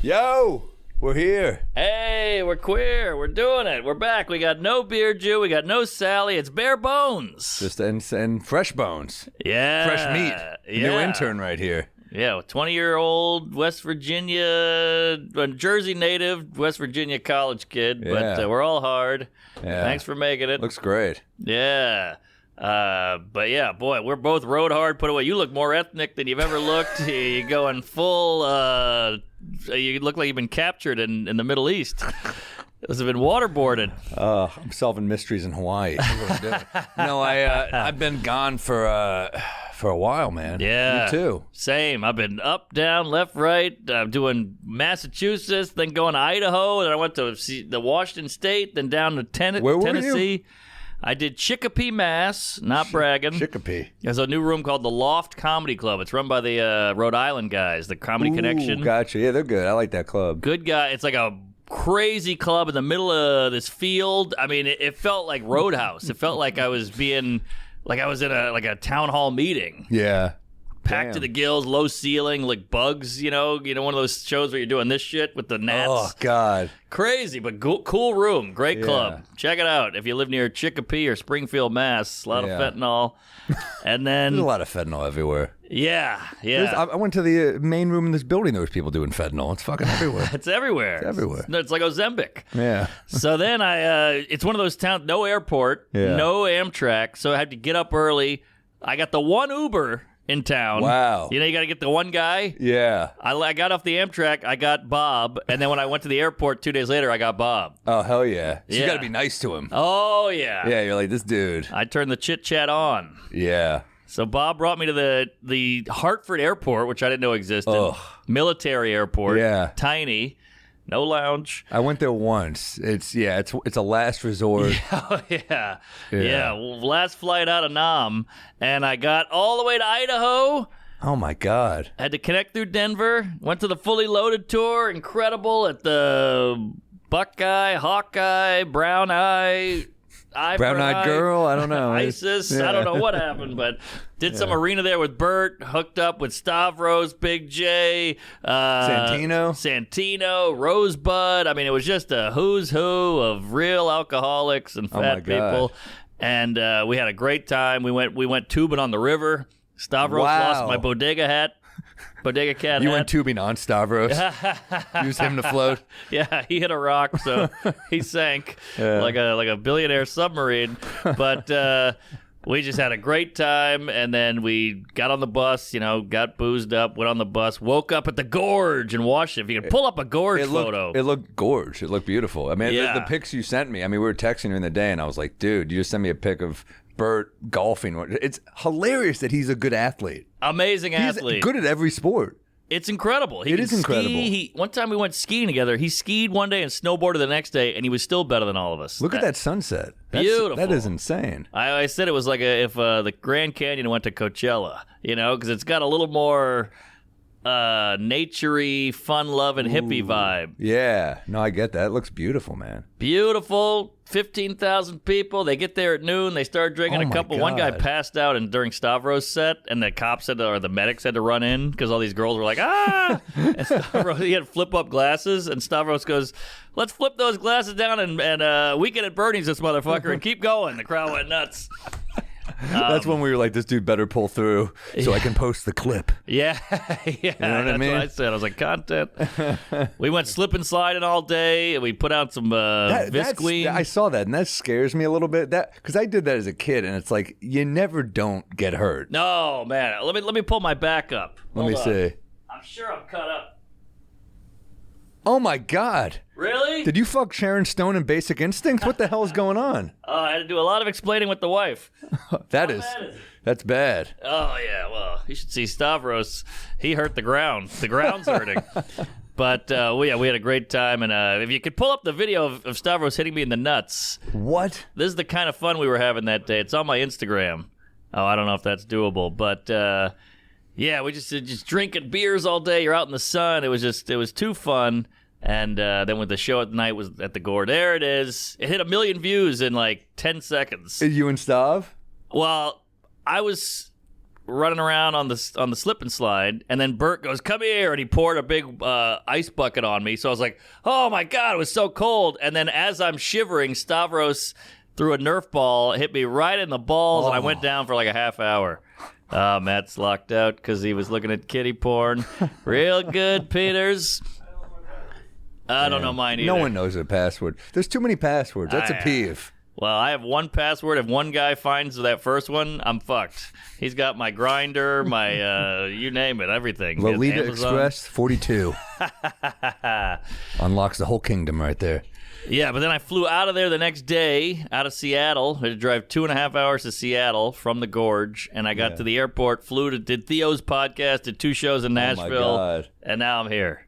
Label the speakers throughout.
Speaker 1: Yo, we're here.
Speaker 2: Hey, we're queer. We're doing it. We're back. We got no Beer Jew. We got no Sally. It's bare bones.
Speaker 1: Just and fresh bones.
Speaker 2: Yeah.
Speaker 1: Fresh meat.
Speaker 2: Yeah.
Speaker 1: New intern right here.
Speaker 2: Yeah, 20-year-old West Virginia, Jersey native, West Virginia college kid.
Speaker 1: Yeah.
Speaker 2: But we're all hard.
Speaker 1: Yeah.
Speaker 2: Thanks for making it.
Speaker 1: Looks great.
Speaker 2: Yeah. But yeah, boy, we're both rode hard, put away. You look more ethnic than you've ever looked. You're going full, you look like you've been captured in the Middle East. Those have been waterboarded.
Speaker 1: I'm solving mysteries in Hawaii. That's what I'm doing. No, I've been gone for a while, man.
Speaker 2: Yeah.
Speaker 1: You too.
Speaker 2: Same. I've been up, down, left, right. I'm doing Massachusetts, then going to Idaho, then I went to the Washington State, then down to
Speaker 1: Where were
Speaker 2: Tennessee.
Speaker 1: you?
Speaker 2: I did Chickapee, Mass. Not bragging.
Speaker 1: Chickapee.
Speaker 2: There's a new room called the Loft Comedy Club. It's run by the Rhode Island guys, the Comedy Connection.
Speaker 1: Gotcha. Yeah, they're good. I like that club.
Speaker 2: Good guy. It's like a crazy club in the middle of this field. I mean, it felt like Roadhouse. It felt like I was in a town hall meeting.
Speaker 1: Yeah.
Speaker 2: Packed to the gills, low ceiling, like bugs, one of those shows where you're doing this shit with the gnats.
Speaker 1: Oh, God.
Speaker 2: Crazy, but cool room. Great club. Check it out if you live near Chickapee or Springfield, Mass. A lot of fentanyl. And then...
Speaker 1: There's a lot of fentanyl everywhere.
Speaker 2: Yeah.
Speaker 1: I went to the main room in this building. There was people doing fentanyl. It's fucking everywhere.
Speaker 2: It's everywhere.
Speaker 1: It's everywhere.
Speaker 2: It's like Ozempic.
Speaker 1: Yeah.
Speaker 2: So then it's one of those towns, no airport, no Amtrak, so I had to get up early. I got the one Uber in town.
Speaker 1: Wow.
Speaker 2: You got to get the one guy.
Speaker 1: Yeah.
Speaker 2: I got off the Amtrak, I got Bob, and then when I went to the airport 2 days later, I got Bob.
Speaker 1: Oh, hell yeah. So you
Speaker 2: Yeah.
Speaker 1: got to be nice to him.
Speaker 2: Oh, yeah.
Speaker 1: Yeah, you're like, this dude.
Speaker 2: I turned the chit-chat on.
Speaker 1: Yeah.
Speaker 2: So Bob brought me to the Hartford airport, which I didn't know existed.
Speaker 1: Ugh.
Speaker 2: Military airport.
Speaker 1: Yeah.
Speaker 2: Tiny. No lounge.
Speaker 1: I went there once. It's a last resort.
Speaker 2: Oh, yeah. Last flight out of Nam, and I got all the way to Idaho.
Speaker 1: Oh, my God.
Speaker 2: Had to connect through Denver. Went to the Fully Loaded tour. Incredible at the Buckeye, Hawkeye, Brown Eye,
Speaker 1: Brown-eyed girl? I don't know.
Speaker 2: ISIS.
Speaker 1: Yeah.
Speaker 2: I don't know what happened, but did some arena there with Bert. Hooked up with Stavros, Big J, Santino, Rosebud. I mean, it was just a who's who of real alcoholics and fat people. And we had a great time. We went tubing on the river. Stavros lost my bodega hat. Bodega cat.
Speaker 1: You went tubing on Stavros. Use him to float.
Speaker 2: Yeah, he hit a rock, so he sank like a billionaire submarine. But we just had a great time, and then we got on the bus. Got boozed up, went on the bus, woke up at the gorge in Washington. If you can pull up a gorge photo,
Speaker 1: it looked gorge. It looked beautiful. I mean, the pics you sent me. I mean, we were texting during the day, and I was like, dude, you just sent me a pic of Bert golfing. It's hilarious that he's a good athlete.
Speaker 2: Amazing athlete.
Speaker 1: He's good at every sport.
Speaker 2: It's incredible.
Speaker 1: It is incredible.
Speaker 2: One time we went skiing together. He skied one day and snowboarded the next day, and he was still better than all of us.
Speaker 1: Look at that sunset.
Speaker 2: Beautiful.
Speaker 1: That is insane.
Speaker 2: I said it was like if the Grand Canyon went to Coachella, because it's got a little more naturey, fun-loving hippie vibe.
Speaker 1: Yeah. No, I get that. It looks beautiful, man.
Speaker 2: Beautiful. 15,000 people. They get there at noon. They start drinking a couple.
Speaker 1: God.
Speaker 2: One guy passed out during Stavros' set, and the cops or the medics had to run in because all these girls were like, ah! And Stavros, he had flip-up glasses, and Stavros goes, let's flip those glasses down and weekend at Bernie's this motherfucker and keep going. The crowd went nuts.
Speaker 1: That's when we were like, this dude better pull through so I can post the clip.
Speaker 2: Yeah.
Speaker 1: You know what I mean?
Speaker 2: What I said. I was like, content. We went slip and sliding all day. And we put out some Visqueen.
Speaker 1: I saw that, and that scares me a little bit. Because I did that as a kid, and it's like, you never don't get hurt.
Speaker 2: No, man. Let me pull my back up.
Speaker 1: Let me see.
Speaker 2: I'm sure I'm cut up.
Speaker 1: Oh, my God.
Speaker 2: Really?
Speaker 1: Did you fuck Sharon Stone in Basic Instinct? What the hell is going on?
Speaker 2: I had to do a lot of explaining with the wife.
Speaker 1: That's bad.
Speaker 2: Oh, yeah. Well, you should see Stavros. He hurt the ground. The ground's hurting. But, we had a great time. And if you could pull up the video of Stavros hitting me in the nuts.
Speaker 1: What?
Speaker 2: This is the kind of fun we were having that day. It's on my Instagram. Oh, I don't know if that's doable. But, yeah, we just drinking beers all day. You're out in the sun. It was too fun. And then when the show at night was at the Gore, there it is. It hit 1 million views in like 10 seconds.
Speaker 1: You and Stav?
Speaker 2: Well, I was running around on the slip and slide, and then Bert goes, "Come here," and he poured a big ice bucket on me. So I was like, "Oh my god, it was so cold!" And then as I'm shivering, Stavros threw a Nerf ball, hit me right in the balls, and I went down for like a half hour. Matt's locked out because he was looking at kitty porn. Real good, Peters. I don't know mine either.
Speaker 1: No one knows a password. There's too many passwords. That's a peeve.
Speaker 2: Well, I have one password. If one guy finds that first one, I'm fucked. He's got my Grindr, my you name it, everything.
Speaker 1: Lolita Express 42. Unlocks the whole kingdom right there.
Speaker 2: Yeah, but then I flew out of there the next day, out of Seattle. I had to drive 2.5 hours to Seattle from the Gorge, and I got to the airport, did Theo's podcast, did 2 shows in Nashville,
Speaker 1: oh my God.
Speaker 2: And now I'm here.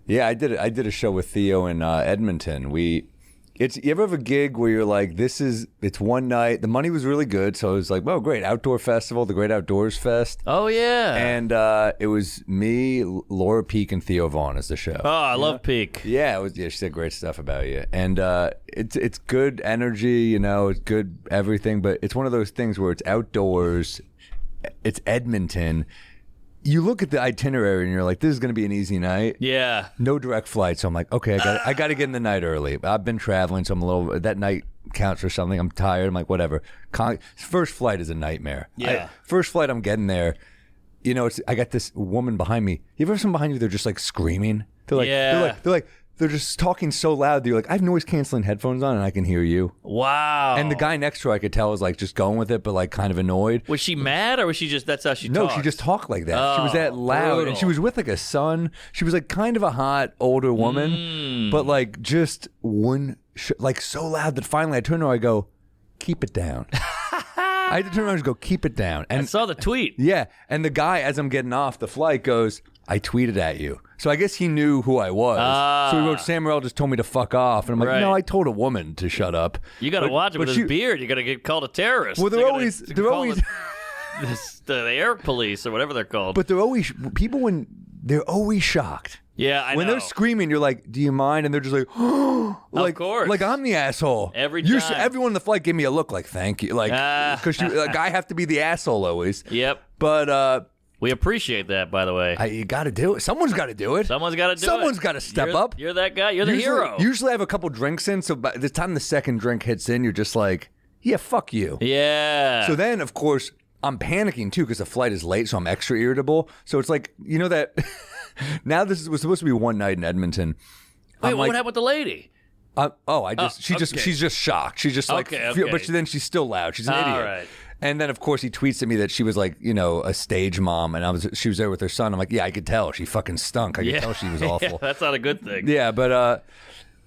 Speaker 1: Yeah, I did a show with Theo in Edmonton. You ever have a gig where you're like, it's one night. The money was really good, so it was like, well, great, outdoor festival, the Great Outdoors Fest.
Speaker 2: Oh, yeah.
Speaker 1: And it was me, Laura Peek, and Theo Vaughn as the show.
Speaker 2: Oh, I love Peek.
Speaker 1: Yeah, she said great stuff about you. And it's good energy, it's good everything, but it's one of those things where it's outdoors, it's Edmonton. You look at the itinerary and you're like, this is going to be an easy night.
Speaker 2: Yeah.
Speaker 1: No direct flight. So I'm like, okay, I got to get in the night early. I've been traveling, so that night counts for something. I'm tired. I'm like, whatever. First flight is a nightmare.
Speaker 2: Yeah.
Speaker 1: First flight, I'm getting there. I got this woman behind me. You ever have someone behind you, they're just like screaming? They're just talking so loud that you're like, I have noise canceling headphones on and I can hear you.
Speaker 2: Wow.
Speaker 1: And the guy next to her, I could tell, was like just going with it, but like kind of annoyed.
Speaker 2: Was she mad, or was she just, that's how she talked?
Speaker 1: No, she just talked like that. She was that loud.
Speaker 2: Brutal.
Speaker 1: And she was with like a son. She was like kind of a hot older woman, but like just like so loud that finally I turned to her, I go, keep it down. I had to turn around and go, keep it down. And
Speaker 2: I saw the tweet.
Speaker 1: Yeah. And the guy, as I'm getting off the flight, goes, I tweeted at you. So I guess he knew who I was. So he wrote, Sam Morril just told me to fuck off. And I'm like, no, I told a woman to shut up.
Speaker 2: You got to watch it with his beard. You're going to get called a terrorist.
Speaker 1: Well, they're always
Speaker 2: the air police or whatever they're called.
Speaker 1: But they're always shocked.
Speaker 2: Yeah, I know.
Speaker 1: When they're screaming, you're like, do you mind? And they're just like, oh,
Speaker 2: of course.
Speaker 1: Like I'm the asshole.
Speaker 2: Every time.
Speaker 1: Everyone in the flight gave me a look like, thank you. Like, because I have to be the asshole always.
Speaker 2: Yep.
Speaker 1: But
Speaker 2: we appreciate that, by the way.
Speaker 1: You got to do it. Someone's got to do it.
Speaker 2: Someone's got to do it.
Speaker 1: Someone's got to step up.
Speaker 2: You're that guy. You're the hero.
Speaker 1: Usually I have a couple drinks in, so by the time the second drink hits in, you're just like, yeah, fuck you.
Speaker 2: Yeah.
Speaker 1: So then, of course, I'm panicking too because the flight is late, so I'm extra irritable. So it's like, that now this was supposed to be one night in Edmonton.
Speaker 2: Wait, what happened with the lady?
Speaker 1: She's just shocked. She's just like, but then she's still loud. She's an idiot.
Speaker 2: All right.
Speaker 1: And then, of course, he tweets at me that she was like, a stage mom, and she was there with her son. I'm like, yeah, I could tell. She fucking stunk. I could tell she was awful.
Speaker 2: Yeah, that's not a good thing.
Speaker 1: Yeah, but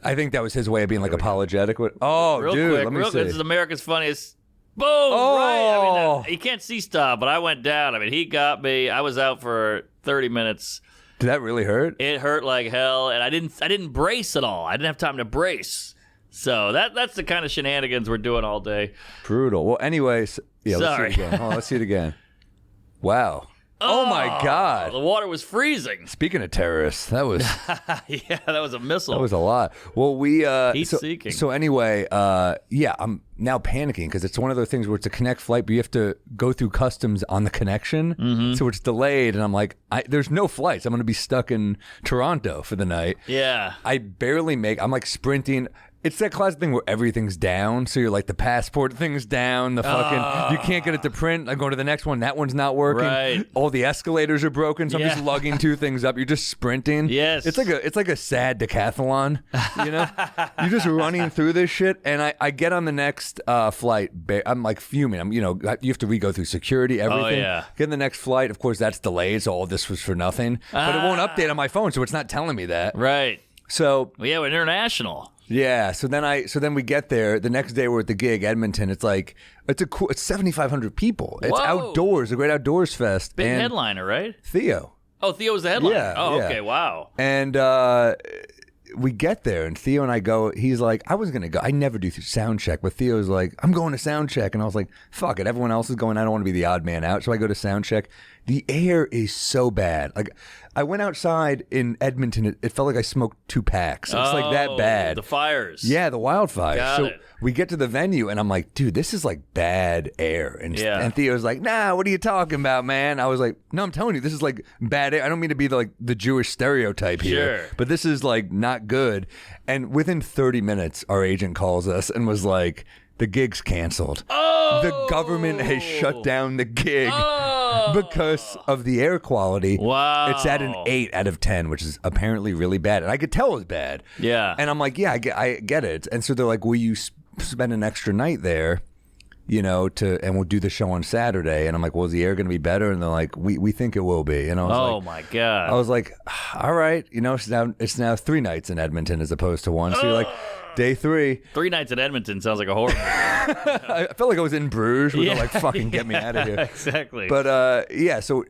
Speaker 1: I think that was his way of being like apologetic. Let me see.
Speaker 2: This is America's Funniest. Boom! Right. I mean, you can't see stuff, but I went down. I mean, he got me. I was out for 30 minutes.
Speaker 1: Did that really hurt?
Speaker 2: It hurt like hell, and I didn't brace at all. I didn't have time to brace. So that's the kind of shenanigans we're doing all day.
Speaker 1: Brutal. Well, anyways, yeah.
Speaker 2: Sorry.
Speaker 1: Let's see it again. Let's see it again. Wow. Oh my God.
Speaker 2: The water was freezing.
Speaker 1: Speaking of terrorists, that was
Speaker 2: yeah, that was a missile.
Speaker 1: That was a lot. Well,
Speaker 2: heat-seeking.
Speaker 1: So anyway, I'm now panicking because it's one of those things where it's a connect flight, but you have to go through customs on the connection, so it's delayed, and I'm like, there's no flights. I'm going to be stuck in Toronto for the night.
Speaker 2: Yeah.
Speaker 1: I'm like sprinting. It's that classic thing where everything's down. So you're like, the passport thing's down. The fucking, you can't get it to print. I go to the next one. That one's not working.
Speaker 2: Right.
Speaker 1: All the escalators are broken. So I'm just lugging 2 things up. You're just sprinting.
Speaker 2: Yes.
Speaker 1: It's like a sad decathlon. You're just running through this shit. And I get on the next flight. I'm like fuming. You have to re-go through security, everything.
Speaker 2: Oh, yeah.
Speaker 1: Get in the next flight. Of course, that's delayed. So all this was for nothing. But it won't update on my phone. So it's not telling me that.
Speaker 2: Right.
Speaker 1: So.
Speaker 2: Well, yeah, we're international.
Speaker 1: Yeah, so then we get there. The next day we're at the gig, Edmonton. It's like it's 7,500 people. It's outdoors, the Great Outdoors Fest.
Speaker 2: Big headliner, right?
Speaker 1: Theo.
Speaker 2: Oh, Theo was the headliner.
Speaker 1: Yeah.
Speaker 2: Okay, wow.
Speaker 1: And we get there, and Theo and I go. He's like, I was gonna go. I never do sound check, but Theo's like, I'm going to sound check, and I was like, fuck it. Everyone else is going. I don't want to be the odd man out, so I go to sound check. The air is so bad. Like, I went outside in Edmonton. It felt like I smoked 2 packs. It's like that bad.
Speaker 2: The fires.
Speaker 1: Yeah, the wildfires.
Speaker 2: Got it.
Speaker 1: we get to the venue, and I'm like, dude, this is like bad air. And Theo's like, nah, what are you talking about, man? I was like, no, I'm telling you, this is like bad air. I don't mean to be the Jewish stereotype here, but this is like not good. And within 30 minutes, our agent calls us and was like, the gig's canceled.
Speaker 2: Oh!
Speaker 1: The government has shut down the gig because of the air quality.
Speaker 2: Wow.
Speaker 1: It's at an 8 out of 10, which is apparently really bad. And I could tell it was bad.
Speaker 2: Yeah.
Speaker 1: And I'm like, yeah, I get it. And so they're like, will you spend an extra night there, and we'll do the show on Saturday. And I'm like, well, is the air going to be better? And they're like, we think it will be. And I was
Speaker 2: my God.
Speaker 1: I was like, all right, it's now 3 nights in Edmonton as opposed to 1. So you're like, day 3.
Speaker 2: 3 nights in Edmonton sounds like a horror movie.
Speaker 1: I felt like I was in Bruges where they're like, fucking get me out of here.
Speaker 2: Exactly.
Speaker 1: But so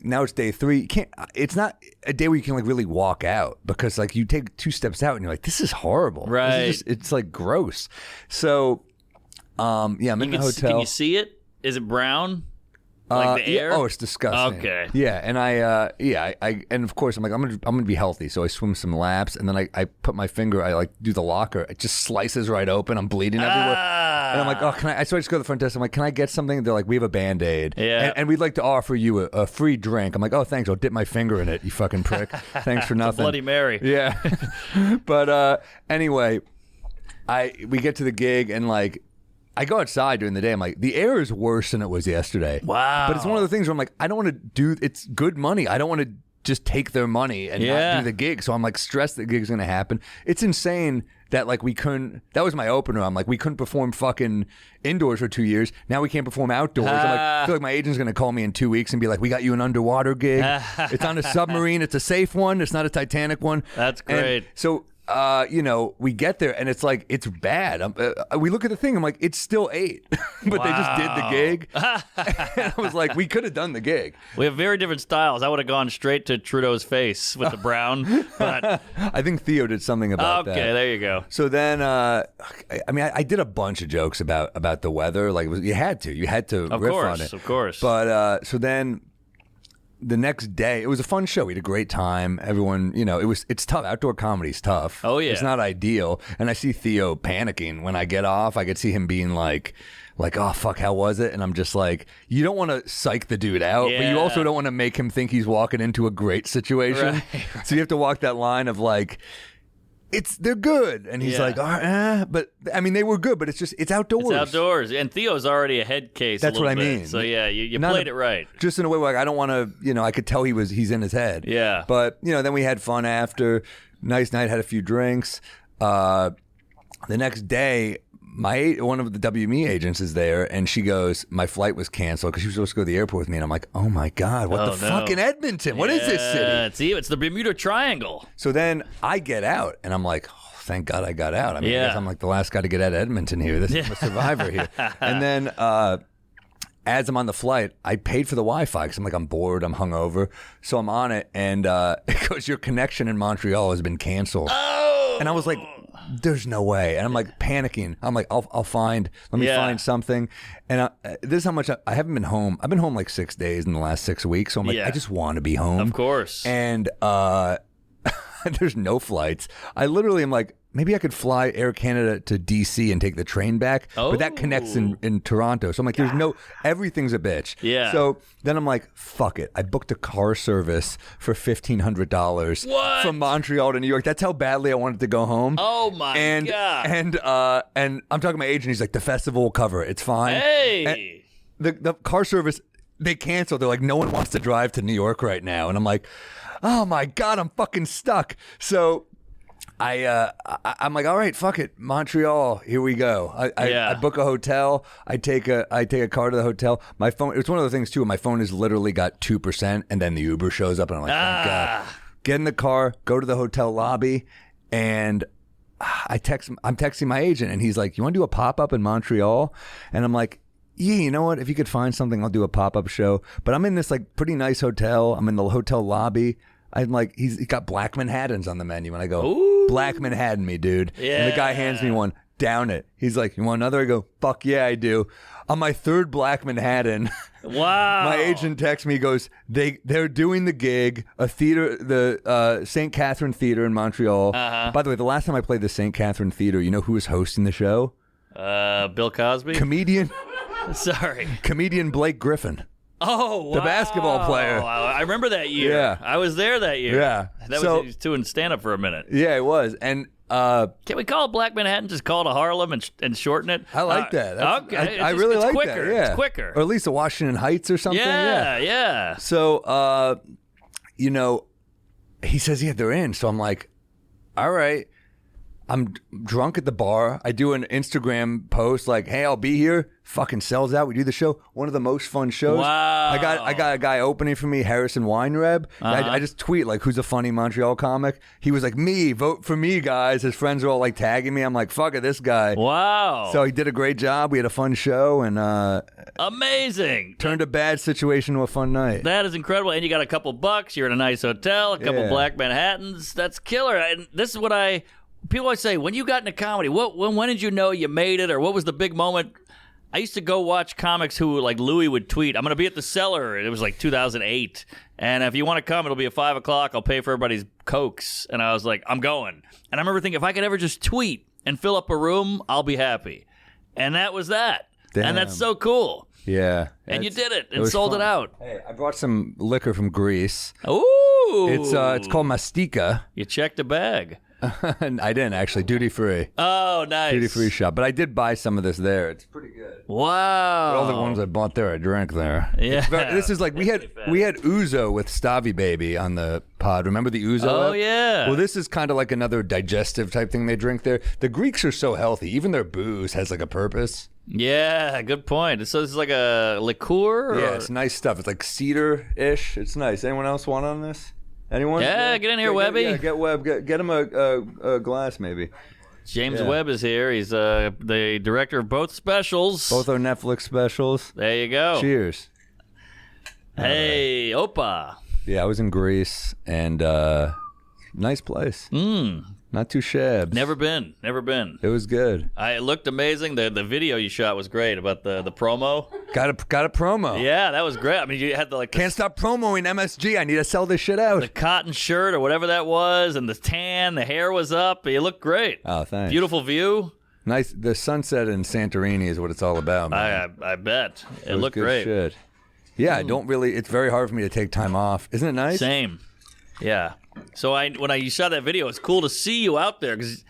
Speaker 1: now it's day 3. It's not a day where you can like really walk out because like you take 2 steps out and you're like, this is horrible.
Speaker 2: Right.
Speaker 1: It's like gross. So I'm in the hotel.
Speaker 2: Can you see it? Is it brown? Like the air?
Speaker 1: Oh, it's disgusting.
Speaker 2: Okay.
Speaker 1: Yeah, and I and of course I'm like I'm gonna be healthy, so I swim some laps, and then I put my finger, I like do the locker, it just slices right open, I'm bleeding everywhere, and I'm like, oh, can I? So I just go to the front desk, I'm like, can I get something? They're like, we have a Band-Aid, and we'd like to offer you a free drink. I'm like, oh, thanks, I'll dip my finger in it, you fucking prick. Thanks for nothing.
Speaker 2: Bloody Mary.
Speaker 1: Yeah, but anyway, we get to the gig and like. I go outside during the day. I'm like, the air is worse than it was yesterday.
Speaker 2: Wow.
Speaker 1: But it's one of the things where I'm like, I don't want to do, it's good money. I don't want to just take their money and not do the gig. So I'm like stressed that the gig's going to happen. It's insane that like we couldn't, that was my opener. I'm like, we couldn't perform fucking indoors for 2 years. Now we can't perform outdoors. I'm like, I feel like my agent's going to call me in 2 weeks and be like, we got you an underwater gig. It's on a submarine. It's a safe one. It's not a Titanic one.
Speaker 2: That's great.
Speaker 1: And so we get there and it's like, it's bad. We look at the thing, I'm like, it's still 8, but they just did the gig. And I was like, we could have done the gig.
Speaker 2: We have very different styles. I would have gone straight to Trudeau's face with the brown, but
Speaker 1: I think Theo did something about that.
Speaker 2: Okay, there you go.
Speaker 1: So then, I did a bunch of jokes about the weather. Like you had to riff on it.
Speaker 2: Of course.
Speaker 1: But so then. The next day, it was a fun show. We had a great time. Everyone, it's tough. Outdoor comedy's tough.
Speaker 2: Oh, yeah.
Speaker 1: It's not ideal. And I see Theo panicking when I get off. I could see him being like, oh, fuck, how was it? And I'm just like, you don't want to psych the dude out, but you also don't want to make him think he's walking into a great situation. Right. So you have to walk that line of like, they're good, and he's like, but I mean, they were good, but it's outdoors.
Speaker 2: It's outdoors, and Theo's already a head case.
Speaker 1: That's what I mean.
Speaker 2: So yeah, you played it right.
Speaker 1: Just in a way where like, I don't want to, I could tell he's in his head.
Speaker 2: Yeah.
Speaker 1: But then we had fun after. Nice night, had a few drinks. The next day, one of the WME agents is there, and she goes, my flight was canceled because she was supposed to go to the airport with me, and I'm like, oh my God, what the fuck in Edmonton? What is this city?
Speaker 2: It's the Bermuda Triangle.
Speaker 1: So then I get out, and I'm like, oh, thank God I got out. I mean, I guess I'm like the last guy to get out of Edmonton here. I'm a survivor here. And then as I'm on the flight, I paid for the Wi-Fi because I'm like, I'm bored, I'm hungover. So I'm on it, and it goes, your connection in Montreal has been canceled.
Speaker 2: Oh!
Speaker 1: And I was like, there's no way. And I'm like panicking. I'm like, let me find something. And this is how much I haven't been home. I've been home like 6 days in the last 6 weeks. So I'm like, I just want to be home.
Speaker 2: Of course.
Speaker 1: And there's no flights. I literally am like, maybe I could fly Air Canada to DC and take the train back. But that connects in Toronto. So I'm like, everything's a bitch.
Speaker 2: Yeah.
Speaker 1: So then I'm like, fuck it. I booked a car service for $1,500 from Montreal to New York. That's how badly I wanted to go home.
Speaker 2: Oh my God.
Speaker 1: And I'm talking to my agent. He's like, the festival will cover it. It's fine.
Speaker 2: Hey.
Speaker 1: And the car service, they canceled. They're like, no one wants to drive to New York right now. And I'm like, oh my God, I'm fucking stuck. So I'm like, all right, fuck it, Montreal, here we go. I book a hotel. I take a car to the hotel. My phone. It's one of the things too. My phone has literally got 2%, and then the Uber shows up, and I'm like, thank God. Get in the car, go to the hotel lobby, and I'm texting my agent, and he's like, you want to do a pop up in Montreal? And I'm like, yeah, you know what? If you could find something, I'll do a pop up show. But I'm in this like pretty nice hotel. I'm in the hotel lobby. I'm like, he's got Black Manhattans on the menu, and I go,
Speaker 2: ooh,
Speaker 1: Black Manhattan me, dude.
Speaker 2: Yeah.
Speaker 1: And the guy hands me one, down it. He's like, you want another? I go, fuck yeah, I do. On my 3rd Black Manhattan,
Speaker 2: wow.
Speaker 1: My agent texts me, goes, they're doing the gig, a theater, the St. Catherine Theater in Montreal.
Speaker 2: Uh-huh.
Speaker 1: By the way, the last time I played the St. Catherine Theater, you know who was hosting the show?
Speaker 2: Bill Cosby.
Speaker 1: Comedian Blake Griffin.
Speaker 2: Oh, wow.
Speaker 1: The basketball player.
Speaker 2: I remember that year.
Speaker 1: Yeah.
Speaker 2: I was there that year.
Speaker 1: Yeah.
Speaker 2: That was he was doing stand-up for a minute.
Speaker 1: Yeah, it was. And
Speaker 2: can we call it Black Manhattan, just call it a Harlem and shorten it?
Speaker 1: I like that.
Speaker 2: Okay.
Speaker 1: I really like
Speaker 2: quicker.
Speaker 1: that. Yeah.
Speaker 2: It's quicker.
Speaker 1: Or at least a Washington Heights or something.
Speaker 2: Yeah.
Speaker 1: So, he says, yeah, they're in. So I'm like, all right. I'm drunk at the bar. I do an Instagram post like, hey, I'll be here. Fucking sells out. We do the show. One of the most fun shows.
Speaker 2: Wow.
Speaker 1: I got a guy opening for me, Harrison Weinreb. I just tweet like, who's a funny Montreal comic? He was like, me, vote for me, guys. His friends are all like tagging me. I'm like, fuck it, this guy.
Speaker 2: Wow.
Speaker 1: So he did a great job. We had a fun show and
Speaker 2: amazing.
Speaker 1: Turned a bad situation to a fun night.
Speaker 2: That is incredible. And you got a couple bucks. You're in a nice hotel, a couple Black Manhattans. That's killer. And this is what people always say, when you got into comedy, when did you know you made it, or what was the big moment? I used to go watch comics who, like Louis, would tweet, I'm going to be at the Cellar. It was like 2008. And if you want to come, it'll be at 5 o'clock. I'll pay for everybody's Cokes. And I was like, I'm going. And I remember thinking, if I could ever just tweet and fill up a room, I'll be happy. And that was that.
Speaker 1: Damn.
Speaker 2: And that's so cool.
Speaker 1: Yeah.
Speaker 2: And you did it and sold it out.
Speaker 1: Hey, I brought some liquor from Greece.
Speaker 2: Ooh.
Speaker 1: It's called Mastika.
Speaker 2: You checked a bag.
Speaker 1: I didn't actually. Duty free.
Speaker 2: Oh, nice.
Speaker 1: Duty free shop. But I did buy some of this there. It's pretty good.
Speaker 2: Wow.
Speaker 1: But all the ones I bought there, I drank there.
Speaker 2: Yeah.
Speaker 1: This is like we had Ouzo with Stavi Baby on the pod. Remember the Ouzo?
Speaker 2: Oh yeah.
Speaker 1: Well, this is kind of like another digestive type thing they drink there. The Greeks are so healthy. Even their booze has like a purpose.
Speaker 2: Yeah, good point. So this is like a liqueur?
Speaker 1: Yeah, it's nice stuff. It's like cedar-ish. It's nice. Anyone else want on this? Anyone?
Speaker 2: Yeah, get in here, Webby.
Speaker 1: Get Webb. Get him a glass, maybe.
Speaker 2: James Webb is here. He's the director of both specials.
Speaker 1: Both are Netflix specials.
Speaker 2: There you go.
Speaker 1: Cheers.
Speaker 2: Hey, Opa.
Speaker 1: Yeah, I was in Greece, and nice place. Not too shabs.
Speaker 2: Never been.
Speaker 1: It was good.
Speaker 2: It looked amazing. The video you shot was great about the promo.
Speaker 1: Got a promo.
Speaker 2: Yeah, that was great. I mean, you had the
Speaker 1: can't stop promoing MSG. I need to sell this shit out.
Speaker 2: The cotton shirt or whatever that was, and the tan. The hair was up. You looked great.
Speaker 1: Oh, thanks.
Speaker 2: Beautiful view.
Speaker 1: Nice. The sunset in Santorini is what it's all about, man.
Speaker 2: I bet it looked
Speaker 1: good
Speaker 2: great.
Speaker 1: Shit. Yeah, I don't really. It's very hard for me to take time off. Isn't it nice?
Speaker 2: Same. Yeah. So when you saw that video, it's cool to see you out there because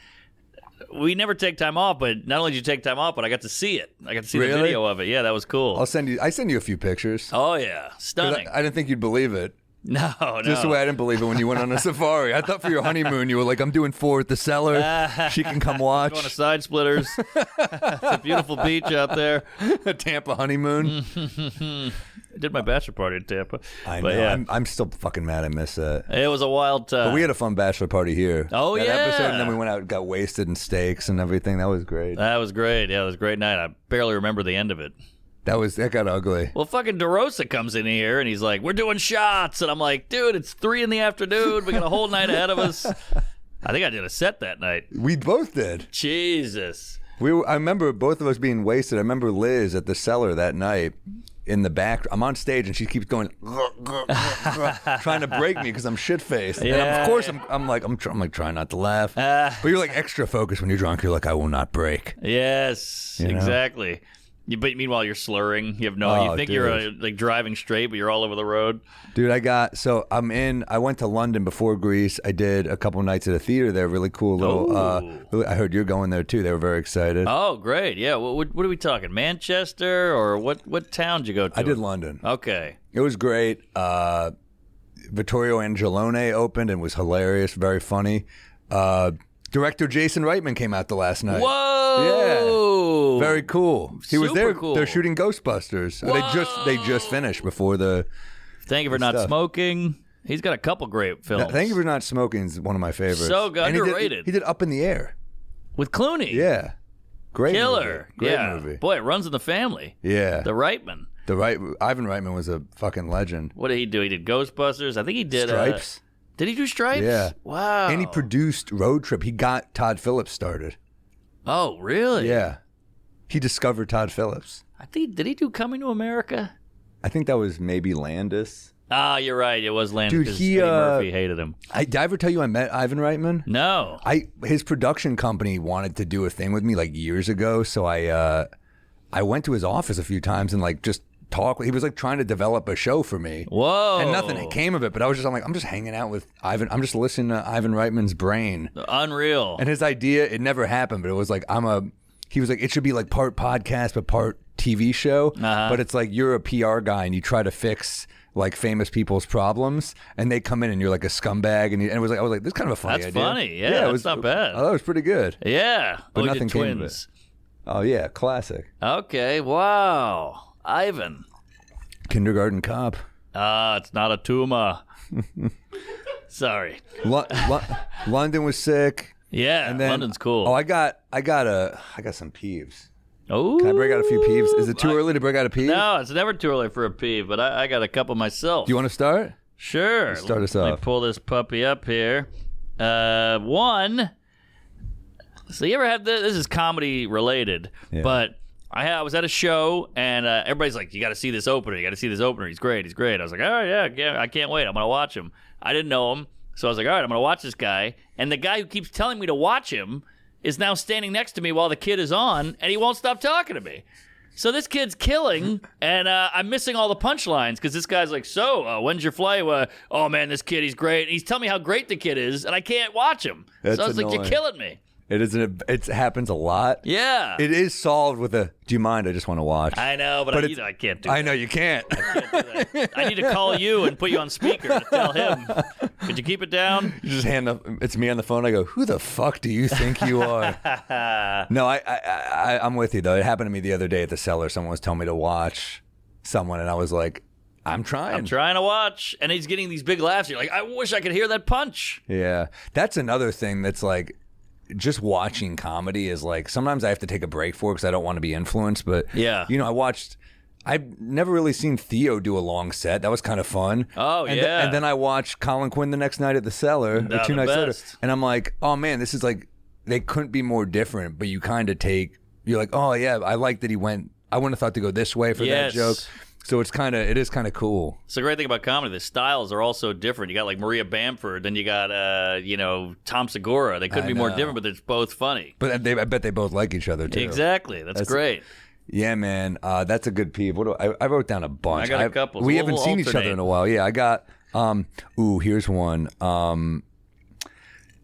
Speaker 2: we never take time off. But not only did you take time off, but I got to see it. I got to see the video of it. Yeah, that was cool.
Speaker 1: I send you a few pictures.
Speaker 2: Oh yeah, stunning.
Speaker 1: I didn't think you'd believe it.
Speaker 2: No.
Speaker 1: Just the way I didn't believe it when you went on a safari. I thought for your honeymoon you were like, I'm doing 4 at the Cellar. She can come watch.
Speaker 2: Going to Side Splitters. It's a beautiful beach out there.
Speaker 1: A Tampa honeymoon.
Speaker 2: I did my bachelor party in Tampa.
Speaker 1: I know.
Speaker 2: Yeah.
Speaker 1: I'm still fucking mad I missed that.
Speaker 2: It was a wild time.
Speaker 1: But we had a fun bachelor party here.
Speaker 2: Oh,
Speaker 1: that
Speaker 2: yeah.
Speaker 1: episode, and then we went out and got wasted and steaks and everything. That was great.
Speaker 2: That was great. Yeah, it was a great night. I barely remember the end of it.
Speaker 1: That got ugly.
Speaker 2: Well, fucking DeRosa comes in here and he's like, we're doing shots. And I'm like, dude, it's 3 p.m. We got a whole night ahead of us. I think I did a set that night.
Speaker 1: We both did.
Speaker 2: Jesus.
Speaker 1: I remember both of us being wasted. I remember Liz at the Cellar that night in the back. I'm on stage and she keeps going, trying to break me because I'm shit-faced.
Speaker 2: Yeah.
Speaker 1: And of course, I'm trying not to laugh. But you're like extra focused when you're drunk. You're like, I will not break.
Speaker 2: Yes,
Speaker 1: you know?
Speaker 2: Exactly. But meanwhile, you're slurring. You have you think you're like driving straight, but you're all over the road.
Speaker 1: Dude, I went to London before Greece. I did a couple nights at a theater there. Really cool little. I heard you're going there too. They were very excited.
Speaker 2: Oh, great! Yeah. What are we talking? Manchester or what town did you go to?
Speaker 1: I did London.
Speaker 2: Okay.
Speaker 1: It was great. Vittorio Angelone opened and was hilarious. Very funny. Director Jason Reitman came out the last night.
Speaker 2: Whoa!
Speaker 1: Yeah, very cool. He was there.
Speaker 2: Cool.
Speaker 1: They're shooting Ghostbusters. They just finished before the.
Speaker 2: Thank You for Not Smoking. He's got a couple great films.
Speaker 1: Thank You for Not Smoking is one of my favorites.
Speaker 2: So good, underrated.
Speaker 1: He did Up in the Air
Speaker 2: with Clooney.
Speaker 1: Yeah, great
Speaker 2: killer.
Speaker 1: Movie. Great movie.
Speaker 2: Boy, it runs in the family.
Speaker 1: Yeah,
Speaker 2: the Reitman.
Speaker 1: Ivan Reitman was a fucking legend.
Speaker 2: What did he do? He did Ghostbusters. I think he did
Speaker 1: Stripes.
Speaker 2: Did he do Stripes?
Speaker 1: Yeah.
Speaker 2: Wow.
Speaker 1: And he produced Road Trip. He got Todd Phillips started.
Speaker 2: Oh, really?
Speaker 1: Yeah. He discovered Todd Phillips.
Speaker 2: Did he do Coming to America?
Speaker 1: I think that was maybe Landis.
Speaker 2: Ah, you're right. It was Landis.
Speaker 1: Dude,
Speaker 2: because Eddie Murphy hated him.
Speaker 1: Did I ever tell you I met Ivan Reitman?
Speaker 2: No.
Speaker 1: His production company wanted to do a thing with me like years ago, so I went to his office a few times and like just talk. He was like trying to develop a show for me.
Speaker 2: Whoa.
Speaker 1: And nothing came of it, but I'm just hanging out with Ivan. I'm just listening to Ivan Reitman's brain.
Speaker 2: Unreal.
Speaker 1: And his idea, it never happened, but it was like he was like, it should be like part podcast but part TV show. But it's like you're a PR guy and you try to fix like famous people's problems, and they come in and you're like a scumbag, and it was like I was like, this is kind of a funny idea.
Speaker 2: That's funny. Yeah, it's not bad.
Speaker 1: I thought it was pretty good.
Speaker 2: Yeah.
Speaker 1: But
Speaker 2: he
Speaker 1: nothing
Speaker 2: did
Speaker 1: came of
Speaker 2: Twins.
Speaker 1: it. Oh yeah, classic.
Speaker 2: Okay. Wow. Ivan.
Speaker 1: Kindergarten Cop.
Speaker 2: It's not a tumor. Sorry.
Speaker 1: London was sick.
Speaker 2: Yeah,
Speaker 1: And then,
Speaker 2: London's cool.
Speaker 1: Oh, I got some peeves.
Speaker 2: Oh,
Speaker 1: Can I break out a few peeves? Is it too early to break out a peeve?
Speaker 2: No, it's never too early for a peeve, but I got a couple myself.
Speaker 1: Do you want to start?
Speaker 2: Sure.
Speaker 1: Start us
Speaker 2: Let me
Speaker 1: off.
Speaker 2: pull this puppy up here. One. So you ever have this is comedy related,
Speaker 1: Yeah.
Speaker 2: but I was at a show and everybody's like, you got to see this opener. You got to see this opener. He's great. He's great. I was like, oh yeah, I can't wait. I'm gonna watch him. I didn't know him, so I was like, all right, I'm gonna watch this guy. And the guy who keeps telling me to watch him is now standing next to me while the kid is on, and he won't stop talking to me. So this kid's killing, and I'm missing all the punchlines because this guy's like, so, when's your flight? Oh, man, this kid, he's great. And he's telling me how great the kid is, and I can't watch him.
Speaker 1: That's
Speaker 2: so I was like,
Speaker 1: annoying.
Speaker 2: you're killing me.
Speaker 1: It happens a lot.
Speaker 2: Yeah.
Speaker 1: It is solved with a, do you mind? I just want to watch.
Speaker 2: I know, but I can't do that.
Speaker 1: I know you can't.
Speaker 2: I can't do that. I need to call you and put you on speaker to tell him. Could you keep it down?
Speaker 1: You just it's me on the phone. I go, who the fuck do you think you are? No, I'm with you though. It happened to me the other day at the cellar. Someone was telling me to watch someone, and I was like, I'm trying
Speaker 2: to watch, and he's getting these big laughs. You're like, I wish I could hear that punch.
Speaker 1: Yeah, that's another thing that's like, just watching comedy is like, sometimes I have to take a break for it because I don't want to be influenced. But
Speaker 2: yeah,
Speaker 1: I've never really seen Theo do a long set. That was kind of fun.
Speaker 2: Oh,
Speaker 1: yeah. And then I watched Colin Quinn the next night at the Cellar, or 2 nights later. And I'm like, oh man, this is like, they couldn't be more different, but you kind of you're like, oh yeah, I like that he went, I wouldn't have thought to go this way for that joke. So it is kind of cool.
Speaker 2: It's a great thing about comedy. The styles are all so different. You got like Maria Bamford, then you got Tom Segura. They couldn't be more different, but they're both funny.
Speaker 1: But I bet they both like each other too.
Speaker 2: Exactly. That's great.
Speaker 1: Yeah, man. That's a good peeve. I wrote down a bunch.
Speaker 2: I got a couple.
Speaker 1: We haven't seen each other in a while. Yeah, I got. Here's one.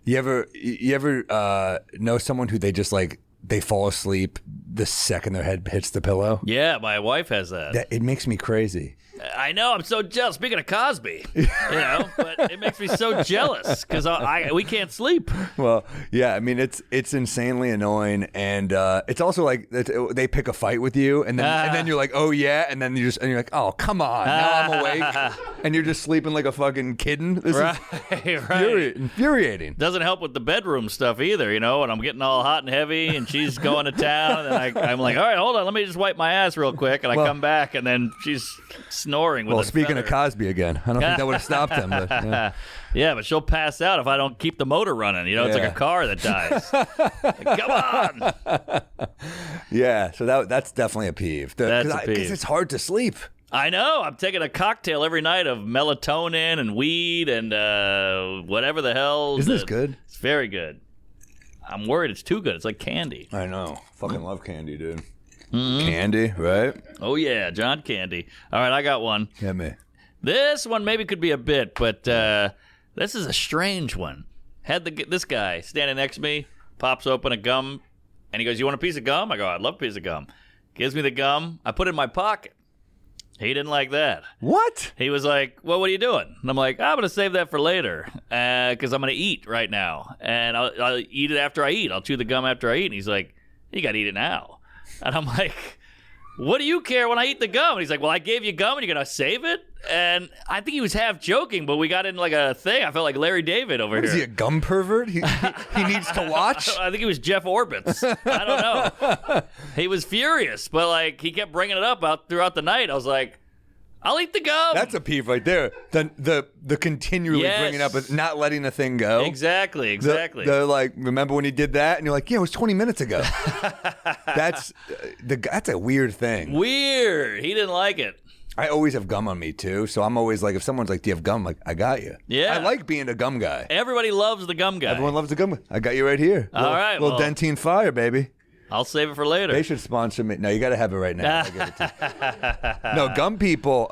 Speaker 1: You ever know someone who they just like, they fall asleep the second their head hits the pillow?
Speaker 2: Yeah, my wife has that.
Speaker 1: It makes me crazy.
Speaker 2: I know. I'm so jealous. Speaking of Cosby, but it makes me so jealous because we can't sleep.
Speaker 1: Well, yeah. I mean, it's insanely annoying, and it's also like they pick a fight with you, and then you're like, oh yeah, and then you're like, oh come on, now I'm awake, and you're just sleeping like a fucking kitten. This is infuriating.
Speaker 2: Doesn't help with the bedroom stuff either, and I'm getting all hot and heavy, and she's going to town, and I'm like, all right, hold on, let me just wipe my ass real quick, and I come back, and then she's snoring with
Speaker 1: speaking of Cosby again, I don't think that would have stopped him. But, yeah.
Speaker 2: Yeah, but she'll pass out if I don't keep the motor running. It's like a car that dies. Come on.
Speaker 1: Yeah, so that's definitely a peeve.
Speaker 2: That's a peeve.
Speaker 1: Because it's hard to sleep.
Speaker 2: I know. I'm taking a cocktail every night of melatonin and weed and whatever the hell.
Speaker 1: Isn't this good?
Speaker 2: It's very good. I'm worried it's too good. It's like candy.
Speaker 1: I know. Fucking love candy, dude. Mm-hmm. Candy, right?
Speaker 2: Oh, yeah. John Candy. All right, I got one.
Speaker 1: Hit me.
Speaker 2: This one maybe could be a bit, but this is a strange one. Had this guy standing next to me, pops open a gum, and he goes, you want a piece of gum? I go, I'd love a piece of gum. Gives me the gum. I put it in my pocket. He didn't like that.
Speaker 1: What?
Speaker 2: He was like, well, what are you doing? And I'm like, I'm going to save that for later because I'm going to eat right now. And I'll eat it after I eat. I'll chew the gum after I eat. And he's like, you got to eat it now. And I'm like, what do you care when I eat the gum? And he's like, well, I gave you gum and you're going to save it? And I think he was half joking, but we got in like a thing. I felt like Larry David over here.
Speaker 1: Is he a gum pervert? He needs to watch?
Speaker 2: I think he was Jeff Orbitz. I don't know. He was furious, but like he kept bringing it up throughout the night. I was like, I'll eat the gum.
Speaker 1: That's a peeve right there. The continually bringing up, not letting the thing go.
Speaker 2: Exactly.
Speaker 1: The like, remember when he did that? And you're like, yeah, it was 20 minutes ago. That's a weird thing.
Speaker 2: Weird. He didn't like it.
Speaker 1: I always have gum on me too, so I'm always like, if someone's like, "Do you have gum?" I'm like, I got you.
Speaker 2: Yeah.
Speaker 1: I like being a gum guy.
Speaker 2: Everybody loves the gum guy.
Speaker 1: Everyone loves the gum. I got you right here.
Speaker 2: All right,
Speaker 1: little
Speaker 2: well-
Speaker 1: Dentine Fire, baby.
Speaker 2: I'll save it for later.
Speaker 1: They should sponsor me. No, you got to have it right now. I'll give it to you. No, gum people,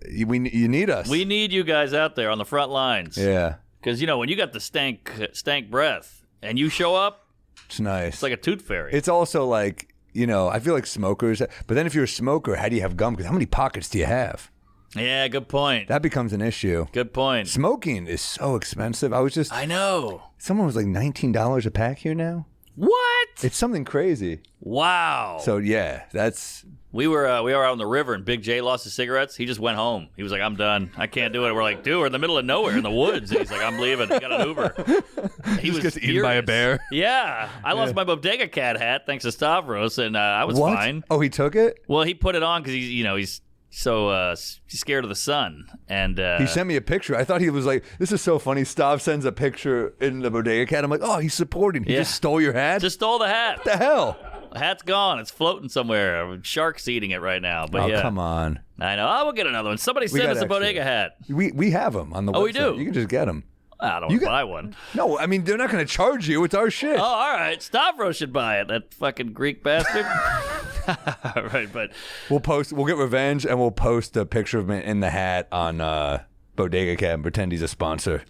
Speaker 1: you need us.
Speaker 2: We need you guys out there on the front lines.
Speaker 1: Yeah,
Speaker 2: Because, when you got the stank breath and you show up,
Speaker 1: it's nice.
Speaker 2: it's like a tooth fairy.
Speaker 1: It's also like, I feel like smokers. But then if you're a smoker, how do you have gum? Because how many pockets do you have?
Speaker 2: Yeah, good point.
Speaker 1: That becomes an issue.
Speaker 2: Good point.
Speaker 1: Smoking is so expensive.
Speaker 2: I know.
Speaker 1: Someone was like $19 a pack here now.
Speaker 2: What?
Speaker 1: It's something crazy.
Speaker 2: Wow.
Speaker 1: So yeah, that's.
Speaker 2: We were out on the river and Big J lost his cigarettes. He just went home. He was like, I'm done. I can't do it. We're like, dude, we're in the middle of nowhere in the woods. And he's like, I'm leaving. He got an Uber. He was
Speaker 1: gets eaten by a bear.
Speaker 2: Yeah. I lost my Bodega Cat hat thanks to Stavros, and I was
Speaker 1: What?
Speaker 2: fine.
Speaker 1: Oh, he took it?
Speaker 2: Well, he put it on because he's so he's scared of the sun. And
Speaker 1: He sent me a picture. I thought he was like, this is so funny. Stav sends a picture in the Bodega Cat. I'm like, oh, he's supporting. He just stole your hat?
Speaker 2: just stole the hat.
Speaker 1: What the hell?
Speaker 2: The hat's gone. It's floating somewhere. Shark's eating it right now. But
Speaker 1: Oh, come on.
Speaker 2: I know. I will get another one. Somebody send us a Bodega hat.
Speaker 1: We have them on the website.
Speaker 2: Oh, we do?
Speaker 1: You can just get them.
Speaker 2: I don't want to buy one.
Speaker 1: No, I mean, they're not going to charge you. It's our shit.
Speaker 2: Oh, all right. Stavros should buy it. That fucking Greek bastard. All right, but
Speaker 1: We'll get revenge, and we'll post a picture of him in the hat on Bodega Cat and pretend he's a sponsor.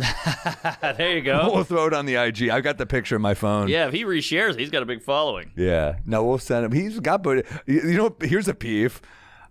Speaker 2: there you go.
Speaker 1: We'll throw it on the IG. I got the picture on my phone.
Speaker 2: Yeah, if he reshares, he's got a big following.
Speaker 1: Yeah. No, we'll send him. He's got Bodega. Here's a peeve.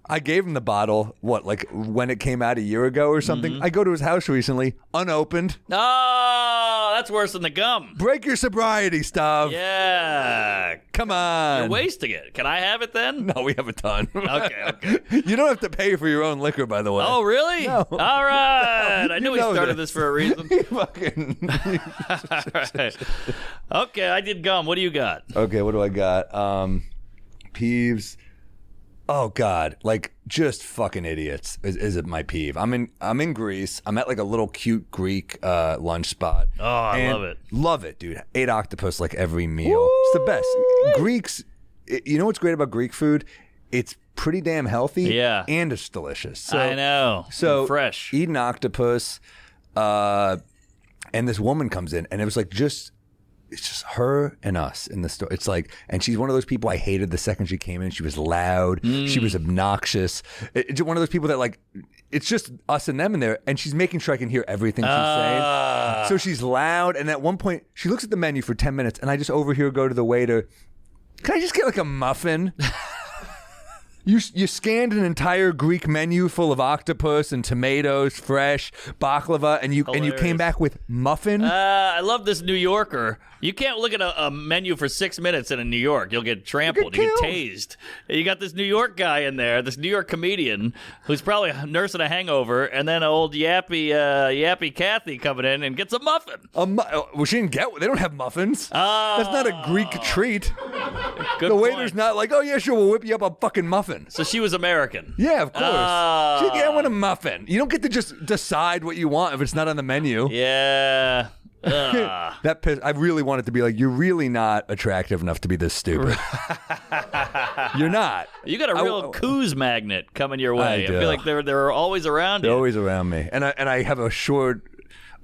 Speaker 1: I gave him the bottle, like when it came out a year ago or something.
Speaker 2: Mm-hmm.
Speaker 1: I go to his house recently, unopened.
Speaker 2: Oh, that's worse than the gum.
Speaker 1: Break your sobriety, Stav.
Speaker 2: Yeah.
Speaker 1: Come on.
Speaker 2: You're wasting it. Can I have it then?
Speaker 1: No, we have a ton.
Speaker 2: Okay.
Speaker 1: You don't have to pay for your own liquor, by the way.
Speaker 2: Oh, really?
Speaker 1: No.
Speaker 2: All right. I knew we
Speaker 1: know
Speaker 2: started
Speaker 1: this.
Speaker 2: this for a reason.
Speaker 1: Fucking.
Speaker 2: All right. Okay, I did gum. What do you got?
Speaker 1: Okay, what do I got? Peeves. Oh God, like just fucking idiots is it my peeve. I'm in Greece. I'm at like a little cute Greek lunch spot.
Speaker 2: Oh, I love it.
Speaker 1: Love it, dude. Ate octopus like every meal. It's the best. Greeks, you know what's great about Greek food? It's pretty damn healthy.
Speaker 2: Yeah.
Speaker 1: And it's delicious. So,
Speaker 2: I know.
Speaker 1: So
Speaker 2: And fresh.
Speaker 1: Eating octopus, and this woman comes in, and it was like it's just her and us in the store. It's like, and she's one of those people I hated the second she came in. She was loud. She was obnoxious. It's one of those people that like, it's just us and them in there, and she's making sure I can hear everything she's saying. So she's loud, and at one point, she looks at the menu for 10 minutes, and I just overhear her go to the waiter, can I just get like a muffin? You scanned an entire Greek menu full of octopus and tomatoes, fresh baklava, and you came back with muffin.
Speaker 2: I love this New Yorker. You can't look at a menu for 6 minutes in New York. You'll get trampled. You get tased. You got this New York guy in there, this New York comedian who's probably nursing a hangover, and then old yappy Kathy coming in and gets a muffin.
Speaker 1: Well, she didn't get. They don't have muffins. That's not a Greek treat.
Speaker 2: Good
Speaker 1: The waiter's
Speaker 2: point.
Speaker 1: not like, oh yeah, sure, we'll whip you up a fucking muffin.
Speaker 2: So she was American.
Speaker 1: Yeah, of course. I want a muffin. You don't get to just decide what you want if it's not on the menu.
Speaker 2: Yeah.
Speaker 1: I really want it to be like, you're really not attractive enough to be this stupid. You're not.
Speaker 2: You got a real coos magnet coming your way. I
Speaker 1: do.
Speaker 2: feel like they're always around
Speaker 1: They're
Speaker 2: you.
Speaker 1: always around me, and I have a short.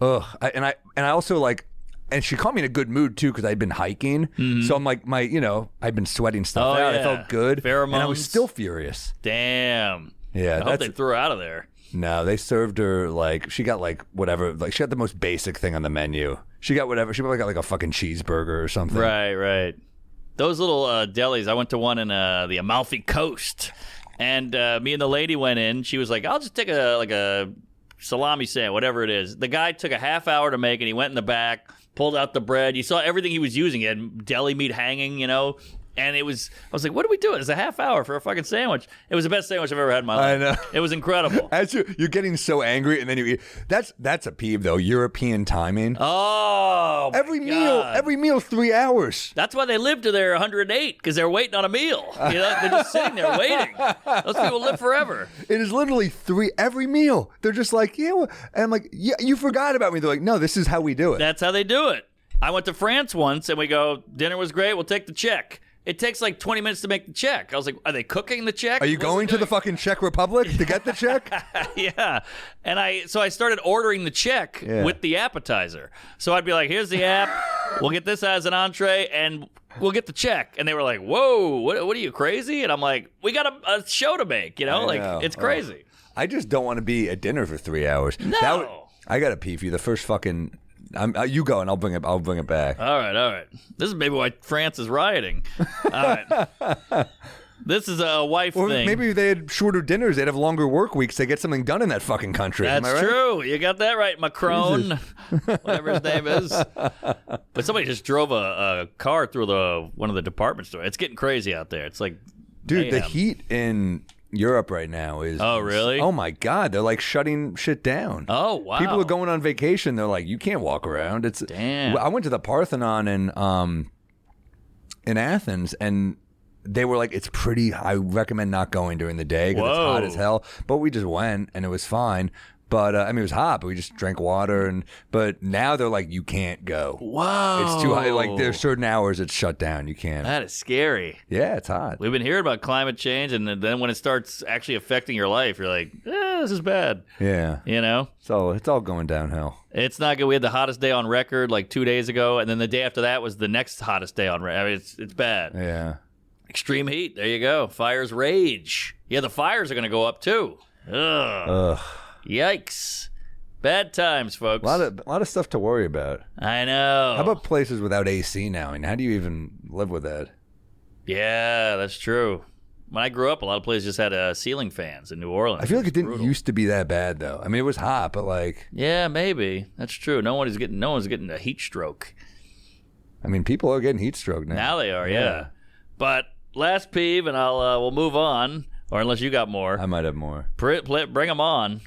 Speaker 1: And I also like. And she called me in a good mood too because I'd been hiking, so I'm like I'd been sweating stuff out.
Speaker 2: Yeah.
Speaker 1: I felt good,
Speaker 2: Pheromones.
Speaker 1: and I was still furious.
Speaker 2: Damn.
Speaker 1: Yeah,
Speaker 2: I hope they threw her out of there.
Speaker 1: No, they served her like she got like whatever. Like she got the most basic thing on the menu. She got whatever. She probably got like a fucking cheeseburger or something.
Speaker 2: Right. Those little delis. I went to one in the Amalfi Coast, and me and the lady went in. She was like, "I'll just take a salami sandwich, whatever it is." The guy took a half hour to make it. He went in the back, pulled out the bread. You saw everything he was using. He had deli meat hanging, And I was like, what are we doing? It's a half hour for a fucking sandwich. It was the best sandwich I've ever had in my life.
Speaker 1: I know.
Speaker 2: It was incredible.
Speaker 1: As you're getting so angry, and then you eat. That's a peeve though. European timing.
Speaker 2: Oh, my
Speaker 1: every
Speaker 2: God.
Speaker 1: meal 3 hours.
Speaker 2: That's why they live to their 108, because they're waiting on a meal. They're just sitting there waiting. Those people live forever.
Speaker 1: It is literally every meal. They're just like, yeah, and I'm like, yeah, you forgot about me. They're like, no, this is how we do it.
Speaker 2: That's how they do it. I went to France once, and we go, dinner was great, we'll take the check. it takes like 20 minutes to make the check. I was like, are they cooking the check?
Speaker 1: Are you going to the fucking Czech Republic to get the check?
Speaker 2: Yeah. And I started ordering the check with the appetizer. So I'd be like, here's the app. We'll get this as an entree and we'll get the check. And they were like, whoa, what are you, crazy? And I'm like, we got a show to make, it's crazy.
Speaker 1: I just don't want to be at dinner for 3 hours.
Speaker 2: No.
Speaker 1: I got to pee for you. The first fucking... you go and I'll bring it back.
Speaker 2: All right. This is maybe why France is rioting. All right. This is a wife thing.
Speaker 1: Maybe if they had shorter dinners, they'd have longer work weeks to get something done in that fucking country.
Speaker 2: That's
Speaker 1: Am I right?
Speaker 2: true. You got that right, Macron, whatever his name is. But somebody just drove a car through one of the department stores. It's getting crazy out there. It's like,
Speaker 1: dude, the heat in Europe right now is...
Speaker 2: Oh, really?
Speaker 1: Oh, my God. They're like shutting shit down.
Speaker 2: Oh, wow.
Speaker 1: People are going on vacation. They're like, you can't walk around.
Speaker 2: Damn.
Speaker 1: I went to the Parthenon in Athens, and they were like, it's pretty... I recommend not going during the day because it's hot as hell. But we just went, and it was fine. But, it was hot, but we just drank water. But now they're like, you can't go.
Speaker 2: Whoa.
Speaker 1: It's too hot. Like, there's certain hours it's shut down. You can't.
Speaker 2: That is scary.
Speaker 1: Yeah, it's hot.
Speaker 2: We've been hearing about climate change, and then when it starts actually affecting your life, you're like, this is bad.
Speaker 1: Yeah. So it's all going downhill.
Speaker 2: It's not good. We had the hottest day on record like 2 days ago, and then the day after that was the next hottest day on record. I mean, it's bad.
Speaker 1: Yeah.
Speaker 2: Extreme heat. There you go. Fires rage. Yeah, the fires are going to go up, too. Ugh. Yikes. Bad times, folks.
Speaker 1: A lot of stuff to worry about.
Speaker 2: I know.
Speaker 1: How about places without AC now? I mean, how do you even live with that?
Speaker 2: Yeah, that's true. When I grew up, a lot of places just had ceiling fans in New Orleans.
Speaker 1: I feel like it didn't used to be that bad, though. I mean, it was hot, but like...
Speaker 2: Yeah, maybe. That's true. No one's getting a heat stroke.
Speaker 1: I mean, people are getting heat stroke now.
Speaker 2: Now they are, yeah. But last peeve, and we'll move on. Or unless you got more.
Speaker 1: I might have more.
Speaker 2: Bring them on.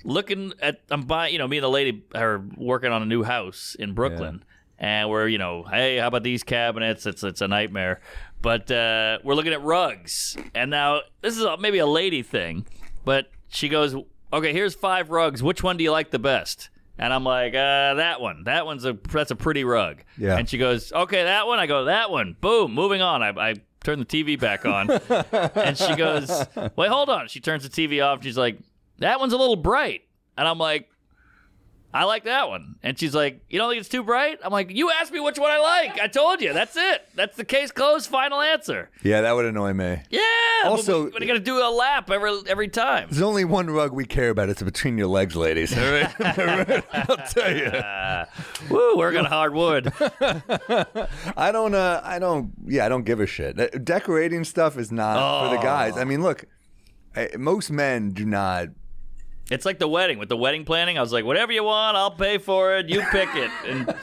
Speaker 2: Looking at, I'm buying, me and the lady are working on a new house in Brooklyn. Yeah. And we're, hey, how about these cabinets? It's a nightmare. But we're looking at rugs. And now, this is maybe a lady thing. But she goes, okay, here's 5 rugs. Which one do you like the best? And I'm like, that one. That's a pretty rug. Yeah. And she goes, okay, that one? I go, that one. Boom, moving on. I turn the TV back on. And she goes, wait, hold on. She turns the TV off. She's like, that one's a little bright. And I'm like, I like that one. And she's like, you don't think it's too bright? I'm like, you asked me which one I like. I told you. That's it. That's the case closed. Final answer.
Speaker 1: Yeah, that would annoy me.
Speaker 2: Yeah.
Speaker 1: Also,
Speaker 2: but you got to do a lap every time.
Speaker 1: There's only one rug we care about. It's between your legs, ladies. All right? I'll tell you.
Speaker 2: Woo, working hardwood.
Speaker 1: I don't give a shit. Decorating stuff is not for the guys. I mean, look, most men do not.
Speaker 2: It's like the wedding. With the wedding planning, I was like, whatever you want, I'll pay for it. You pick it. And,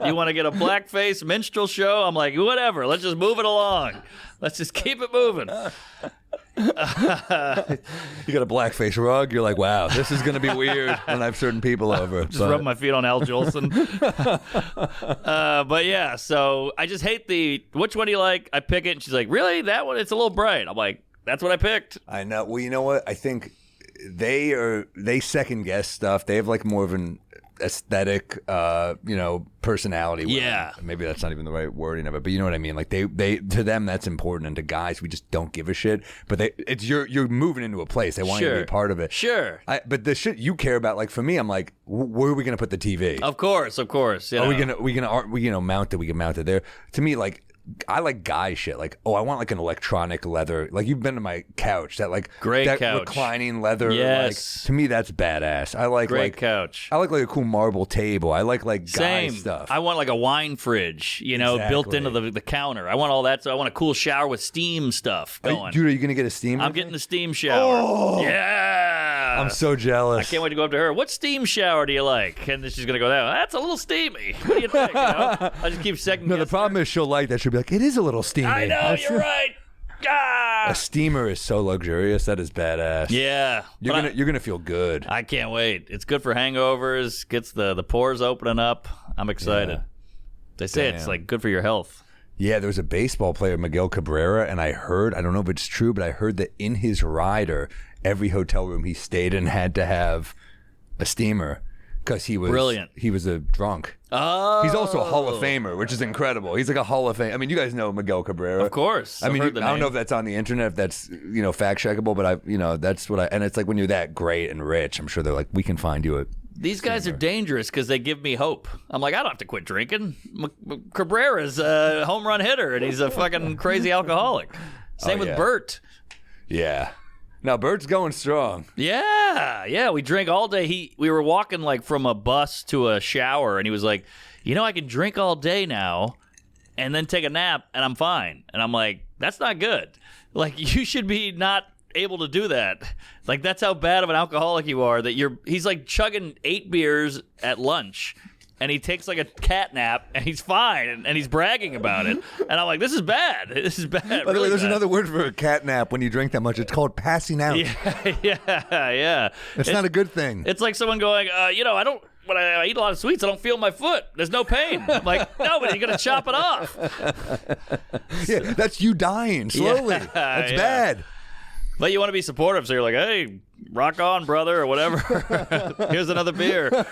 Speaker 2: you want to get a blackface minstrel show? I'm like, whatever. Let's just move it along. Let's just keep it moving.
Speaker 1: You got a blackface rug. You're like, wow, this is going to be weird when I have certain people over.
Speaker 2: Just rub my feet on Al Jolson. But yeah, so I just hate which one do you like? I pick it. And she's like, really? That one? It's a little bright. I'm like, that's what I picked.
Speaker 1: I know. Well, you know what? I think they second guess stuff. They have like more of an aesthetic, personality.
Speaker 2: Yeah.
Speaker 1: Maybe that's not even the right wording of it, but you know what I mean? Like they to them that's important, and to guys we just don't give a shit. But you're moving into a place. They want you to be a part of it.
Speaker 2: Sure.
Speaker 1: But the shit you care about, like for me, I'm like, where are we gonna put the TV?
Speaker 2: Of course. Are
Speaker 1: we gonna mount it? We can mount it there. To me, like, I like guy shit. Like, I want like an electronic leather. Like, you've been to my couch. That like
Speaker 2: great
Speaker 1: that
Speaker 2: couch,
Speaker 1: reclining leather.
Speaker 2: Yes.
Speaker 1: Like, to me, that's badass. I like
Speaker 2: great couch.
Speaker 1: I like a cool marble table. I like guy stuff.
Speaker 2: I want like a wine fridge, built into the counter. I want all that. So I want a cool shower with steam stuff going.
Speaker 1: Dude, are you gonna get a steam?
Speaker 2: I'm getting the steam shower. Oh, yeah.
Speaker 1: I'm so jealous.
Speaker 2: I can't wait to go up to her. What steam shower do you like? And then she's gonna go, that's a little steamy. What do you think? I just keep second.
Speaker 1: No, the problem is she'll like that. She'll be like, it is a little steamy.
Speaker 2: I know, you're right.
Speaker 1: A steamer is so luxurious. That is badass.
Speaker 2: Yeah.
Speaker 1: You're gonna feel good.
Speaker 2: I can't wait. It's good for hangovers. Gets the pores opening up. I'm excited. Yeah. They say it's like good for your health.
Speaker 1: Yeah, there was a baseball player, Miguel Cabrera, and I don't know if it's true, but I heard that in his rider, every hotel room he stayed in had to have a steamer. because he was
Speaker 2: brilliant.
Speaker 1: He was a drunk.
Speaker 2: Oh,
Speaker 1: He's also a Hall of Famer, which is incredible. He's like a Hall of Fame. I mean, you guys know Miguel Cabrera,
Speaker 2: of course.
Speaker 1: I mean, I
Speaker 2: heard the
Speaker 1: don't
Speaker 2: name.
Speaker 1: know if that's on the internet, if that's fact checkable, but that's what I. And it's like when you're that great and rich, I'm sure they're like, we can find you a.
Speaker 2: These guys are dangerous because they give me hope. I'm like, I don't have to quit drinking. Cabrera's a home run hitter, and he's a fucking crazy alcoholic. Same with Bert.
Speaker 1: Yeah. Now Bert's going strong.
Speaker 2: Yeah, we drink all day. We were walking like from a bus to a shower, and he was like, I can drink all day now, and then take a nap, and I'm fine. And I'm like, that's not good. Like, you should be not able to do that. Like, that's how bad of an alcoholic you are. He's like chugging 8 beers at lunch. And he takes like a cat nap, and he's fine, and he's bragging about it. And I'm like, this is bad. This is bad.
Speaker 1: By the way, there's another word for a cat nap when you drink that much. It's called passing out.
Speaker 2: Yeah.
Speaker 1: It's not a good thing.
Speaker 2: It's like someone going, when I eat a lot of sweets, I don't feel my foot. There's no pain. I'm like, no, but you're going to chop it off.
Speaker 1: Yeah, that's you dying slowly. That's bad.
Speaker 2: But you want to be supportive, so you're like, hey, rock on, brother, or whatever. Here's another beer.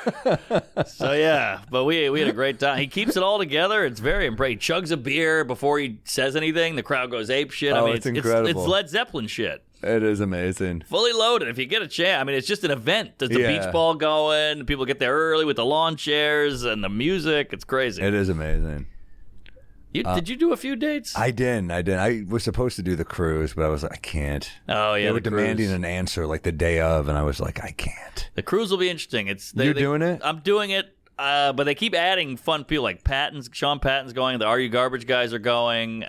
Speaker 2: So, yeah, but we had a great time. He keeps it all together. It's very impressive. He chugs a beer before he says anything. The crowd goes ape shit.
Speaker 1: Oh, it's incredible.
Speaker 2: It's Led Zeppelin shit.
Speaker 1: It is amazing.
Speaker 2: Fully loaded. If you get a chance, I mean, it's just an event. There's the beach ball going. People get there early with the lawn chairs and the music. It's crazy.
Speaker 1: It is amazing.
Speaker 2: Did you do a few dates?
Speaker 1: I didn't. I was supposed to do the cruise, but I was like, I can't.
Speaker 2: Oh, yeah,
Speaker 1: they were
Speaker 2: the
Speaker 1: demanding
Speaker 2: cruise.
Speaker 1: an answer like the day of, and I was like, I can't.
Speaker 2: The cruise will be interesting.
Speaker 1: You're doing it?
Speaker 2: I'm doing it, but they keep adding fun people like Sean Patton's going. The Are You Garbage guys are going.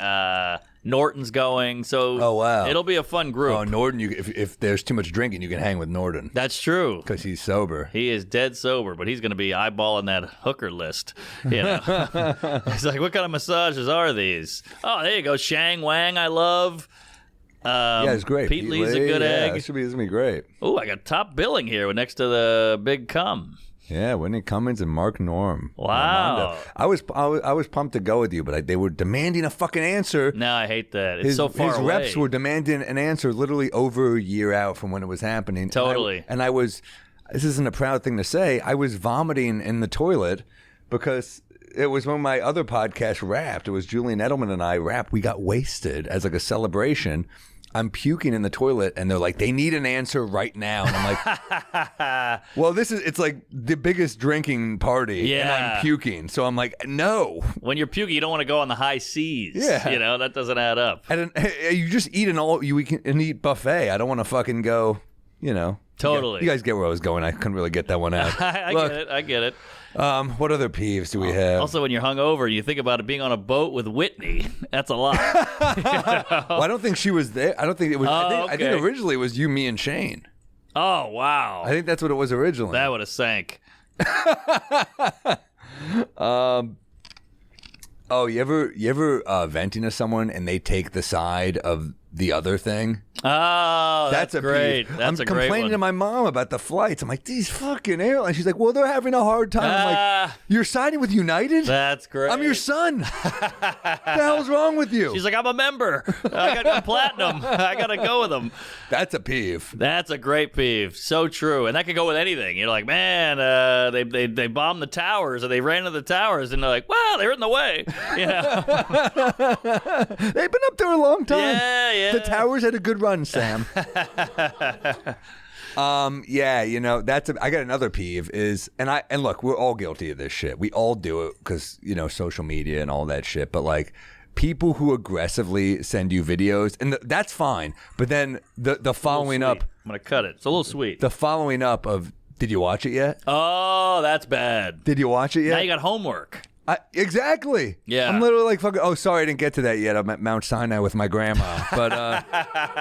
Speaker 2: Norton's going. So
Speaker 1: oh, wow.
Speaker 2: It'll be a fun group.
Speaker 1: Oh, Norton, if there's too much drinking, you can hang with Norton.
Speaker 2: That's true.
Speaker 1: Because he's sober.
Speaker 2: He is dead sober, but he's going to be eyeballing that hooker list. You know, he's like, what kind of massages are these? Oh, there you go. Shang Wang, I love.
Speaker 1: Yeah, it's great.
Speaker 2: Pete Lee's a good egg.
Speaker 1: This is gonna be great.
Speaker 2: Oh, I got top billing here next to the big cum.
Speaker 1: Yeah, Whitney Cummings and Mark Norm.
Speaker 2: Wow.
Speaker 1: I was pumped to go with you, but they were demanding a fucking answer.
Speaker 2: No, I hate that. It's so far
Speaker 1: his
Speaker 2: away.
Speaker 1: reps were demanding an answer literally over a year out from when it was happening.
Speaker 2: Totally.
Speaker 1: And I was, this isn't a proud thing to say, I was vomiting in the toilet because it was when my other podcast wrapped. It was Julian Edelman and I wrapped. We got wasted as like a celebration. I'm puking in the toilet, and they're like, they need an answer right now. And I'm like, well, it's like the biggest drinking party, and I'm puking. So I'm like, no.
Speaker 2: When you're puking, you don't want to go on the high seas.
Speaker 1: Yeah.
Speaker 2: You know, that doesn't add up.
Speaker 1: And you just eat you can eat buffet. I don't want to fucking go,
Speaker 2: Totally.
Speaker 1: You guys get where I was going. I couldn't really get that one out.
Speaker 2: I get it.
Speaker 1: What other peeves do we have?
Speaker 2: Also, when you're hungover, you think about it being on a boat with Whitney. That's a lot.
Speaker 1: Well, I don't think she was there. I don't think it was. I think originally it was you, me, and Shane.
Speaker 2: Oh, wow.
Speaker 1: I think that's what it was originally.
Speaker 2: That would have sank.
Speaker 1: Oh, you ever venting to someone and they take the side of the other thing?
Speaker 2: Oh, that's great.
Speaker 1: Peeve.
Speaker 2: That's
Speaker 1: I'm
Speaker 2: a great
Speaker 1: complaining
Speaker 2: one.
Speaker 1: to my mom about the flights. I'm like, these fucking airlines. She's like, well, they're having a hard time. I'm like, you're signing with United?
Speaker 2: That's great.
Speaker 1: I'm your son. What the hell's wrong with you?
Speaker 2: She's like, I'm a member. I'm platinum. I got to go with them.
Speaker 1: That's a peeve.
Speaker 2: That's a great peeve. So true. And that could go with anything. You're like, man, they bombed the towers or they ran into the towers. And they're like, well, they're in the way. You know?
Speaker 1: They've been up there a long time.
Speaker 2: Yeah.
Speaker 1: The towers had a good run, Sam. I got another peeve and look, we're all guilty of this shit. We all do it because, social media and all that shit. But like people who aggressively send you videos, and that's fine. But then the following up,
Speaker 2: I'm going to cut it. It's a little sweet.
Speaker 1: The following up of, did you watch it yet?
Speaker 2: Oh, that's bad.
Speaker 1: Did you watch it yet?
Speaker 2: Now you got homework.
Speaker 1: Exactly.
Speaker 2: Yeah.
Speaker 1: I'm literally like, fucking, oh, sorry, I didn't get to that yet. I'm at Mount Sinai with my grandma. But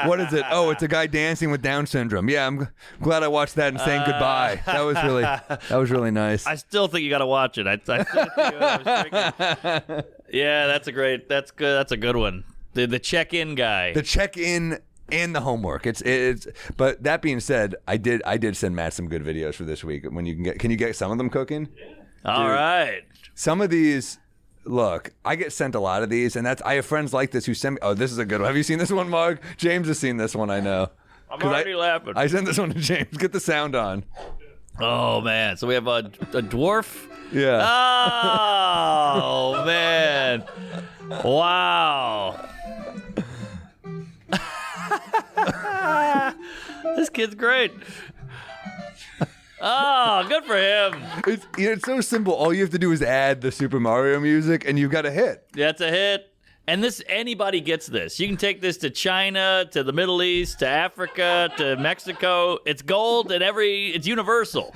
Speaker 1: what is it? Oh, it's a guy dancing with Down syndrome. Yeah, I'm glad I watched that and saying goodbye. That was really nice.
Speaker 2: I still think you got to watch it. I still think I was drinking. Yeah, that's good. That's a good one. The check-in guy.
Speaker 1: The check-in and the homework. It's. But that being said, I did send Matt some good videos for this week. When can you get some of them cooking?
Speaker 2: Yeah. All right.
Speaker 1: Some of these, look, I get sent a lot of these, and I have friends like this who send me. Oh, this is a good one. Have you seen this one, Mark? James has seen this one, I know.
Speaker 2: I'm already laughing.
Speaker 1: I sent this one to James. Get the sound on.
Speaker 2: Oh, man. So we have a dwarf.
Speaker 1: Yeah.
Speaker 2: Oh, man. Wow. This kid's great. Oh, good for him.
Speaker 1: It's so simple. All you have to do is add the Super Mario music, and you've got a hit.
Speaker 2: That's a hit. And anybody gets this. You can take this to China, to the Middle East, to Africa, to Mexico. It's gold, and it's universal.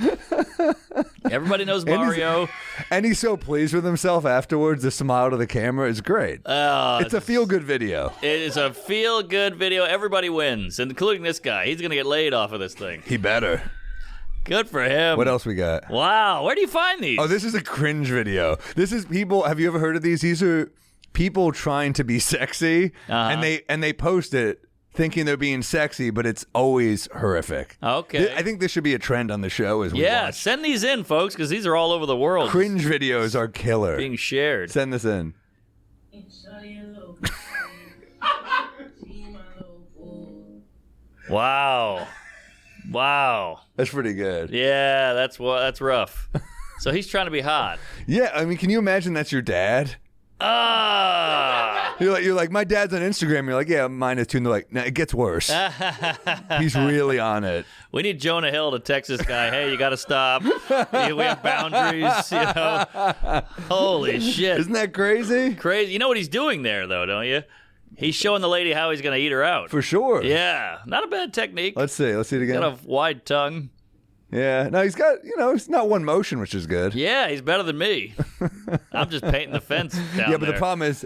Speaker 2: Everybody knows Mario.
Speaker 1: And he's so pleased with himself afterwards. The smile to the camera is great. It's a feel-good video.
Speaker 2: It is a feel-good video. Everybody wins, including this guy. He's going to get laid off of this thing.
Speaker 1: He better.
Speaker 2: Good for him.
Speaker 1: What else we got?
Speaker 2: Wow. Where do you find these?
Speaker 1: Oh, this is a cringe video. This is people. Have you ever heard of these? These are people trying to be sexy, and they post it thinking they're being sexy, but it's always horrific.
Speaker 2: Okay.
Speaker 1: I think this should be a trend on the show as we watch.
Speaker 2: Send these in, folks, because these are all over the world.
Speaker 1: Cringe videos are killer.
Speaker 2: Being shared.
Speaker 1: Send this in.
Speaker 2: Wow.
Speaker 1: That's pretty good.
Speaker 2: Yeah, that's rough. So he's trying to be hot.
Speaker 1: Yeah, I mean, can you imagine that's your dad? You're like, my dad's on Instagram. You're like, yeah, mine is too. And they're like, nah, it gets worse. He's really on it.
Speaker 2: We need Jonah Hill to text this guy, hey, you got to stop. We have boundaries, Holy shit.
Speaker 1: Isn't that crazy?
Speaker 2: Crazy. You know what he's doing there, though, don't you? He's showing the lady how he's going to eat her out.
Speaker 1: For sure.
Speaker 2: Yeah. Not a bad technique.
Speaker 1: Let's see it again.
Speaker 2: Got a wide tongue.
Speaker 1: Yeah. No, he's got, it's not one motion, which is good.
Speaker 2: Yeah, he's better than me. I'm just painting the fence down
Speaker 1: Yeah, but the problem is,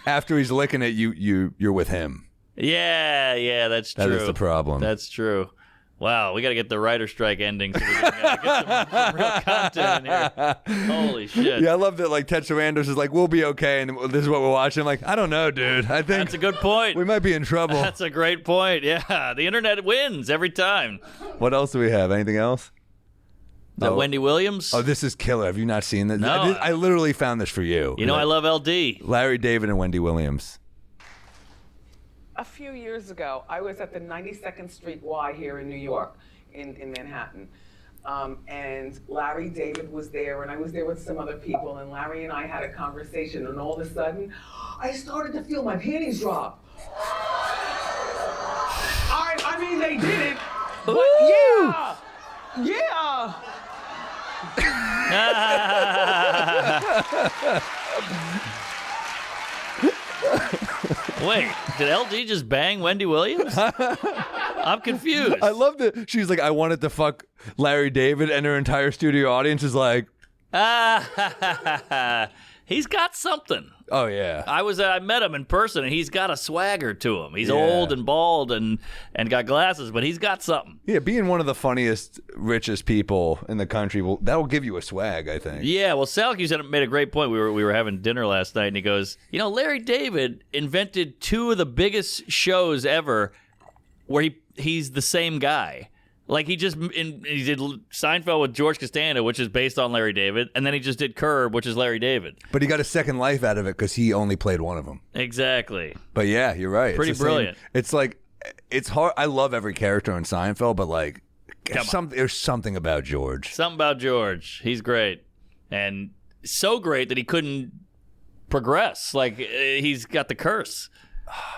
Speaker 1: after he's licking it, you're with him.
Speaker 2: Yeah, that's true.
Speaker 1: That is the problem.
Speaker 2: That's true. Wow, we got to get the writer strike ending so we can get some real content in here. Holy shit.
Speaker 1: Yeah, I love that, like, Ted Sarandos is like, we'll be okay, and this is what we're watching. I'm like, I don't know, dude. I think
Speaker 2: that's a good point.
Speaker 1: We might be in trouble.
Speaker 2: That's a great point. Yeah, the internet wins every time.
Speaker 1: What else do we have? Anything else?
Speaker 2: Wendy Williams?
Speaker 1: Oh, this is killer. Have you not seen this?
Speaker 2: No.
Speaker 1: I literally found this for you.
Speaker 2: You know, I love LD.
Speaker 1: Larry David and Wendy Williams.
Speaker 3: A few years ago, I was at the 92nd Street Y here in New York, in Manhattan. And Larry David was there, and I was there with some other people, and Larry and I had a conversation, and all of a sudden, I started to feel my panties drop. I mean, they didn't, but yeah!
Speaker 2: Wait, did LD just bang Wendy Williams? I'm confused.
Speaker 1: I love that she's like, I wanted to fuck Larry David, and her entire studio audience is like,
Speaker 2: he's got something.
Speaker 1: Oh yeah.
Speaker 2: I met him in person, and he's got a swagger to him. He's old and bald and got glasses, but he's got something.
Speaker 1: Yeah, being one of the funniest, richest people in the country, that'll give you a swag, I think.
Speaker 2: Yeah, well, Salick made a great point. We were having dinner last night, and he goes, Larry David invented two of the biggest shows ever where he's the same guy. Like, he did Seinfeld with George Costanza, which is based on Larry David, and then he just did Curb, which is Larry David.
Speaker 1: But he got a second life out of it because he only played one of them.
Speaker 2: Exactly.
Speaker 1: But yeah, you're right.
Speaker 2: Pretty brilliant.
Speaker 1: It's like, it's hard. I love every character in Seinfeld, but like, there's something about George.
Speaker 2: Something about George. He's great. And so great that he couldn't progress. Like, he's got the curse.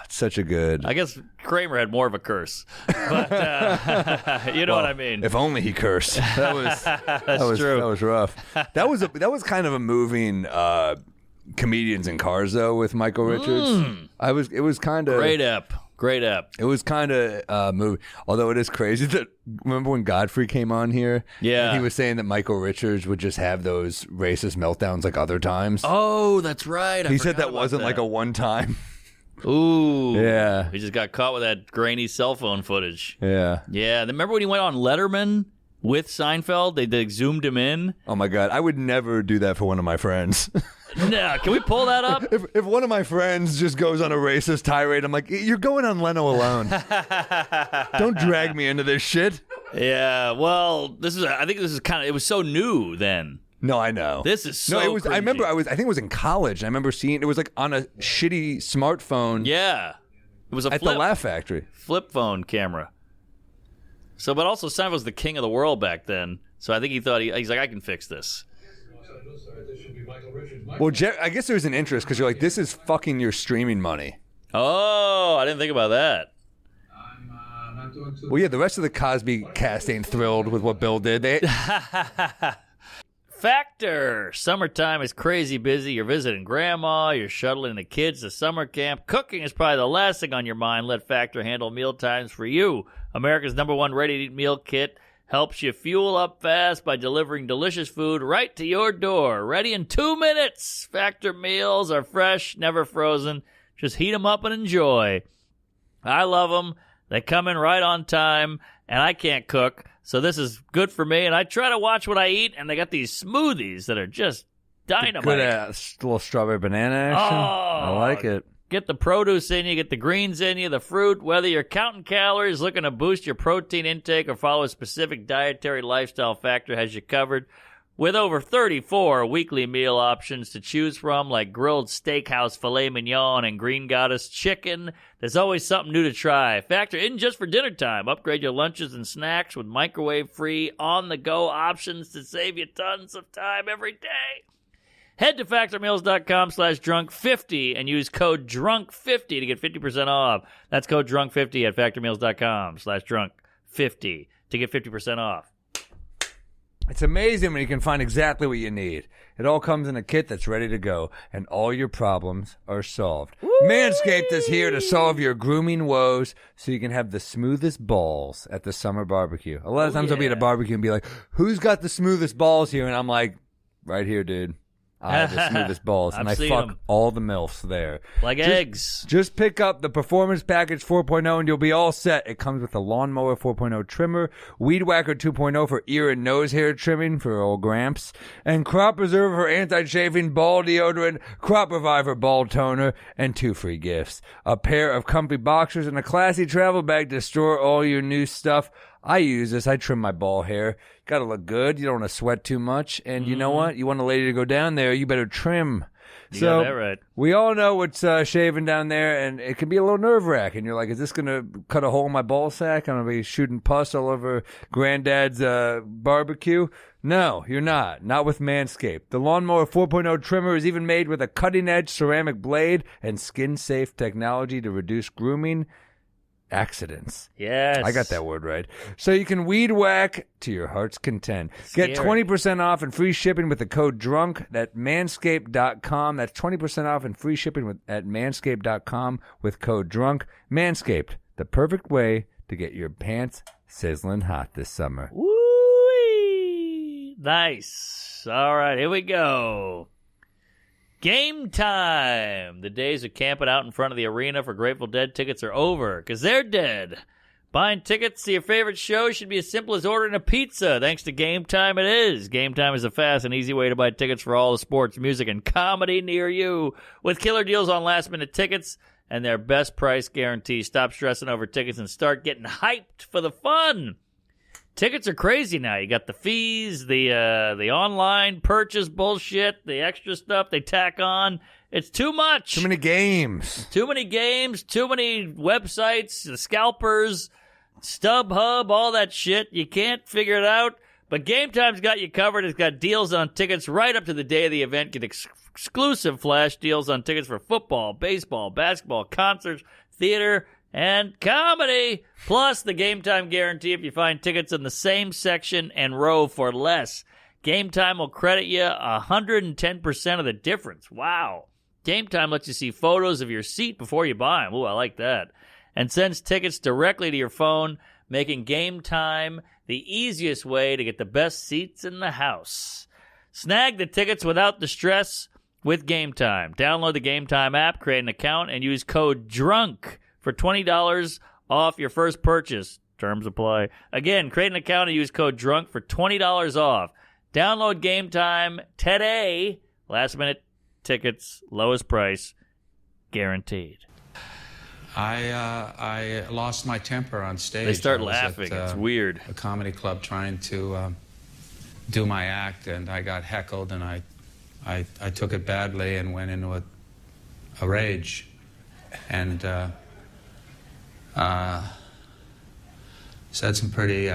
Speaker 1: It's such a good.
Speaker 2: I guess Kramer had more of a curse, but you know what I mean.
Speaker 1: If only he cursed. That was true. That was rough. That was kind of a moving Comedians in Cars though with Michael Richards. It was kind of
Speaker 2: great ep. It
Speaker 1: was kind of moving. Although it is crazy that remember when Godfrey came on here?
Speaker 2: Yeah,
Speaker 1: and he was saying that Michael Richards would just have those racist meltdowns like other times.
Speaker 2: Oh, that's right.
Speaker 1: He said that wasn't like a one time.
Speaker 2: Ooh.
Speaker 1: Yeah.
Speaker 2: He just got caught with that grainy cell phone footage.
Speaker 1: Yeah.
Speaker 2: Yeah. Remember when he went on Letterman with Seinfeld? They zoomed him in.
Speaker 1: Oh, my God. I would never do that for one of my friends.
Speaker 2: No. Can we pull that up?
Speaker 1: If one of my friends just goes on a racist tirade, I'm like, you're going on Leno alone. Don't drag me into this shit.
Speaker 2: Yeah. Well, I think this is it was so new then.
Speaker 1: No, I know.
Speaker 2: This is so
Speaker 1: it was.
Speaker 2: cringy.
Speaker 1: I remember. I think it was in college. I remember seeing it was like on a shitty smartphone.
Speaker 2: Yeah, it was
Speaker 1: at the Laugh Factory
Speaker 2: flip phone camera. So, but also Seinfeld was the king of the world back then. So I think he thought he's like, I can fix this.
Speaker 1: Well, I guess there's an interest because you're like, this is fucking your streaming money.
Speaker 2: Oh, I didn't think about that.
Speaker 1: Well, yeah, the rest of the Cosby cast ain't thrilled with what Bill did.
Speaker 2: Factor. Summertime is crazy busy. You're visiting grandma. You're shuttling the kids to summer camp. Cooking is probably the last thing on your mind. Let Factor handle meal times for you. America's #1 ready-to-eat meal kit helps you fuel up fast by delivering delicious food right to your door. Ready in 2 minutes. Factor meals are fresh, never frozen. Just heat them up and enjoy. I love them. They come in right on time, and I can't cook, so this is good for me. And I try to watch what I eat, and they got these smoothies that are just dynamite.
Speaker 1: Good little strawberry banana action. I like it.
Speaker 2: Get the produce in you, get the greens in you, the fruit. Whether you're counting calories, looking to boost your protein intake, or follow a specific dietary lifestyle, Factor has you covered. With over 34 weekly meal options to choose from, like grilled steakhouse filet mignon and green goddess chicken, there's always something new to try. Factor isn't just for dinner time. Upgrade your lunches and snacks with microwave-free, on-the-go options to save you tons of time every day. Head to factormeals.com/drunk50 and use code drunk50 to get 50% off. That's code drunk50 at factormeals.com/drunk50 to get 50% off.
Speaker 1: It's amazing when you can find exactly what you need. It all comes in a kit that's ready to go, and all your problems are solved. Woo-wee! Manscaped is here to solve your grooming woes so you can have the smoothest balls at the summer barbecue. A lot of times I'll be at a barbecue and be like, who's got the smoothest balls here? And I'm like, right here, dude. I have the smoothest balls, and I fuck all the MILFs there.
Speaker 2: Like eggs.
Speaker 1: Just pick up the Performance Package 4.0 and you'll be all set. It comes with the Lawnmower 4.0 trimmer, Weed Whacker 2.0 for ear and nose hair trimming for old Gramps, and Crop Preserver for anti-chafing, ball deodorant, Crop Reviver ball toner, and 2 free gifts. A pair of comfy boxers and a classy travel bag to store all your new stuff. I use this. I trim my ball hair. Got to look good. You don't want to sweat too much. And you know what? You want a lady to go down there, you better trim.
Speaker 2: You got that right.
Speaker 1: We all know what's shaving down there, and it can be a little nerve-wracking. You're like, is this going to cut a hole in my ball sack? I'm going to be shooting pus all over Granddad's barbecue? No, you're not. Not with Manscaped. The Lawnmower 4.0 trimmer is even made with a cutting-edge ceramic blade and skin-safe technology to reduce grooming accidents.
Speaker 2: Yes.
Speaker 1: I got that word right. So you can weed whack to your heart's content.
Speaker 2: Scary.
Speaker 1: Get 20% off and free shipping with the code DRUNK at manscaped.com. That's 20% off and free shipping at manscaped.com with code DRUNK. Manscaped, the perfect way to get your pants sizzling hot this summer.
Speaker 2: Woo-wee. Nice. All right, here we go. Game time! The days of camping out in front of the arena for Grateful Dead tickets are over, because they're dead. Buying tickets to your favorite show should be as simple as ordering a pizza. Thanks to Game Time, it is. Game Time is a fast and easy way to buy tickets for all the sports, music, and comedy near you. With killer deals on last-minute tickets and their best price guarantee. Stop stressing over tickets and start getting hyped for the fun. Tickets are crazy now. You got the fees, the online purchase bullshit, the extra stuff they tack on. It's too much.
Speaker 1: Too many games.
Speaker 2: Too many games, too many websites, the scalpers, StubHub, all that shit. You can't figure it out. But Game Time's got you covered. It's got deals on tickets right up to the day of the event. Get exclusive flash deals on tickets for football, baseball, basketball, concerts, theater, and comedy. Plus the Game Time guarantee if you find tickets in the same section and row for less. Game Time will credit you 110% of the difference. Wow. Game Time lets you see photos of your seat before you buy them. Ooh, I like that. And sends tickets directly to your phone, making Game Time the easiest way to get the best seats in the house. Snag the tickets without the stress with Game Time. Download the Game Time app, create an account, and use code DRUNK for $20 off your first purchase. Terms apply. Again, create an account and use code DRUNK for $20 off. Download Game Time today. Last minute tickets, lowest price, guaranteed.
Speaker 4: I lost my temper on stage.
Speaker 2: They start
Speaker 4: I was
Speaker 2: laughing.
Speaker 4: At,
Speaker 2: it's weird.
Speaker 4: A comedy club trying to do my act, and I got heckled, and I took it badly and went into a rage, and said some pretty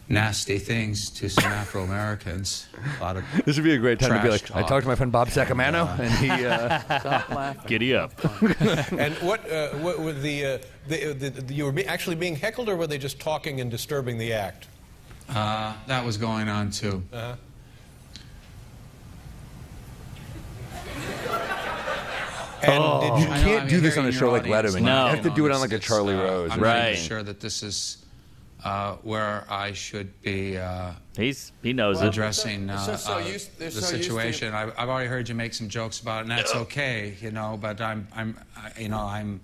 Speaker 4: nasty things to some Afro-Americans. A lot of
Speaker 1: This would be a great time to be like,
Speaker 4: trash
Speaker 1: I
Speaker 4: talk.
Speaker 1: talked to my friend Bob Sacamano, and he.
Speaker 5: Stop laughing.
Speaker 2: Giddy up.
Speaker 6: And what were you were actually being heckled, or were they just talking and disturbing the act?
Speaker 4: That was going on too.
Speaker 6: And did you?
Speaker 1: You can't do this on a show like Letterman.
Speaker 2: No.
Speaker 1: You have to do it on like a Charlie Rose.
Speaker 4: I'm
Speaker 2: Right.
Speaker 4: not sure that this is where I should be
Speaker 2: He knows it.
Speaker 4: addressing
Speaker 5: so
Speaker 4: the
Speaker 5: used to-
Speaker 4: situation. I've already heard you make some jokes about it, and that's okay, you know. But I'm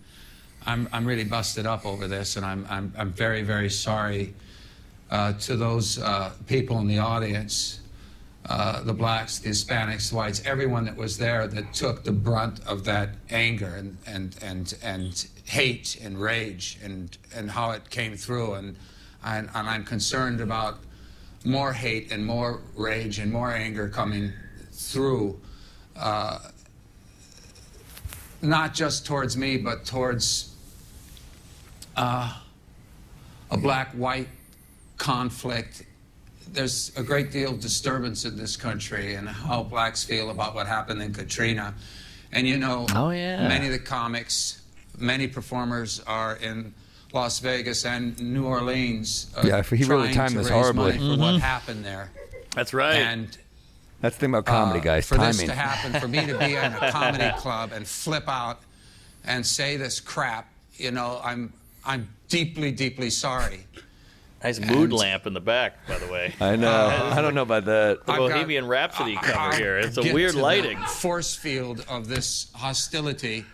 Speaker 4: really busted up over this, and I'm very, very sorry to those people in the audience, the blacks, the Hispanics, the whites, everyone that was there that took the brunt of that anger and hate and rage and how it came through, and I'm concerned about more hate and more rage and more anger coming through, not just towards me, but towards a black-white conflict. There's a great deal of disturbance in this country and how blacks feel about what happened in Katrina. And you know,
Speaker 2: Oh, yeah.
Speaker 4: many of the comics, many performers are in Las Vegas and New Orleans.
Speaker 1: Yeah, he really
Speaker 4: trying
Speaker 1: timed
Speaker 4: to
Speaker 1: this
Speaker 4: raise
Speaker 1: horribly.
Speaker 4: money for what happened there.
Speaker 2: That's right.
Speaker 4: And
Speaker 1: That's the thing about comedy, guys.
Speaker 4: for
Speaker 1: Timing.
Speaker 4: this to happen, for me to be in a comedy club and flip out and say this crap, you know, I'm deeply, deeply sorry.
Speaker 2: Nice mood
Speaker 4: and-
Speaker 2: lamp in the back, by the way.
Speaker 1: I know. I don't know about that.
Speaker 2: The
Speaker 4: I've got-
Speaker 2: Bohemian Rhapsody cover here. It's a
Speaker 4: get
Speaker 2: weird
Speaker 4: to the
Speaker 2: lighting.
Speaker 4: force field of this hostility.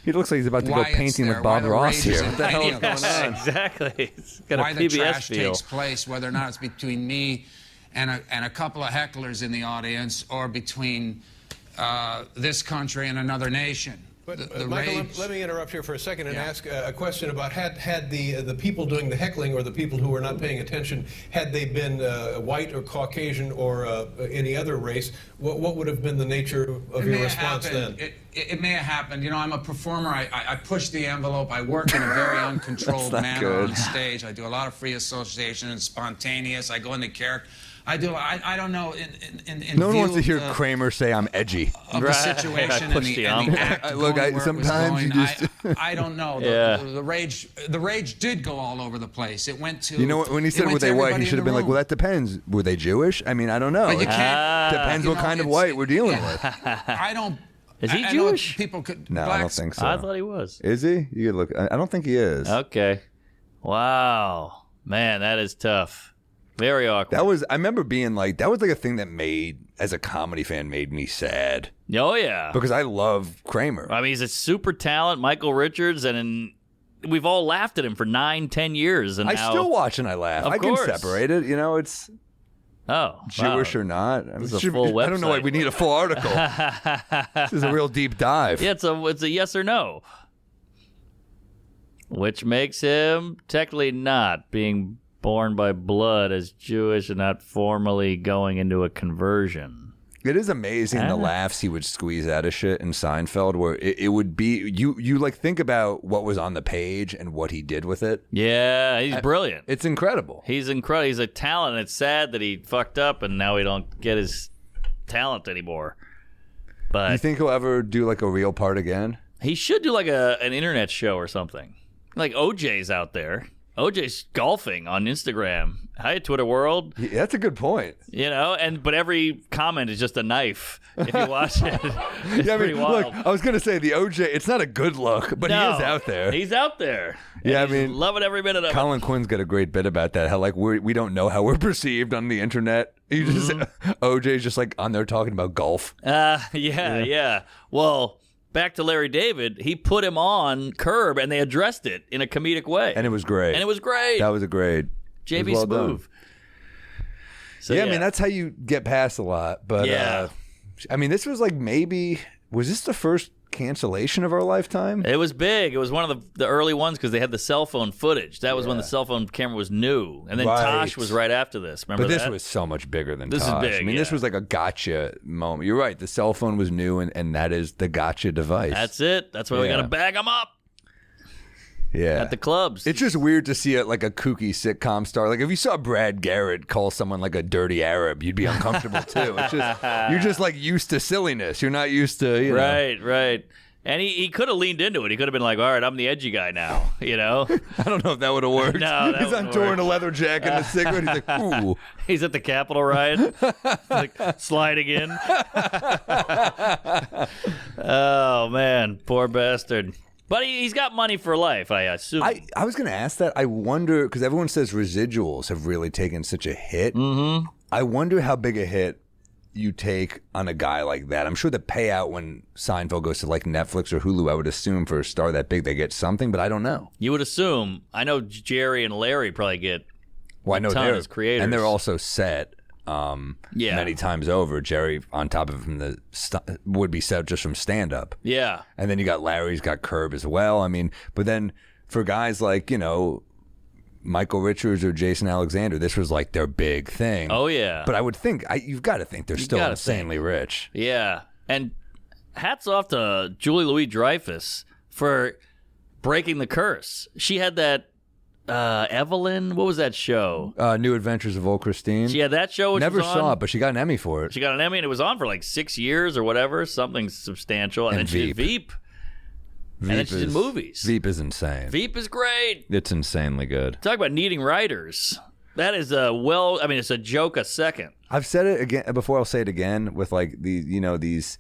Speaker 1: He looks like he's about to go
Speaker 4: Why it's
Speaker 1: painting
Speaker 4: there,
Speaker 1: with
Speaker 4: why
Speaker 1: Bob
Speaker 4: the
Speaker 1: Ross
Speaker 4: rage
Speaker 1: here.
Speaker 4: is
Speaker 1: What the hell is
Speaker 4: invading us.
Speaker 1: going on?
Speaker 2: Exactly. It's got
Speaker 4: Why
Speaker 2: a
Speaker 4: the
Speaker 2: PBS
Speaker 4: trash
Speaker 2: feel.
Speaker 4: takes place, whether or not it's between me and a couple of hecklers in the audience, or between this country and another nation.
Speaker 6: But,
Speaker 4: The
Speaker 6: Michael,
Speaker 4: rage.
Speaker 6: let me interrupt here for a second and
Speaker 4: Yeah.
Speaker 6: ask a question about had the people doing the heckling, or the people who were not paying attention, had they been white or Caucasian or any other race, what would have been the nature of
Speaker 4: It
Speaker 6: your
Speaker 4: may have
Speaker 6: response
Speaker 4: happened.
Speaker 6: then?
Speaker 4: It may have happened. You know, I'm a performer. I push the envelope. I work in a very uncontrolled
Speaker 1: not
Speaker 4: manner
Speaker 1: good.
Speaker 4: on stage. I do a lot of free association and spontaneous. I go into character. I don't know. In
Speaker 1: No one
Speaker 4: view
Speaker 1: wants to hear
Speaker 4: of the-
Speaker 1: Kramer say I'm edgy.
Speaker 4: of the
Speaker 2: Right.
Speaker 4: situation
Speaker 2: I
Speaker 4: and
Speaker 2: pushed
Speaker 4: the
Speaker 2: the
Speaker 4: act
Speaker 1: envelope. Look,
Speaker 4: going where it was
Speaker 1: sometimes you
Speaker 4: going.
Speaker 1: just-
Speaker 4: I don't know.
Speaker 2: Yeah.
Speaker 4: The rage did go all over the place. It went to.
Speaker 1: You know what? When he
Speaker 4: it
Speaker 1: said
Speaker 4: went
Speaker 1: were
Speaker 4: to
Speaker 1: they white,
Speaker 4: everybody
Speaker 1: he
Speaker 4: in
Speaker 1: should have
Speaker 4: the
Speaker 1: been like,
Speaker 4: room.
Speaker 1: well, that depends. Were they Jewish? I mean, I don't know.
Speaker 4: But you
Speaker 1: It
Speaker 4: can't.
Speaker 1: depends
Speaker 4: you
Speaker 1: what
Speaker 4: know,
Speaker 1: kind of
Speaker 4: it's-
Speaker 1: white we're dealing
Speaker 4: yeah.
Speaker 1: with.
Speaker 4: I don't.
Speaker 2: Is he
Speaker 4: I know
Speaker 2: Jewish?
Speaker 4: people could.
Speaker 1: No, I don't
Speaker 4: blacks-
Speaker 1: think so.
Speaker 2: I thought he was.
Speaker 1: Is he? You could look. I don't think he is.
Speaker 2: Okay. Wow. Man, that is tough. Very awkward.
Speaker 1: That was. I remember being like, that was like a thing that made, as a comedy fan, made me sad
Speaker 2: Oh, yeah.
Speaker 1: because I love Kramer.
Speaker 2: I mean, he's a super talent, Michael Richards, and we've all laughed at him for 9-10 years. And
Speaker 1: I
Speaker 2: now,
Speaker 1: still watch and I laugh.
Speaker 2: Of
Speaker 1: I can
Speaker 2: course.
Speaker 1: separate it. You know, it's
Speaker 2: Oh,
Speaker 1: Jewish
Speaker 2: wow.
Speaker 1: or not. I
Speaker 2: This
Speaker 1: mean,
Speaker 2: is a full
Speaker 1: I don't know why
Speaker 2: website.
Speaker 1: we need a full article. This is a real deep dive.
Speaker 2: Yeah, it's a yes or no. Which makes him technically not being born by blood as Jewish and not formally going into a conversion.
Speaker 1: It is amazing the laughs he would squeeze out of shit in Seinfeld, where it would be you like think about what was on the page and what he did with it.
Speaker 2: Yeah, he's brilliant.
Speaker 1: It's incredible.
Speaker 2: He's incredible. He's a talent. And it's sad that he fucked up and now we don't get his talent anymore. But
Speaker 1: You think he'll ever do like a real part again?
Speaker 2: he should do like an internet show or something. Like OJ's out there. OJ's golfing on Instagram. Hi, Twitter world.
Speaker 1: Yeah, that's a good point.
Speaker 2: You know, but every comment is just a knife. If you watch it, it's
Speaker 1: Yeah, I
Speaker 2: pretty
Speaker 1: mean,
Speaker 2: wild.
Speaker 1: look, I was gonna say the OJ. It's not a good look, but he
Speaker 2: No,
Speaker 1: is out there.
Speaker 2: He's out there.
Speaker 1: Yeah,
Speaker 2: And
Speaker 1: I
Speaker 2: he's
Speaker 1: mean,
Speaker 2: loving every minute of
Speaker 1: Colin Quinn's got a great bit about that. How like we don't know how we're perceived on the internet. You just OJ's just like on there talking about golf.
Speaker 2: it. Yeah. Well, back to Larry David. He put him on Curb, and they addressed it in a comedic way,
Speaker 1: And it was great.
Speaker 2: And it was great.
Speaker 1: That was a great.
Speaker 2: JB
Speaker 1: it was well done.
Speaker 2: Smoove. So,
Speaker 1: yeah, I mean that's how you get past a lot. But
Speaker 2: Yeah.
Speaker 1: I mean, this was like was this the first cancellation of our lifetime?
Speaker 2: It was big. It was one of the early ones because they had the cell phone footage. That was when the cell phone camera was new, and then
Speaker 1: Right.
Speaker 2: Tosh was right after this. Remember
Speaker 1: But this
Speaker 2: that?
Speaker 1: was so much bigger than
Speaker 2: This is
Speaker 1: Tosh.
Speaker 2: big,
Speaker 1: I mean, this
Speaker 2: yeah.
Speaker 1: was like a gotcha moment. You're right. The cell phone was new, and that is the gotcha device.
Speaker 2: That's it. That's why we
Speaker 1: Yeah.
Speaker 2: got to bag them up.
Speaker 1: Yeah.
Speaker 2: at the clubs.
Speaker 1: It's just weird to see it like a kooky sitcom star. Like if you saw Brad Garrett call someone like a dirty Arab, you'd be uncomfortable too. It's just you're just like used to silliness. You're not used to
Speaker 2: Right. And he could have leaned into it. He could have been like, all right, I'm the edgy guy now, you know?
Speaker 1: I don't know if that would have worked.
Speaker 2: No, that
Speaker 1: he's on
Speaker 2: wouldn't
Speaker 1: tour
Speaker 2: work.
Speaker 1: in a leather jacket and a cigarette. He's like, ooh.
Speaker 2: He's at the Capitol riot, like sliding in. Oh, man, poor bastard. But he's got money for life, I assume.
Speaker 1: I was going to ask that. I wonder, because everyone says residuals have really taken such a hit. Mm-hmm. I wonder how big a hit you take on a guy like that. I'm sure the payout when Seinfeld goes to like Netflix or Hulu, I would assume for a star that big, they get something, but I don't know.
Speaker 2: You would assume. I know Jerry and Larry probably get
Speaker 1: I know
Speaker 2: ton as creators.
Speaker 1: And they're also set many times over. Jerry, on top of him, would be set just from stand-up.
Speaker 2: Yeah.
Speaker 1: And then you got Larry's got Curb as well. I mean, but then for guys like, Michael Richards or Jason Alexander, this was like their big thing.
Speaker 2: Oh, yeah.
Speaker 1: But I would think, you've got to think they're still insanely rich.
Speaker 2: Yeah. And hats off to Julie Louis-Dreyfus for breaking the curse. She had that, Evelyn, what was that show?
Speaker 1: New Adventures of Old Christine.
Speaker 2: She had that show. Which
Speaker 1: Never
Speaker 2: was
Speaker 1: saw
Speaker 2: on.
Speaker 1: it, but she got an Emmy for it.
Speaker 2: She got an Emmy, and it was on for like 6 years or whatever, something substantial. And then she did Veep. And then she did movies.
Speaker 1: Veep is insane.
Speaker 2: Veep is great.
Speaker 1: It's insanely good.
Speaker 2: Talk about needing writers. That is it's a joke a second.
Speaker 1: I've said it again before. I'll say it again with like these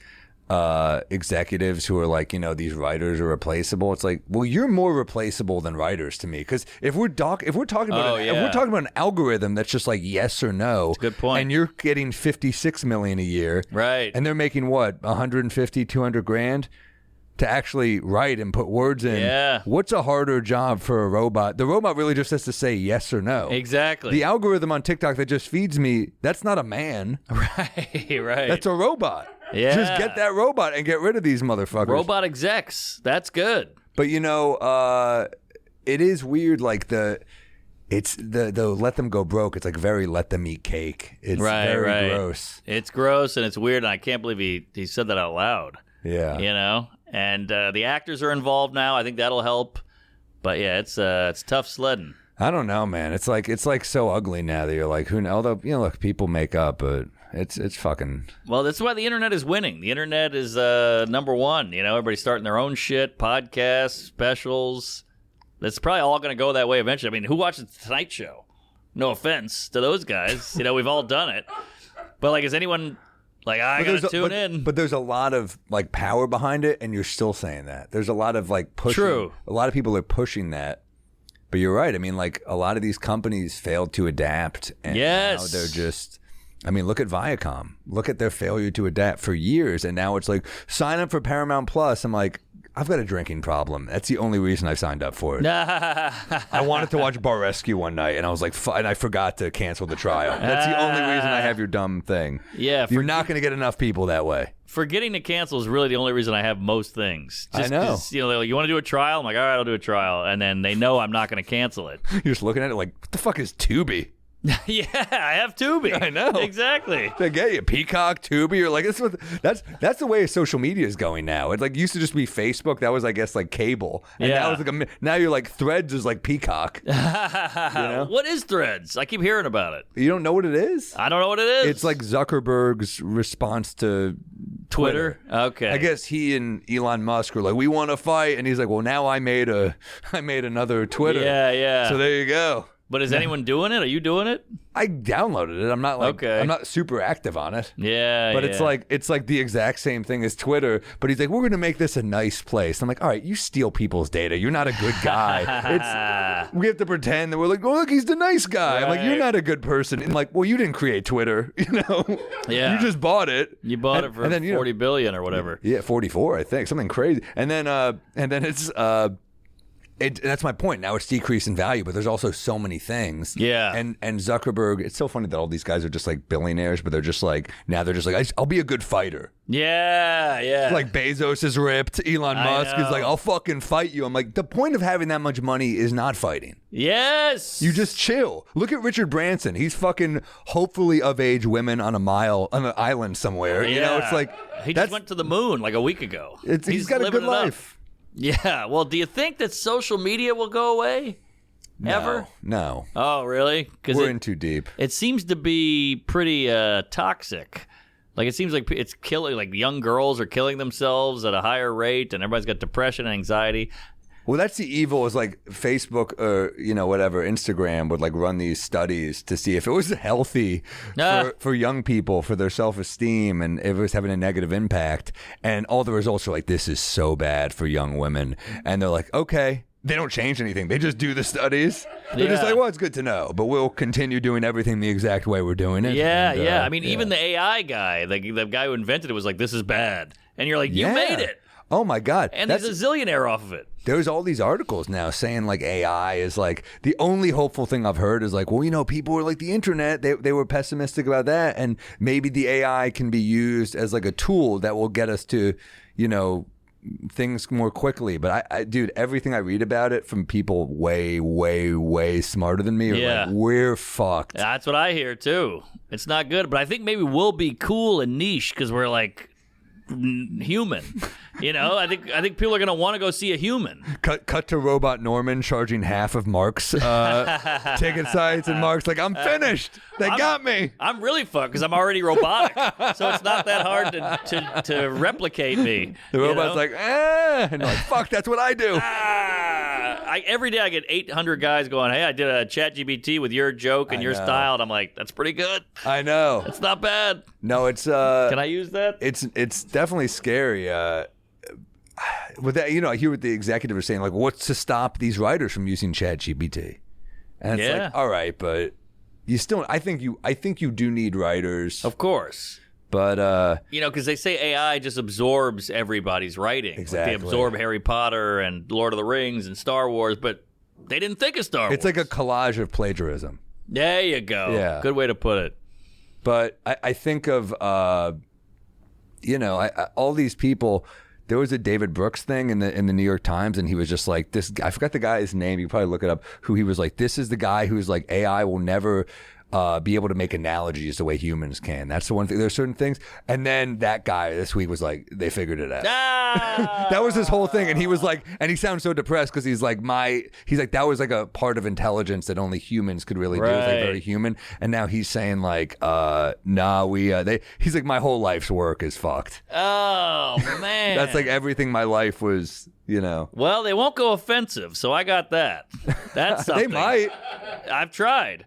Speaker 1: executives who are like, these writers are replaceable. It's like, well, you're more replaceable than writers to me. Because if we're talking about an algorithm that's just like yes or no,
Speaker 2: that's a good point.
Speaker 1: And you're getting $56 million a year,
Speaker 2: right?
Speaker 1: And they're making what, 150, 200 grand to actually write and put words in.
Speaker 2: Yeah.
Speaker 1: What's a harder job for a robot? The robot really just has to say yes or no.
Speaker 2: Exactly.
Speaker 1: The algorithm on TikTok that just feeds me, that's not a man.
Speaker 2: Right.
Speaker 1: That's a robot.
Speaker 2: Yeah.
Speaker 1: Just get that robot and get rid of these motherfuckers.
Speaker 2: Robot execs. That's good.
Speaker 1: But it is weird. Like the let them go broke. It's like very let them eat cake. It's very gross.
Speaker 2: It's gross and it's weird. And I can't believe he said that out loud.
Speaker 1: Yeah.
Speaker 2: And the actors are involved now. I think that'll help. But yeah, it's tough sledding.
Speaker 1: I don't know, man. It's like so ugly now that you're like, who knows? Although, look, people make up, but it's fucking.
Speaker 2: Well, that's why the internet is winning. The internet is number one. Everybody's starting their own shit, podcasts, specials. That's probably all going to go that way eventually. I mean, who watches the Tonight Show? No offense to those guys. We've all done it. But like, is anyone like, I gotta tune in?
Speaker 1: But there's a lot of like power behind it, and you're still saying that. There's a lot of like pushing.
Speaker 2: True.
Speaker 1: A lot of people are pushing that. But you're right. I mean, like a lot of these companies failed to adapt, and now they're just. I mean, look at Viacom. Look at their failure to adapt for years, and now it's like sign up for Paramount Plus. I'm like, I've got a drinking problem. That's the only reason I signed up for it. I wanted to watch Bar Rescue one night, and I was like, and I forgot to cancel the trial. That's the only reason I have your dumb thing.
Speaker 2: Yeah,
Speaker 1: you're not going to get enough people that way.
Speaker 2: Forgetting to cancel is really the only reason I have most things.
Speaker 1: I know.
Speaker 2: They're like, you want to do a trial? I'm like, all right, I'll do a trial. And then they know I'm not going to cancel it.
Speaker 1: You're just looking at it like, what the fuck is Tubi?
Speaker 2: Yeah, I have Tubi.
Speaker 1: I know.
Speaker 2: Exactly.
Speaker 1: They get you. Peacock, Tubi. You're like, that's the way social media is going now. It like used to just be Facebook. That was, I guess, like cable. And now it's like now you're like Threads is like Peacock.
Speaker 2: What is Threads? I keep hearing about it.
Speaker 1: You don't know what it is?
Speaker 2: I don't know what it is.
Speaker 1: It's like Zuckerberg's response to Twitter.
Speaker 2: Okay.
Speaker 1: I guess he and Elon Musk were like, we want to fight, and he's like, well, now I made another Twitter.
Speaker 2: Yeah.
Speaker 1: So there you go.
Speaker 2: But is anyone doing it? Are you doing it?
Speaker 1: I downloaded it. I'm not like I'm not super active on it.
Speaker 2: Yeah.
Speaker 1: But it's like the exact same thing as Twitter. But he's like, we're gonna make this a nice place. I'm like, all right, you steal people's data. You're not a good guy. We have to pretend that we're like, oh look, he's the nice guy. I'm like, you're not a good person. And like, well, you didn't create Twitter,
Speaker 2: Yeah.
Speaker 1: You just bought it.
Speaker 2: You bought it for $40 billion or whatever.
Speaker 1: Yeah, 44, I think, something crazy. And then it's. That's my point. Now it's decreased in value, but there's also so many things.
Speaker 2: Yeah.
Speaker 1: And Zuckerberg, it's so funny that all these guys are just like billionaires, but they're just like, I'll be a good fighter.
Speaker 2: Yeah.
Speaker 1: Like Bezos is ripped. Elon Musk is like, I'll fucking fight you. I'm like, the point of having that much money is not fighting.
Speaker 2: Yes.
Speaker 1: You just chill. Look at Richard Branson. He's fucking hopefully of age women on an island somewhere.
Speaker 2: Yeah.
Speaker 1: It's like.
Speaker 2: He just went to the moon like a week ago.
Speaker 1: He's got a good life.
Speaker 2: Yeah. Well, do you think that social media will go away? Ever?
Speaker 1: No.
Speaker 2: Oh, really? Because
Speaker 1: We're in too deep.
Speaker 2: it seems to be pretty toxic. Like, it seems like it's killing, like, young girls are killing themselves at a higher rate, and everybody's got depression and anxiety.
Speaker 1: Well, that's the evil, is like Facebook or, whatever, Instagram would like run these studies to see if it was healthy for young people, for their self-esteem, and if it was having a negative impact. And all the results are like, this is so bad for young women. And they're like, okay. They don't change anything. They just do the studies. They're just like, well, it's good to know, but we'll continue doing everything the exact way we're doing it.
Speaker 2: Yeah, yeah. I mean, even the AI guy, the guy who invented it was like, this is bad. And you're like, you made it.
Speaker 1: Oh, my God.
Speaker 2: And there's a zillionaire off of it.
Speaker 1: There's all these articles now saying like AI is like the only hopeful thing I've heard is like, well, people were like the internet. They were pessimistic about that. And maybe the AI can be used as like a tool that will get us to, things more quickly. But I dude, everything I read about it from people way, way, way smarter than me are like, we're fucked.
Speaker 2: That's what I hear too. It's not good, but I think maybe we'll be cool and niche because we're like human. I think people are gonna want to go see a human.
Speaker 1: Cut to Robot Norman charging half of Mark's ticket sites, and Mark's like, I'm finished. They got me.
Speaker 2: I'm really fucked because I'm already robotic, so it's not that hard to replicate me.
Speaker 1: The robot's like, and they're like, fuck, that's what I do.
Speaker 2: Every day I get 800 guys going, hey, I did a ChatGPT with your joke and your style, and I'm like, that's pretty good.
Speaker 1: I know.
Speaker 2: It's not bad.
Speaker 1: No, it's
Speaker 2: Can I use that?
Speaker 1: It's definitely scary. With that, I hear what the executive is saying, like, what's to stop these writers from using ChatGPT? And it's like, all right, but you still, I think you do need writers,
Speaker 2: of course.
Speaker 1: But
Speaker 2: because they say AI just absorbs everybody's writing.
Speaker 1: Exactly.
Speaker 2: Like they absorb Harry Potter and Lord of the Rings and Star Wars, but they didn't think of Star Wars.
Speaker 1: It's like a collage of plagiarism.
Speaker 2: There you go.
Speaker 1: Yeah.
Speaker 2: Good way to put it.
Speaker 1: But I think of all these people. There was a David Brooks thing in the New York Times, and he was just like, this. I forgot the guy's name. You can probably look it up. Who he was like, this is the guy who's like, AI will never be able to make analogies the way humans can. That's the one thing. There's certain things. And then that guy this week was like, they figured it out. That was his whole thing. And he was like, and he sounds so depressed because he's like, that was like a part of intelligence that only humans could really do. It's like very human. And now he's saying like, he's like, my whole life's work is fucked.
Speaker 2: Oh, man.
Speaker 1: That's like everything my life was,
Speaker 2: Well, they won't go offensive, so I got that. That's something.
Speaker 1: They might.
Speaker 2: I've tried.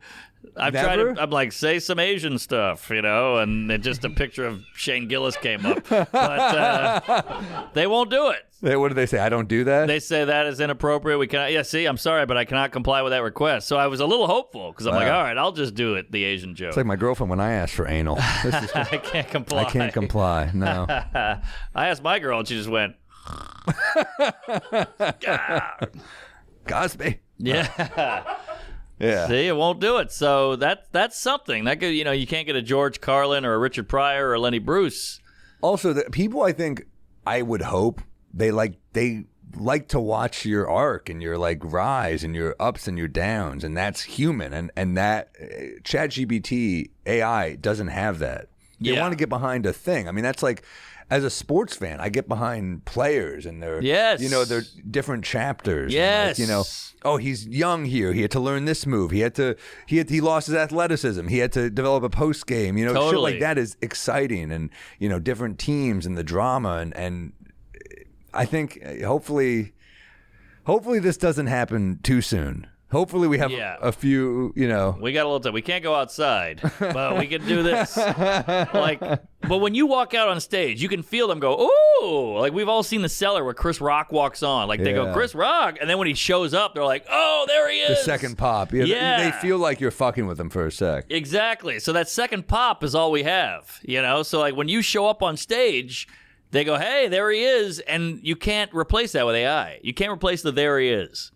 Speaker 2: I've
Speaker 1: Never?
Speaker 2: tried to, I'm like, say some Asian stuff, and then just a picture of Shane Gillis came up. But they won't do it.
Speaker 1: What do they say? I don't do that?
Speaker 2: They say that is inappropriate. We cannot. See, I'm sorry, but I cannot comply with that request. So I was a little hopeful because I'm like, all right, I'll just do it, the Asian joke.
Speaker 1: It's like my girlfriend when I asked for anal.
Speaker 2: I can't comply.
Speaker 1: I can't comply, no.
Speaker 2: I asked my girl and she just went,
Speaker 1: Cosby.
Speaker 2: Yeah.
Speaker 1: Yeah.
Speaker 2: See, it won't do it. So that's something. That could, you can't get a George Carlin or a Richard Pryor or a Lenny Bruce.
Speaker 1: Also, the people, I think, I would hope they like to watch your arc and your like rise and your ups and your downs, and that's human. And that ChatGPT AI doesn't have that. They want to get behind a thing. I mean, that's like, as a sports fan, I get behind players and their, their different chapters.
Speaker 2: Yes.
Speaker 1: And like, oh, he's young here. He had to learn this move. He lost his athleticism. He had to develop a post game.
Speaker 2: Totally.
Speaker 1: Shit like that is exciting, and different teams and the drama, and I think hopefully this doesn't happen too soon. Hopefully we have a few,
Speaker 2: We got a little time. We can't go outside, but we can do this. But when you walk out on stage, you can feel them go, ooh! Like we've all seen The Cellar where Chris Rock walks on. Like they go, Chris Rock! And then when he shows up, they're like, oh, there he is!
Speaker 1: The second pop. Yeah. They feel like you're fucking with them for a sec.
Speaker 2: Exactly. So that second pop is all we have, So like when you show up on stage, they go, hey, there he is! And you can't replace that with AI. You can't replace the there he is.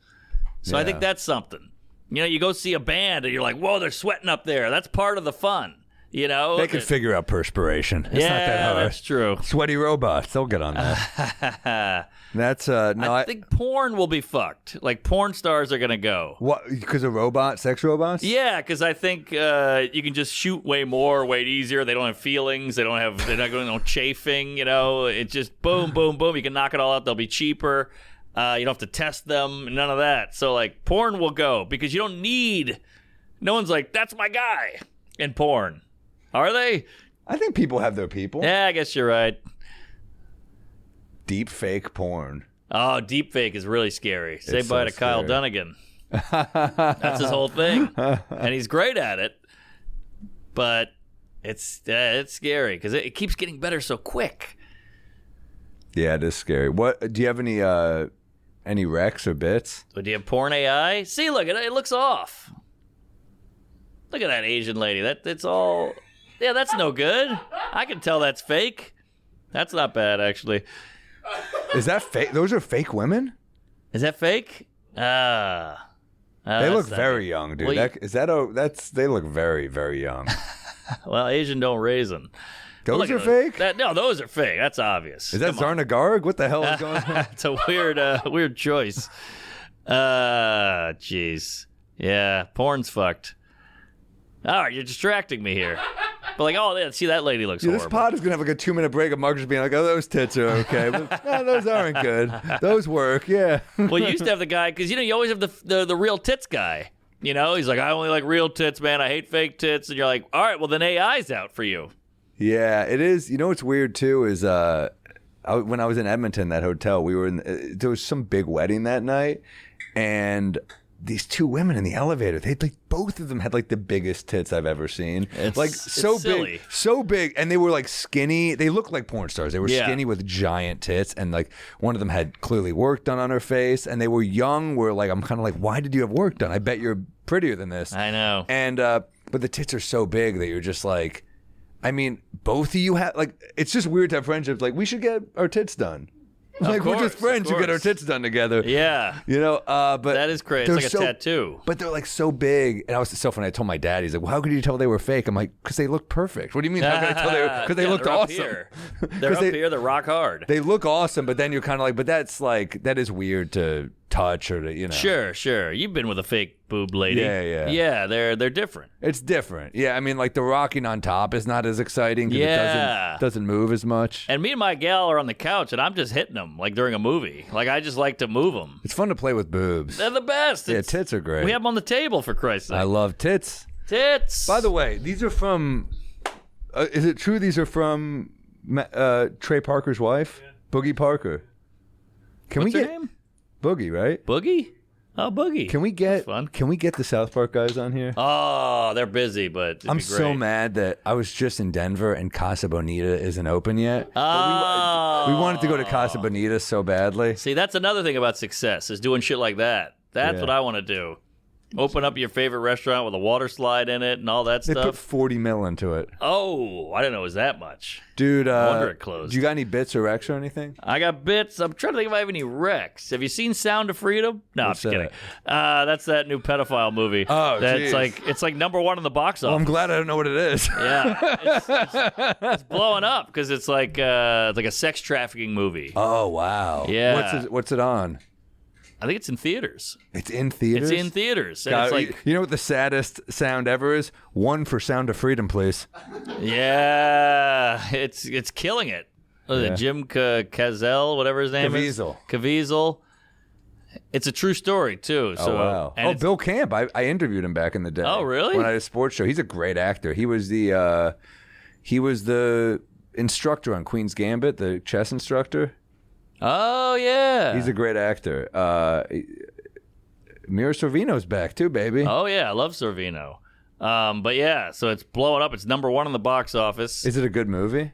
Speaker 2: So I think that's something. You go see a band and you're like, whoa, they're sweating up there. That's part of the fun.
Speaker 1: They can figure out perspiration. It's not that hard.
Speaker 2: That's true.
Speaker 1: Sweaty robots, they'll get on that. That's
Speaker 2: I think porn will be fucked. Like porn stars are gonna go.
Speaker 1: What? Because of sex robots?
Speaker 2: Yeah, because I think you can just shoot way more, way easier. They don't have feelings. They're not going no chafing. It's just boom, boom, boom. You can knock it all out. They'll be cheaper. You don't have to test them, none of that. So, like, porn will go because you don't need. No one's like, that's my guy in porn. Are they?
Speaker 1: I think people have their people.
Speaker 2: Yeah, I guess you're right.
Speaker 1: Deep fake porn.
Speaker 2: Oh, deepfake is really scary. Say bye
Speaker 1: so
Speaker 2: to Kyle
Speaker 1: scary.
Speaker 2: Dunnigan. That's his whole thing. And he's great at it. But it's scary because it keeps getting better so quick.
Speaker 1: Yeah, it is scary. What do you have any recs or bits?
Speaker 2: Do you have porn AI? See, look, it looks off. Look at that Asian lady. It's all. Yeah, that's no good. I can tell that's fake. That's not bad, actually.
Speaker 1: Is that fake? Those are fake women?
Speaker 2: Is that fake?
Speaker 1: They look very young, dude.
Speaker 2: Well,
Speaker 1: They look very, very young.
Speaker 2: Well, Asian don't raisin.
Speaker 1: Those are fake?
Speaker 2: No, those are fake. That's obvious.
Speaker 1: Is that Zarna Garg? What the hell is going on?
Speaker 2: It's a weird choice. Jeez. Yeah, porn's fucked. All right, you're distracting me here. But like, oh, yeah, see, that lady looks
Speaker 1: This
Speaker 2: horrible.
Speaker 1: pod is going to have like a 2-minute break of Mark just being like, oh, those tits are okay. But, no, those aren't good. Those work, yeah.
Speaker 2: Well, you used to have the guy, because, you always have the real tits guy. He's like, I only like real tits, man. I hate fake tits. And you're like, all right, well, then AI's out for you.
Speaker 1: Yeah, it is. You know what's weird, too, is when I was in Edmonton, that hotel, there was some big wedding that night, and these two women in the elevator, both of them had like the biggest tits I've ever seen.
Speaker 2: It's
Speaker 1: so
Speaker 2: silly.
Speaker 1: big, and they were like skinny. They looked like porn stars. They were
Speaker 2: Yeah.
Speaker 1: skinny with giant tits, and like one of them had clearly work done on her face, and they were young. Where like I'm kind of like, why did you have work done? I bet you're prettier than this.
Speaker 2: I know.
Speaker 1: And but the tits are so big that you're just like, I mean, both of you have like, it's just weird to have friendships. Like, we should get our tits done. Like, we're just friends who get our tits done together.
Speaker 2: Yeah.
Speaker 1: But
Speaker 2: That is crazy. It's like a tattoo.
Speaker 1: But they're like so big. And I was so funny. I told my dad, he's like, well, how could you tell they were fake? I'm like, because they looked perfect. What do you mean? How could I tell they were? Because they looked
Speaker 2: they're up
Speaker 1: awesome.
Speaker 2: here. They're up here. They're rock hard.
Speaker 1: They look awesome, but then you're kind of like, but that's like, that is weird to touch or to,
Speaker 2: Sure. You've been with a fake boob lady.
Speaker 1: Yeah.
Speaker 2: Yeah, they're different.
Speaker 1: It's different. Yeah, I mean, like the rocking on top is not as exciting because
Speaker 2: Yeah.
Speaker 1: it doesn't move as much.
Speaker 2: And me and my gal are on the couch, and I'm just hitting them like during a movie. Like, I just like to move them.
Speaker 1: It's fun to play with boobs.
Speaker 2: They're the best.
Speaker 1: Yeah, tits are great.
Speaker 2: We have them on the table, for Christ's sake.
Speaker 1: I love tits.
Speaker 2: Tits.
Speaker 1: By the way, these are from. Is it true these are from Trey Parker's wife, Boogie Parker?
Speaker 2: What's her name?
Speaker 1: Boogie? Right?
Speaker 2: Boogie? Oh, Boogie.
Speaker 1: Can we get?
Speaker 2: That's fun.
Speaker 1: Can we get the South Park guys on here?
Speaker 2: Oh, they're busy, but it'd
Speaker 1: I'm
Speaker 2: be great.
Speaker 1: so mad that I was just in Denver and Casa Bonita isn't open yet.
Speaker 2: Oh.
Speaker 1: We wanted to go to Casa Bonita so badly.
Speaker 2: See, that's another thing about success is doing shit like that. That's
Speaker 1: Yeah.
Speaker 2: what I want to do. Open up your favorite restaurant with a water slide in it and all that
Speaker 1: They put
Speaker 2: stuff.
Speaker 1: $40 million into it,
Speaker 2: Oh, I didn't know it was that much.
Speaker 1: dude.
Speaker 2: No wonder it closed.
Speaker 1: Do you got any bits or recs or anything?
Speaker 2: I got bits. I'm trying to think if I have any recs. Have you seen Sound of Freedom? No,
Speaker 1: What's
Speaker 2: I'm just kidding. That's that new pedophile movie.
Speaker 1: Oh,
Speaker 2: that's
Speaker 1: geez.
Speaker 2: it's like number one in the box
Speaker 1: Well, I'm
Speaker 2: office.
Speaker 1: glad I don't know what it is.
Speaker 2: Yeah, it's blowing up because it's like a sex trafficking movie.
Speaker 1: Oh wow.
Speaker 2: Yeah.
Speaker 1: What's it on?
Speaker 2: I think it's in theaters.
Speaker 1: It's in theaters.
Speaker 2: It's in theaters. And
Speaker 1: God,
Speaker 2: it's like,
Speaker 1: you know what the saddest sound ever is? One for Sound of Freedom, please.
Speaker 2: yeah, it's killing it. What is
Speaker 1: Yeah.
Speaker 2: it, Jim Caviezel, whatever his name is? Caviezel. It's a true story too. So,
Speaker 1: Oh wow.
Speaker 2: and
Speaker 1: Oh,
Speaker 2: it's-
Speaker 1: Bill Camp. I interviewed him back in the day.
Speaker 2: Oh, really?
Speaker 1: When I had a sports show. He's a great actor. He was the instructor on Queen's Gambit, the chess instructor.
Speaker 2: Oh yeah.
Speaker 1: He's a great actor. Mira Sorvino's back too, baby.
Speaker 2: Oh yeah, I love Sorvino. But yeah, so it's blowing up. It's number one in the box office.
Speaker 1: Is it a good movie?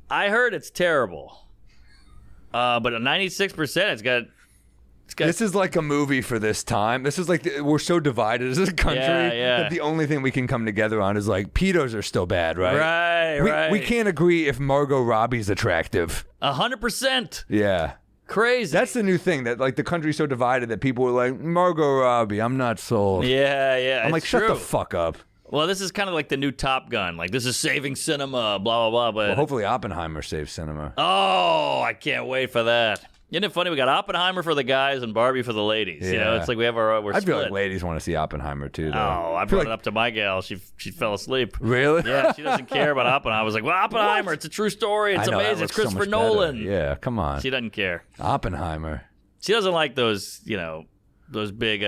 Speaker 2: I heard it's terrible. But at 96%, it's got.
Speaker 1: This is like a movie for this time. This is like we're so divided as a country
Speaker 2: Yeah.
Speaker 1: that the only thing we can come together on is like pedos are still bad, right?
Speaker 2: Right.
Speaker 1: We can't agree if Margot Robbie's attractive.
Speaker 2: 100%.
Speaker 1: Yeah.
Speaker 2: Crazy.
Speaker 1: That's the new thing that like the country's so divided that people are like Margot Robbie, I'm not sold.
Speaker 2: Yeah.
Speaker 1: I'm like,
Speaker 2: it's
Speaker 1: shut
Speaker 2: true.
Speaker 1: the fuck up.
Speaker 2: Well, this is kind of like the new Top Gun. Like, this is saving cinema, blah, blah, blah. But
Speaker 1: Well, hopefully Oppenheimer saves cinema.
Speaker 2: oh, I can't wait for that. Isn't it funny? We got Oppenheimer for the guys and Barbie for the ladies. You know,
Speaker 1: Yeah.
Speaker 2: it's like we have we're
Speaker 1: I
Speaker 2: split.
Speaker 1: feel like ladies want to see Oppenheimer too, though.
Speaker 2: Oh, I brought it up to my gal. She fell asleep.
Speaker 1: Really?
Speaker 2: Yeah, she doesn't care about Oppenheimer. I was like, well, Oppenheimer, it's a true story. It's
Speaker 1: I know, that
Speaker 2: amazing. It's
Speaker 1: looks so
Speaker 2: Christopher
Speaker 1: much better.
Speaker 2: Nolan.
Speaker 1: Yeah, come on.
Speaker 2: She doesn't care.
Speaker 1: Oppenheimer.
Speaker 2: She doesn't like those, those big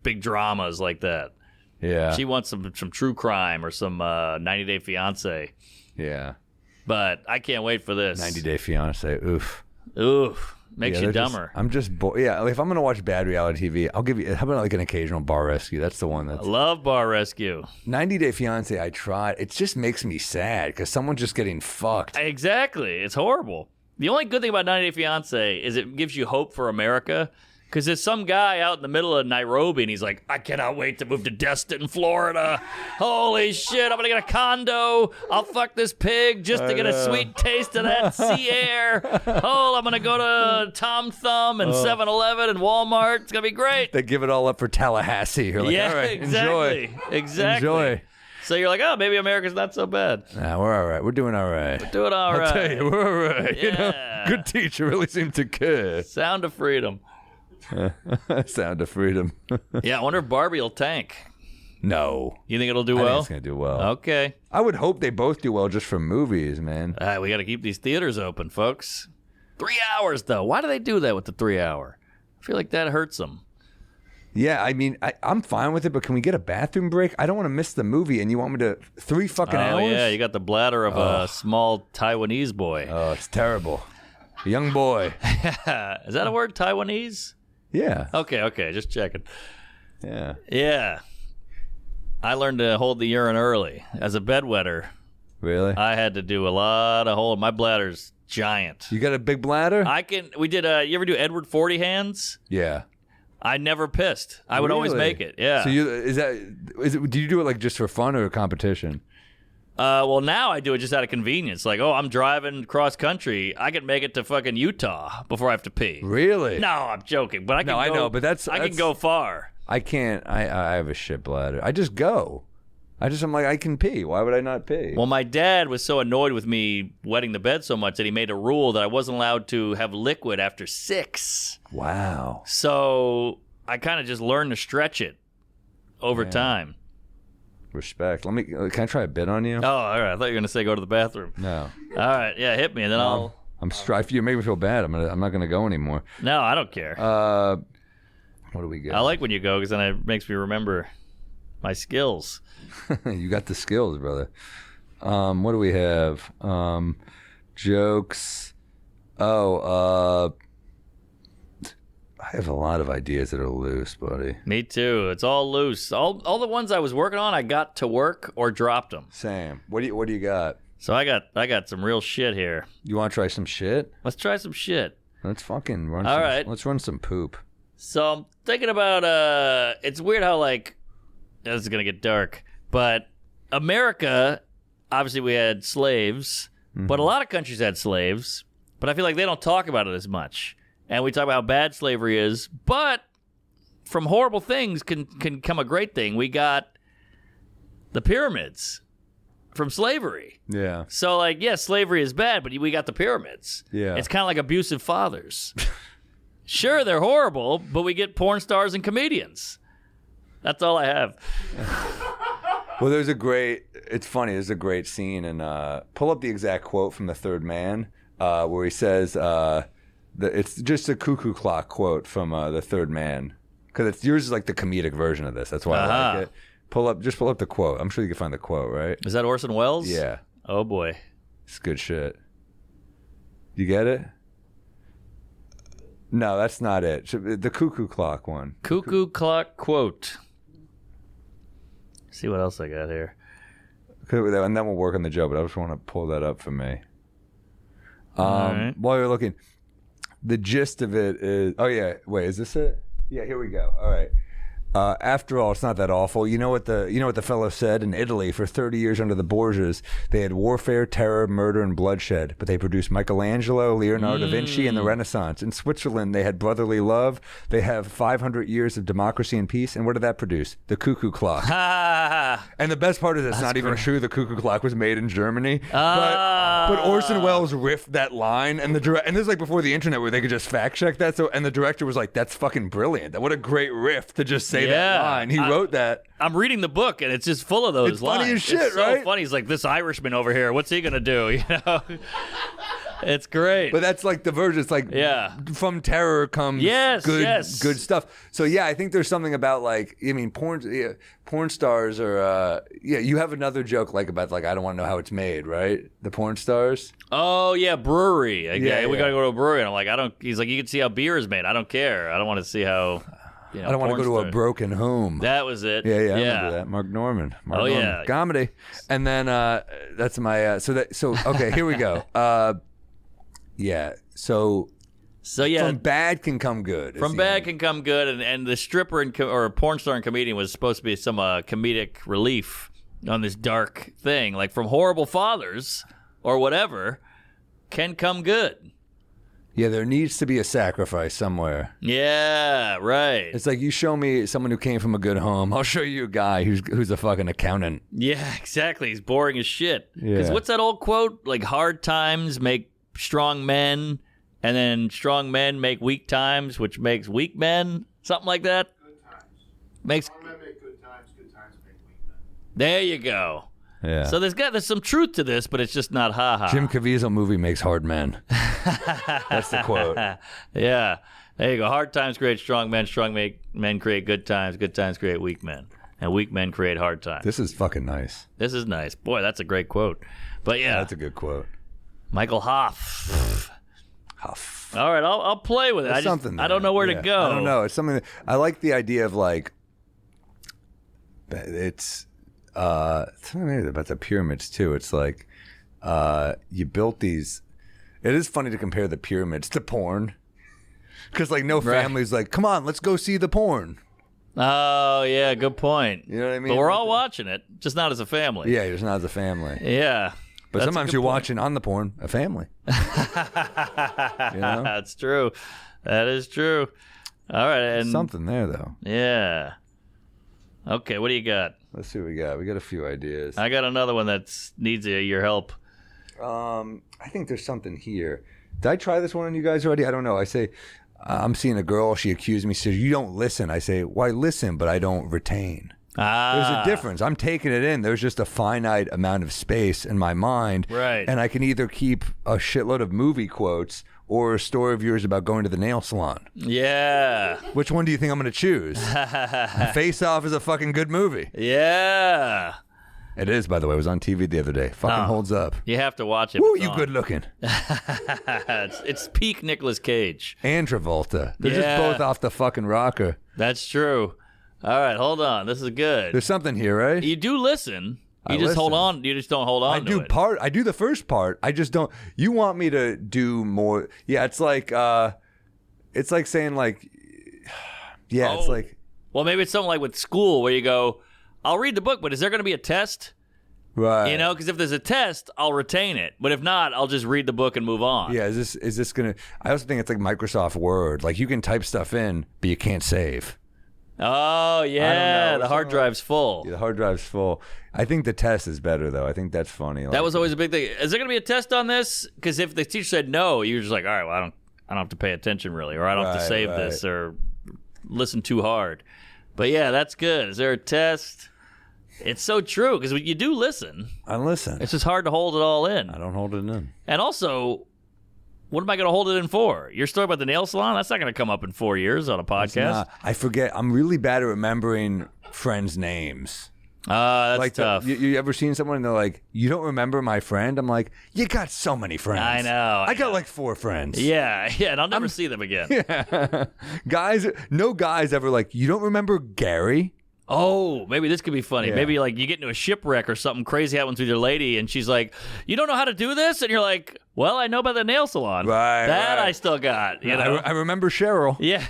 Speaker 2: big dramas like that.
Speaker 1: Yeah.
Speaker 2: She wants some true crime or some 90 Day Fiance.
Speaker 1: Yeah.
Speaker 2: But I can't wait for this.
Speaker 1: 90 Day Fiance. Oof.
Speaker 2: Makes you dumber.
Speaker 1: I'm just yeah. If I'm gonna watch bad reality TV, I'll give you. How about like an occasional Bar Rescue? That's the one.
Speaker 2: I love Bar Rescue.
Speaker 1: 90 Day Fiance. I tried. It just makes me sad because someone's just getting fucked.
Speaker 2: Exactly. It's horrible. The only good thing about 90 Day Fiance is it gives you hope for America. Because there's some guy out in the middle of Nairobi, and he's like, I cannot wait to move to Destin, Florida. Holy shit, I'm going to get a condo. I'll fuck this pig just to get a sweet taste of that sea air. Oh, I'm going to go to Tom Thumb and 7-Eleven and Walmart. It's going to be great.
Speaker 1: They give it all up for Tallahassee. You're like,
Speaker 2: yeah,
Speaker 1: all right,
Speaker 2: exactly.
Speaker 1: enjoy.
Speaker 2: Exactly.
Speaker 1: Enjoy.
Speaker 2: So you're like, oh, maybe America's not so bad.
Speaker 1: Nah, we're all right. We're doing all right.
Speaker 2: We're doing all right.
Speaker 1: I'll tell you, we're all right.
Speaker 2: Yeah.
Speaker 1: Good teacher really seemed to care.
Speaker 2: Sound of freedom.
Speaker 1: Sound of freedom.
Speaker 2: Yeah, I wonder if Barbie will tank.
Speaker 1: No.
Speaker 2: You think it'll do
Speaker 1: I think
Speaker 2: well?
Speaker 1: it's going to do well.
Speaker 2: Okay.
Speaker 1: I would hope they both do well just for movies, man.
Speaker 2: We got to keep these theaters open, folks. 3 hours, though. Why do they do that with the 3 hour? I feel like that hurts them.
Speaker 1: Yeah, I mean, I'm fine with it, but can we get a bathroom break? I don't want to miss the movie, and you want me to 3 fucking hours?
Speaker 2: Oh, yeah, you got the bladder of a small Taiwanese boy.
Speaker 1: Oh, it's terrible. A young boy.
Speaker 2: Is that a word, Taiwanese?
Speaker 1: Yeah.
Speaker 2: Okay, just checking.
Speaker 1: Yeah.
Speaker 2: Yeah. I learned to hold the urine early. As a bedwetter,
Speaker 1: Really?
Speaker 2: I had to do a lot of holding. My bladder's giant.
Speaker 1: You got a big bladder?
Speaker 2: We did, you ever do Edward 40 hands?
Speaker 1: Yeah.
Speaker 2: I never pissed. I would always
Speaker 1: Really?
Speaker 2: make it. Yeah.
Speaker 1: So do you do it like just for fun or a competition?
Speaker 2: Well, now I do it just out of convenience. Like, I'm driving cross country. I can make it to fucking Utah before I have to pee.
Speaker 1: Really?
Speaker 2: No, I'm joking. But I can.
Speaker 1: I know, but
Speaker 2: I can go far.
Speaker 1: I can't. I have a shit bladder. I just go. I'm like, I can pee. Why would I not pee?
Speaker 2: Well, my dad was so annoyed with me wetting the bed so much that he made a rule that I wasn't allowed to have liquid after 6.
Speaker 1: Wow.
Speaker 2: So I kind of just learned to stretch it over time.
Speaker 1: Respect. Can I try a bit on you?
Speaker 2: Oh, all right. I thought you were gonna say go to the bathroom.
Speaker 1: No.
Speaker 2: All right. Yeah, hit me, and then I'll.
Speaker 1: If you make me feel bad, I'm not gonna go anymore.
Speaker 2: No, I don't care.
Speaker 1: What do we get?
Speaker 2: I like when you go because then it makes me remember my skills.
Speaker 1: You got the skills, brother. What do we have? Jokes. I have a lot of ideas that are loose, buddy.
Speaker 2: Me too. It's all loose. All the ones I was working on, I got to work or dropped them.
Speaker 1: Same. What do you got?
Speaker 2: So I got some real shit here.
Speaker 1: You want to try some shit?
Speaker 2: Let's try some shit.
Speaker 1: Let's fucking run.
Speaker 2: All right.
Speaker 1: Let's run some poop.
Speaker 2: So I'm thinking about it's weird how this is gonna get dark, but America, obviously we had slaves, but a lot of countries had slaves, but I feel like they don't talk about it as much. And we talk about how bad slavery is, but from horrible things can come a great thing. We got the pyramids from slavery.
Speaker 1: Yeah.
Speaker 2: So, slavery is bad, but we got the pyramids.
Speaker 1: Yeah.
Speaker 2: It's kind of like abusive fathers. Sure, they're horrible, but we get porn stars and comedians. That's all I have.
Speaker 1: Well, there's a great scene, and pull up the exact quote from The Third Man, where he says, it's just a cuckoo clock quote from The Third Man, because yours is like the comedic version of this. That's why I like it. Pull up the quote. I'm sure you can find the quote, right?
Speaker 2: Is that Orson Welles?
Speaker 1: Yeah.
Speaker 2: Oh boy,
Speaker 1: it's good shit. You get it? No, that's not it. The cuckoo clock one.
Speaker 2: Cuckoo clock quote. See what else I got here.
Speaker 1: And then we'll work on the joke, but I just want to pull that up for me.
Speaker 2: All right.
Speaker 1: While you're looking, the gist of it is... Oh, yeah. Wait, is this it? Yeah, here we go. All right. After all, it's not that awful. You know what the fellow said? In Italy, for 30 years under the Borgias, they had warfare, terror, murder, and bloodshed, but they produced Michelangelo, Leonardo da Vinci, and the Renaissance. In Switzerland, they had brotherly love. They have 500 years of democracy and peace. And what did that produce? The cuckoo clock. And the best part is it's not even true. The cuckoo clock was made in Germany. But Orson Welles riffed that line, and and this is like before the internet where they could just fact check that. And the director was like, "That's fucking brilliant. What a great riff to just say that line." He wrote that.
Speaker 2: I'm reading the book, and it's just full of those
Speaker 1: it's
Speaker 2: lines.
Speaker 1: Funny as shit,
Speaker 2: it's so
Speaker 1: right?
Speaker 2: funny. He's like, this Irishman over here, what's he going to do? You know? It's great.
Speaker 1: But that's like the version. It's like from terror comes good stuff. So yeah, I think there's something about like porn stars are you have another joke like about like I don't want to know how it's made, right? The porn stars.
Speaker 2: Oh yeah, brewery. We gotta go to a brewery. And I'm like, he's like, you can see how beer is made. I don't care. I don't want to see how. I don't
Speaker 1: want to go to a broken home.
Speaker 2: That was it.
Speaker 1: Yeah, I remember that. Mark Norman.
Speaker 2: Yeah,
Speaker 1: comedy. And then that's my so okay, here we go. So yeah, from bad can come good.
Speaker 2: From bad can come good, and the stripper or porn star and comedian was supposed to be some comedic relief on this dark thing, like from horrible fathers or whatever can come good.
Speaker 1: Yeah, there needs to be a sacrifice somewhere.
Speaker 2: Yeah, right.
Speaker 1: It's like you show me someone who came from a good home, I'll show you a guy who's a fucking accountant.
Speaker 2: Yeah, exactly. He's boring as shit. Because what's that old quote? Like, hard times make strong men, and then strong men make weak times, which makes weak men? Something like that?
Speaker 5: Good times.
Speaker 2: Strong
Speaker 5: men make good times make weak men.
Speaker 2: There you go.
Speaker 1: Yeah.
Speaker 2: So there's some truth to this, but it's just not ha-ha.
Speaker 1: Jim Caviezel movie makes hard men. That's the quote.
Speaker 2: Yeah. There you go. Hard times create strong men. Strong men create good times. Good times create weak men. And weak men create hard times.
Speaker 1: This is fucking nice.
Speaker 2: This is nice. Boy, that's a great quote. But yeah.
Speaker 1: That's a good quote.
Speaker 2: Michael Hoff. All right, I'll play with it. I don't know where to go.
Speaker 1: I don't know. It's something I like the idea of like it's something about the pyramids too. It's like you built these. It is funny to compare the pyramids to porn, because like no family's like, come on, let's go see the porn.
Speaker 2: Oh yeah, good point.
Speaker 1: You know what I mean?
Speaker 2: But we're all watching it, just not as a family.
Speaker 1: Yeah, just not as a family.
Speaker 2: Yeah.
Speaker 1: But sometimes you're watching on the porn a family. You know?
Speaker 2: That's true. That is true. All right. And
Speaker 1: something there though.
Speaker 2: Yeah. Okay, what do you got?
Speaker 1: Let's see what we got. We got a few ideas.
Speaker 2: I got another one that needs your help.
Speaker 1: I think there's something here. Did I try this one on you guys already? I don't know. I say, I'm seeing a girl. She accused me. She says, you don't listen. I say, why listen, but I don't retain. There's a difference. I'm taking it in. There's just a finite amount of space in my mind.
Speaker 2: Right.
Speaker 1: And I can either keep a shitload of movie quotes or a story of yours about going to the nail salon.
Speaker 2: Yeah.
Speaker 1: Which one do you think I'm going to choose? Face Off is a fucking good movie.
Speaker 2: Yeah.
Speaker 1: It is, by the way. It was on TV the other day. Fucking holds up.
Speaker 2: You have to watch it.
Speaker 1: Woo, you good looking.
Speaker 2: It's peak Nicolas Cage.
Speaker 1: And Travolta. They're just both off the fucking rocker.
Speaker 2: That's true. All right, hold on. This is good.
Speaker 1: There's something here, right?
Speaker 2: You do listen. You just hold on. You just don't hold on to it.
Speaker 1: I do the first part. I just don't. You want me to do more. Yeah, it's like saying like, yeah, it's like.
Speaker 2: Well, maybe it's something like with school where you go, I'll read the book, but is there going to be a test?
Speaker 1: Right.
Speaker 2: You know, because if there's a test, I'll retain it. But if not, I'll just read the book and move on.
Speaker 1: Yeah, is this going to... I also think it's like Microsoft Word. Like, you can type stuff in, but you can't save.
Speaker 2: Oh, yeah. The hard drive's full.
Speaker 1: Yeah, the hard drive's full. I think the test is better, though. I think that's funny.
Speaker 2: That was always a big thing. Is there going to be a test on this? Because if the teacher said no, you're just like, all right, well, I don't have to pay attention, really. Or I don't have to save this or listen too hard. But, yeah, that's good. Is there a test? It's so true, because you do listen.
Speaker 1: I listen.
Speaker 2: It's just hard to hold it all in.
Speaker 1: I don't hold it in.
Speaker 2: And also, what am I going to hold it in for? Your story about the nail salon? That's not going to come up in 4 years on a podcast.
Speaker 1: I forget. I'm really bad at remembering friends' names.
Speaker 2: That's
Speaker 1: like
Speaker 2: tough.
Speaker 1: You ever seen someone and they're like, you don't remember my friend? I'm like, you got so many friends.
Speaker 2: I know.
Speaker 1: I got like 4 friends.
Speaker 2: Yeah, and I'll never see them again.
Speaker 1: Yeah. No guys ever like, you don't remember Gary?
Speaker 2: Oh, maybe this could be funny.
Speaker 1: Yeah.
Speaker 2: Maybe like you get into a shipwreck or something crazy happens with your lady and she's like, you don't know how to do this? And you're like, well, I know about the nail salon.
Speaker 1: Right.
Speaker 2: I still got. You know?
Speaker 1: I remember Cheryl.
Speaker 2: Yeah.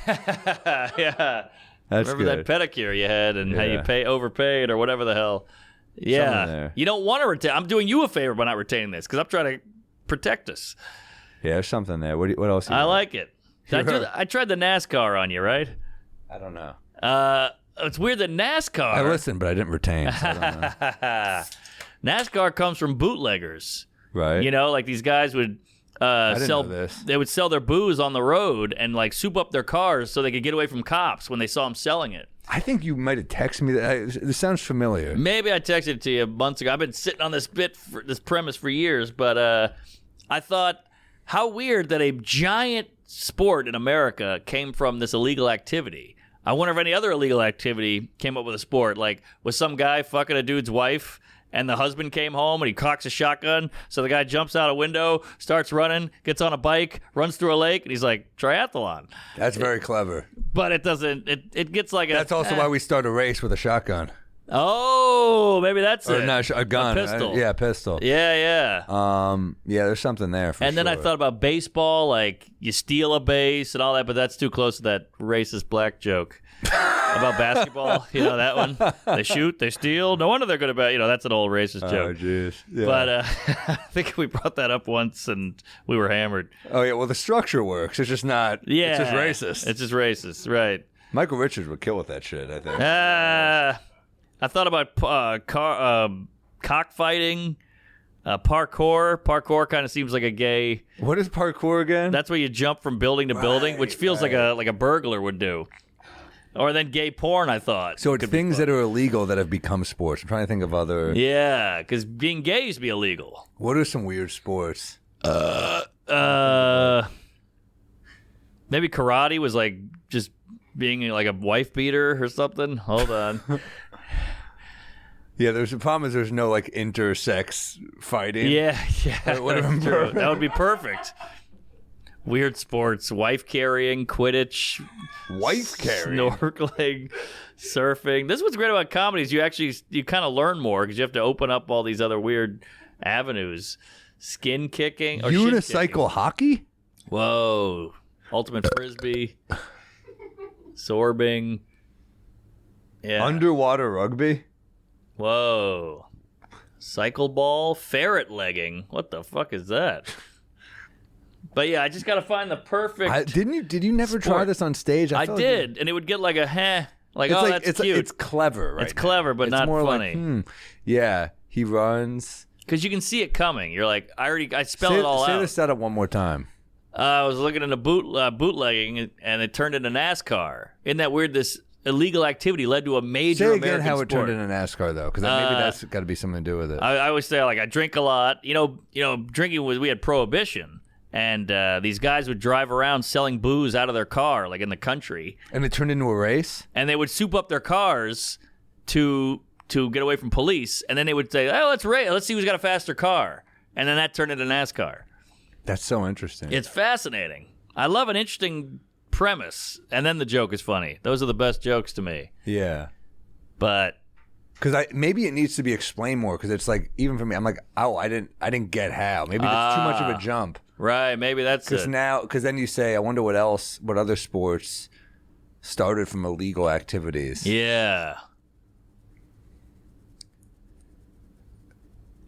Speaker 2: Yeah.
Speaker 1: That's
Speaker 2: remember
Speaker 1: good.
Speaker 2: that pedicure you had and how you overpaid or whatever the hell. Yeah. You don't want to retain. I'm doing you a favor by not retaining this because I'm trying to protect us.
Speaker 1: Yeah, there's something there. What else?
Speaker 2: I like it. I tried the NASCAR on you, right?
Speaker 1: I don't know.
Speaker 2: It's weird that NASCAR...
Speaker 1: I listened, but I didn't retain, so I don't know.
Speaker 2: NASCAR comes from bootleggers.
Speaker 1: Right.
Speaker 2: You know, like these guys would
Speaker 1: know this.
Speaker 2: They would sell their booze on the road and like soup up their cars so they could get away from cops when they saw them selling it.
Speaker 1: I think you might have texted me that. This sounds familiar.
Speaker 2: Maybe I texted it to you months ago. I've been sitting on this premise for years, but I thought, how weird that a giant sport in America came from this illegal activity. I wonder if any other illegal activity came up with a sport. Like, was some guy fucking a dude's wife and the husband came home and he cocks a shotgun, so the guy jumps out a window, starts running, gets on a bike, runs through a lake, and he's like, triathlon.
Speaker 1: That's very clever.
Speaker 2: But it doesn't, it gets like
Speaker 1: That's also why we start a race with a shotgun.
Speaker 2: Oh, maybe that's
Speaker 1: Or
Speaker 2: it.
Speaker 1: no, a gun.
Speaker 2: A pistol.
Speaker 1: Yeah, pistol.
Speaker 2: Yeah.
Speaker 1: Yeah, there's something there for
Speaker 2: And then I
Speaker 1: sure.
Speaker 2: thought about baseball, like you steal a base and all that, but that's too close to that racist black joke about basketball. You know that one? They shoot, they steal. No wonder they're good about. That's an old racist
Speaker 1: Oh,
Speaker 2: joke.
Speaker 1: jeez. Yeah.
Speaker 2: But I think we brought that up once and we were hammered.
Speaker 1: Oh, yeah, well, the structure works. It's just not.
Speaker 2: Yeah,
Speaker 1: It's just racist.
Speaker 2: It's just racist, right?
Speaker 1: Michael Richards would kill with that shit, I think.
Speaker 2: I thought about cockfighting, parkour. Parkour kind of seems like a gay.
Speaker 1: What is parkour again?
Speaker 2: That's where you jump from building to building, which feels like a burglar would do. Or then gay porn, I thought.
Speaker 1: So it's things that are illegal that have become sports. I'm trying to think of other.
Speaker 2: Yeah, because being gay used to be illegal.
Speaker 1: What are some weird sports?
Speaker 2: Maybe karate was like just being like a wife beater or something. Hold on.
Speaker 1: Yeah, there's the problem is there's no like intersex fighting.
Speaker 2: Yeah,
Speaker 1: That would have been
Speaker 2: that's true.
Speaker 1: perfect.
Speaker 2: That would be perfect. Weird sports: wife carrying, Quidditch,
Speaker 1: Wife carrying?
Speaker 2: snorkeling, surfing. This is what's great about comedy is you kind of learn more because you have to open up all these other weird avenues. Skin kicking or shin kicking.
Speaker 1: Unicycle hockey?
Speaker 2: Whoa! Ultimate frisbee, sorbing. Yeah.
Speaker 1: Underwater rugby?
Speaker 2: Whoa. Cycle ball, ferret legging. What the fuck is that? But yeah, I just got to find the perfect.
Speaker 1: Did you never try
Speaker 2: sport.
Speaker 1: this on stage?
Speaker 2: I
Speaker 1: feel like
Speaker 2: did, and it would get like a like,
Speaker 1: It's
Speaker 2: oh,
Speaker 1: like
Speaker 2: that's
Speaker 1: it's
Speaker 2: cute.
Speaker 1: it's clever, right?
Speaker 2: It's clever, but
Speaker 1: It's
Speaker 2: not
Speaker 1: more
Speaker 2: funny.
Speaker 1: Like, yeah, he runs.
Speaker 2: Because you can see it coming. You're like, I spell
Speaker 1: say,
Speaker 2: it all
Speaker 1: say
Speaker 2: out.
Speaker 1: the setup one more time.
Speaker 2: I was looking into bootlegging, and it turned into NASCAR. Isn't that weird? This illegal activity led to a major
Speaker 1: Say again
Speaker 2: American
Speaker 1: how it
Speaker 2: sport.
Speaker 1: turned into NASCAR though, because maybe that's got to be something to do with it.
Speaker 2: I always say like I drink a lot. Drinking we had prohibition, and these guys would drive around selling booze out of their car, like in the country,
Speaker 1: And it turned into a race?
Speaker 2: and they would soup up their cars to get away from police, and then they would say, "Oh, let's race. Let's see who's got a faster car," and then that turned into NASCAR.
Speaker 1: That's so interesting.
Speaker 2: It's fascinating. I love an interesting premise, and then the joke is funny. Those are the best jokes to me.
Speaker 1: Yeah.
Speaker 2: But
Speaker 1: Because maybe it needs to be explained more, because it's like, even for me, I'm like, oh, I didn't get how. Maybe that's too much of a jump.
Speaker 2: right, maybe that's it.
Speaker 1: Because then you say, I wonder what other sports started from illegal activities.
Speaker 2: Yeah.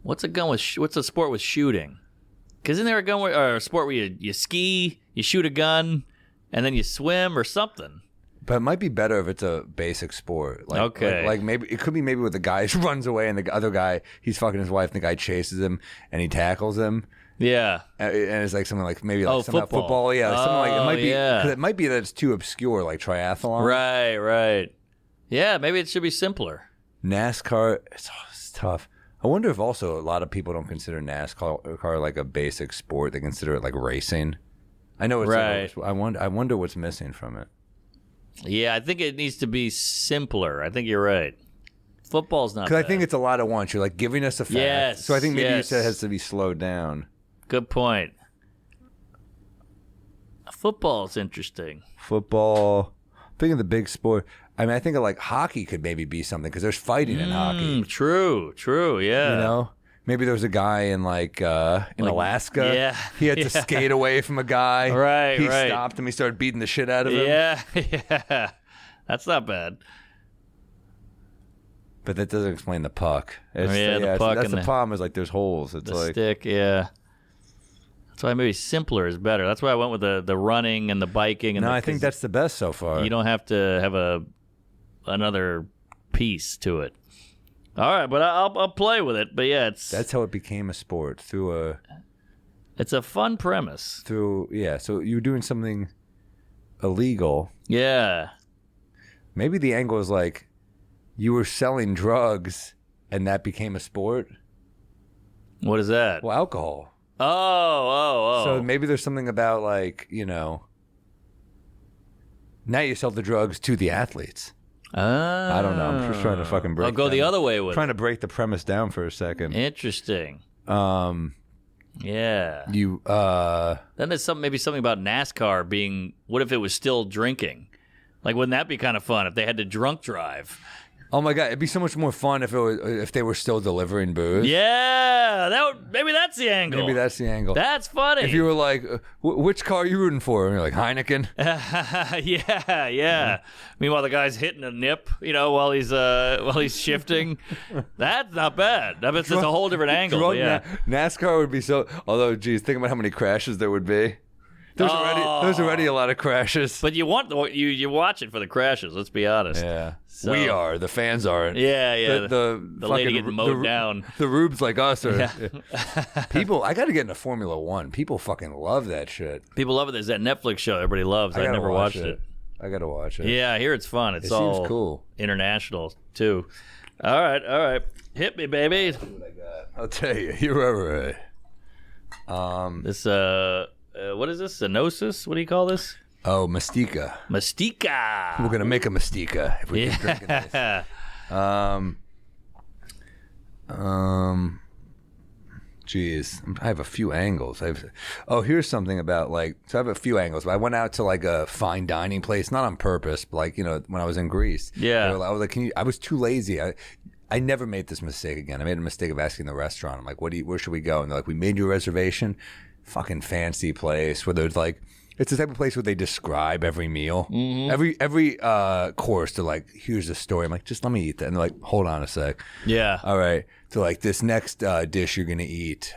Speaker 2: What's a sport with shooting? Because isn't there or a sport where you ski, you shoot a gun, and then you swim or something?
Speaker 1: But it might be better if it's a basic sport. Like,
Speaker 2: Okay.
Speaker 1: Like maybe it could be maybe with the guy who runs away and the other guy, he's fucking his wife, and the guy chases him and he tackles him.
Speaker 2: Yeah.
Speaker 1: And it's like something like maybe like
Speaker 2: Oh,
Speaker 1: something
Speaker 2: football.
Speaker 1: football. Yeah, something like it might be.
Speaker 2: yeah.
Speaker 1: 'Cause it might be that it's too obscure, like triathlon.
Speaker 2: Right. Yeah, maybe it should be simpler.
Speaker 1: NASCAR, it's tough. I wonder if also a lot of people don't consider NASCAR like a basic sport. They consider it like racing. I know it's
Speaker 2: Right.
Speaker 1: I wonder what's missing from it.
Speaker 2: Yeah, I think it needs to be simpler. I think you're right. Football's not
Speaker 1: Because I
Speaker 2: bad.
Speaker 1: think it's a lot at once. You're like giving us a fact.
Speaker 2: Yes,
Speaker 1: So I think maybe you
Speaker 2: yes.
Speaker 1: said it has to be slowed down.
Speaker 2: Good point. Football's interesting.
Speaker 1: Football. Thinking of the big sport. I mean, I think of like hockey could maybe be something because there's fighting in hockey.
Speaker 2: True, yeah.
Speaker 1: You know, maybe there was a guy in in Alaska.
Speaker 2: yeah,
Speaker 1: he had to
Speaker 2: yeah.
Speaker 1: skate away from a guy.
Speaker 2: Right,
Speaker 1: He
Speaker 2: right.
Speaker 1: stopped him. He started beating the shit out of him.
Speaker 2: Yeah. That's not bad.
Speaker 1: But that doesn't explain the puck.
Speaker 2: The puck
Speaker 1: That's
Speaker 2: and
Speaker 1: the
Speaker 2: the-
Speaker 1: problem. Is like there's holes. It's
Speaker 2: The
Speaker 1: like
Speaker 2: stick, yeah. That's why maybe simpler is better. That's why I went with the running and the biking. And
Speaker 1: no. I think that's the best so far.
Speaker 2: you don't have to have another piece to it. All right, but I'll play with it. But yeah,
Speaker 1: That's how it became a sport through
Speaker 2: it's a fun premise.
Speaker 1: yeah. So you're doing something illegal.
Speaker 2: Yeah.
Speaker 1: Maybe the angle is like you were selling drugs and that became a sport.
Speaker 2: What is that?
Speaker 1: Well, alcohol.
Speaker 2: Oh.
Speaker 1: So maybe there's something about like, now you sell the drugs to the athletes. I don't know. I'm just trying to fucking break.
Speaker 2: I'll go the other way with
Speaker 1: trying to break the premise down for a second.
Speaker 2: Interesting. Yeah.
Speaker 1: You
Speaker 2: Then there's maybe something about NASCAR being. What if it was still drinking? Like, wouldn't that be kind of fun if they had to drunk drive?
Speaker 1: Oh my god, it'd be so much more fun if they were still delivering booze.
Speaker 2: Yeah, maybe that's the angle.
Speaker 1: Maybe that's the angle.
Speaker 2: That's funny.
Speaker 1: If you were like, which car are you rooting for? And you're like, Heineken.
Speaker 2: yeah. Meanwhile, the guy's hitting a nip, while he's shifting. That's not bad. That's just a whole different angle. Yeah.
Speaker 1: NASCAR would be so. Although, geez, think about how many crashes there would be. There's already a lot of crashes.
Speaker 2: But you watch it for the crashes. Let's be honest.
Speaker 1: Yeah,
Speaker 2: so,
Speaker 1: we are. The fans aren't.
Speaker 2: Yeah.
Speaker 1: The
Speaker 2: lady getting mowed down.
Speaker 1: The rubes like us are. Yeah. People, I got to get into Formula One. People fucking love that shit.
Speaker 2: People love it. There's that Netflix show everybody loves. I never watched it.
Speaker 1: I got to watch it.
Speaker 2: Yeah, I hear it's fun. It
Speaker 1: all seems cool.
Speaker 2: International too. All right. Hit me, baby.
Speaker 1: I'll tell you. You're all right.
Speaker 2: This what is this? Zenosis? What do you call this?
Speaker 1: Oh, Mastika.
Speaker 2: Mastika.
Speaker 1: We're gonna make a Mastika if we keep drinking this. Geez, I have a few angles. Here's something about I have a few angles. But I went out to like a fine dining place, not on purpose, but when I was in Greece.
Speaker 2: Yeah.
Speaker 1: I was like, I was too lazy. I never made this mistake again. I made a mistake of asking the restaurant. I'm like, where should we go? And they're like, we made you a reservation. Fucking fancy place where there's like, it's the type of place where they describe every meal, every course. They're like, here's the story. I'm like, just let me eat that. And they're like, hold on a sec.
Speaker 2: Yeah.
Speaker 1: All right. So like this next dish you're gonna eat,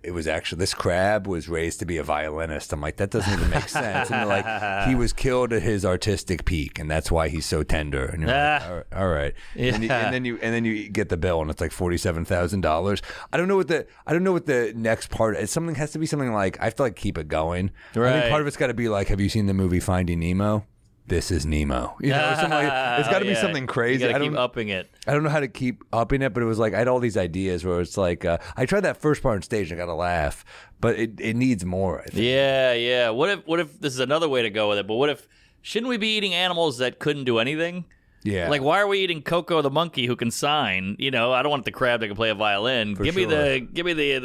Speaker 1: it was actually this crab was raised to be a violinist. I'm like, that doesn't even make sense. And they're like, he was killed at his artistic peak, and that's why he's so tender. And you're like, all right.
Speaker 2: Yeah.
Speaker 1: And then you get the bill, and it's like $47,000. I don't know what the next part. Something has to be something like I have to like keep it going.
Speaker 2: Right.
Speaker 1: I think part of it's got to be like, have you seen the movie Finding Nemo? This is Nemo. Something like, it's got to be something crazy.
Speaker 2: You gotta keep upping it.
Speaker 1: I don't know how to keep upping it, but it was like I had all these ideas where it's like I tried that first part on stage and I got to laugh, but it needs more. I think.
Speaker 2: Yeah. What if this is another way to go with it? But what if shouldn't we be eating animals that couldn't do anything?
Speaker 1: Yeah.
Speaker 2: Like, why are we eating Coco the monkey who can sign? I don't want the crab that can play a violin. Give me the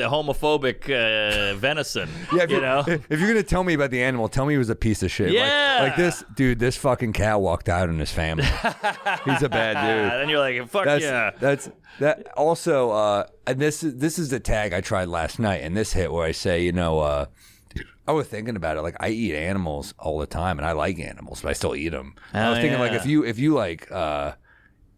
Speaker 2: homophobic venison.
Speaker 1: Yeah, if you're gonna tell me about the animal, tell me he was a piece of shit.
Speaker 2: Yeah.
Speaker 1: Like this dude, this fucking cow walked out on his family. He's a bad dude.
Speaker 2: And then you're like, fuck yeah.
Speaker 1: That also. And this is the tag I tried last night, and this hit where I say, I was thinking about it. Like, I eat animals all the time, and I like animals, but I still eat them. I was thinking, like, if you like, I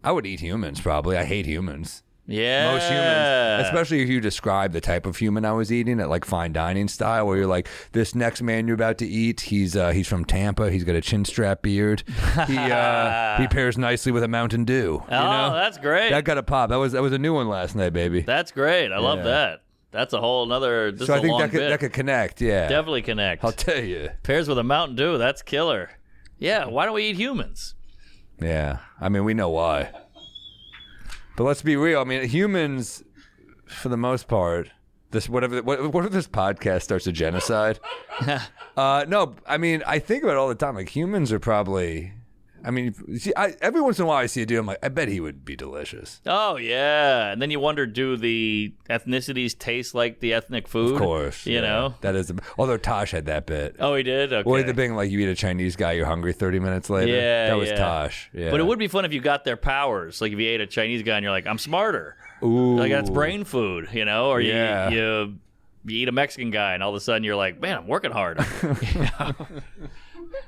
Speaker 1: would eat humans probably. I hate humans.
Speaker 2: Yeah.
Speaker 1: Most humans, especially if you describe the type of human I was eating at like fine dining style, where you're like, this next man you're about to eat, he's from Tampa. He's got a chin strap beard. He pairs nicely with a Mountain Dew.
Speaker 2: That's great.
Speaker 1: That got a pop. That was a new one last night, baby.
Speaker 2: That's great. I love that. That's a whole nother.
Speaker 1: So I think that could connect. Yeah,
Speaker 2: definitely connect.
Speaker 1: I'll tell you.
Speaker 2: Pairs with a Mountain Dew. That's killer. Yeah. Why don't we eat humans?
Speaker 1: Yeah. I mean, we know why. But let's be real. I mean, humans, for the most part, what if this podcast starts a genocide? No. I mean, I think about it all the time. Like, humans are probably. I mean, see, every once in a while I see a dude, I'm like, I bet he would be delicious.
Speaker 2: Oh, yeah. And then you wonder, do the ethnicities taste like the ethnic food?
Speaker 1: Of course.
Speaker 2: You know?
Speaker 1: That is, although Tosh had that bit.
Speaker 2: Oh, he did? Okay.
Speaker 1: Or the thing, like, you eat a Chinese guy, you're hungry 30 minutes later.
Speaker 2: Yeah,
Speaker 1: that was Tosh. Yeah.
Speaker 2: But it would be fun if you got their powers. Like, if you ate a Chinese guy and you're like, I'm smarter.
Speaker 1: Ooh.
Speaker 2: Like, that's brain food, Or you eat a Mexican guy and all of a sudden you're like, man, I'm working hard.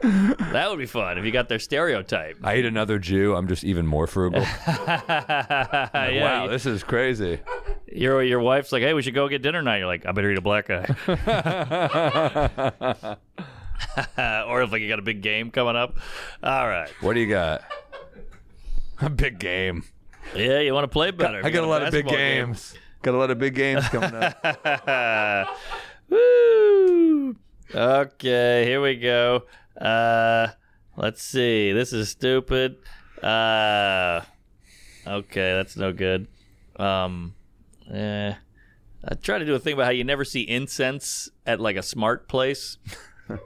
Speaker 2: That would be fun if you got their stereotype.
Speaker 1: I eat another Jew. I'm just even more frugal. Wow, this is crazy.
Speaker 2: Your wife's like, hey, we should go get dinner tonight. You're like, I better eat a black guy. Or if you got a big game coming up. All right.
Speaker 1: What do you got? A big game.
Speaker 2: Yeah, you want to play better.
Speaker 1: I got a lot of big games. Got a lot of big games coming up.
Speaker 2: Woo! Okay, here we go. Let's see. This is stupid. Okay, that's no good. I try to do a thing about how you never see incense at like a smart place.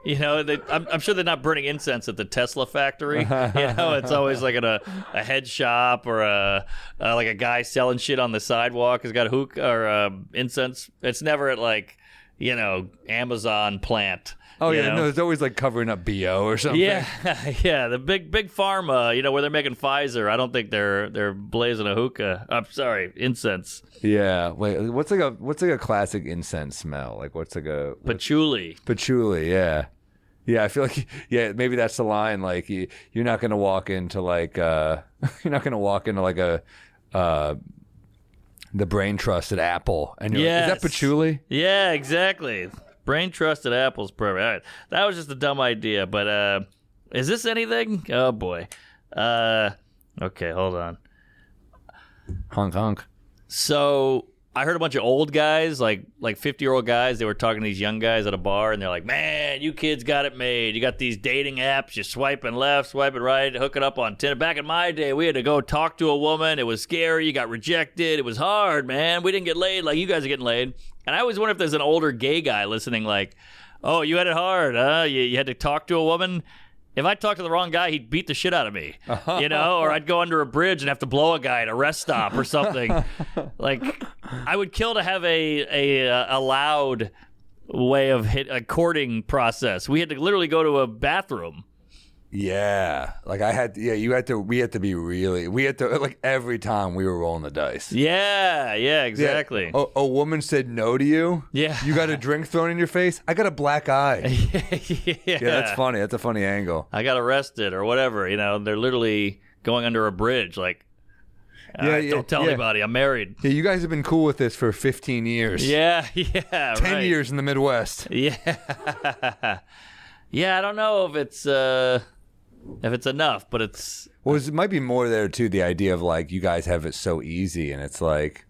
Speaker 2: You know, I'm sure they're not burning incense at the Tesla factory. You know, it's always like at a head shop or like a guy selling shit on the sidewalk has got a hookah or incense. It's never at like, you know, Amazon plant.
Speaker 1: Oh yeah,
Speaker 2: know?
Speaker 1: no, it's always like covering up BO or something.
Speaker 2: Yeah, yeah, the big pharma, you know, where they're making Pfizer. I don't think they're blazing a hookah. I'm sorry, incense.
Speaker 1: Yeah. Wait, what's like a classic incense smell? Like what's like a
Speaker 2: Patchouli.
Speaker 1: patchouli? Yeah. Yeah, I feel like maybe that's the line. Like you're not gonna walk into like the brain trust at Apple and you're like, is that patchouli?
Speaker 2: Yeah, exactly. Brain trusted Apple's perfect. All right. That was just a dumb idea, but is this anything? Oh boy. Okay, hold on.
Speaker 1: Honk honk.
Speaker 2: So I heard a bunch of old guys, like 50-year-old guys, they were talking to these young guys at a bar, and they're like, man, you kids got it made. You got these dating apps, you're swiping left, swiping right, hooking up on Tinder. Back in my day, we had to go talk to a woman. It was scary. You got rejected. It was hard, man. We didn't get laid like you guys are getting laid. And I always wonder if there's an older gay guy listening like, oh, you had it hard, huh? You had to talk to a woman? If I talked to the wrong guy, he'd beat the shit out of me, you know, or I'd go under a bridge and have to blow a guy at a rest stop or something. Like, I would kill to have a loud way of a courting process. We had to literally go to a bathroom.
Speaker 1: Yeah, like we had to like every time we were rolling the dice.
Speaker 2: Yeah, exactly.
Speaker 1: Yeah. A woman said no to you.
Speaker 2: Yeah.
Speaker 1: You got a drink thrown in your face. I got a black eye. Yeah, that's funny. That's a funny angle.
Speaker 2: I got arrested or whatever. You know, they're literally going under a bridge. Like, don't tell anybody. I'm married.
Speaker 1: Yeah, you guys have been cool with this for 15 years.
Speaker 2: Yeah,
Speaker 1: 10 years in the Midwest.
Speaker 2: Yeah. Yeah, I don't know if it's enough, but it's...
Speaker 1: Well, it might be more there, too, the idea of, like, you guys have it so easy, and it's like,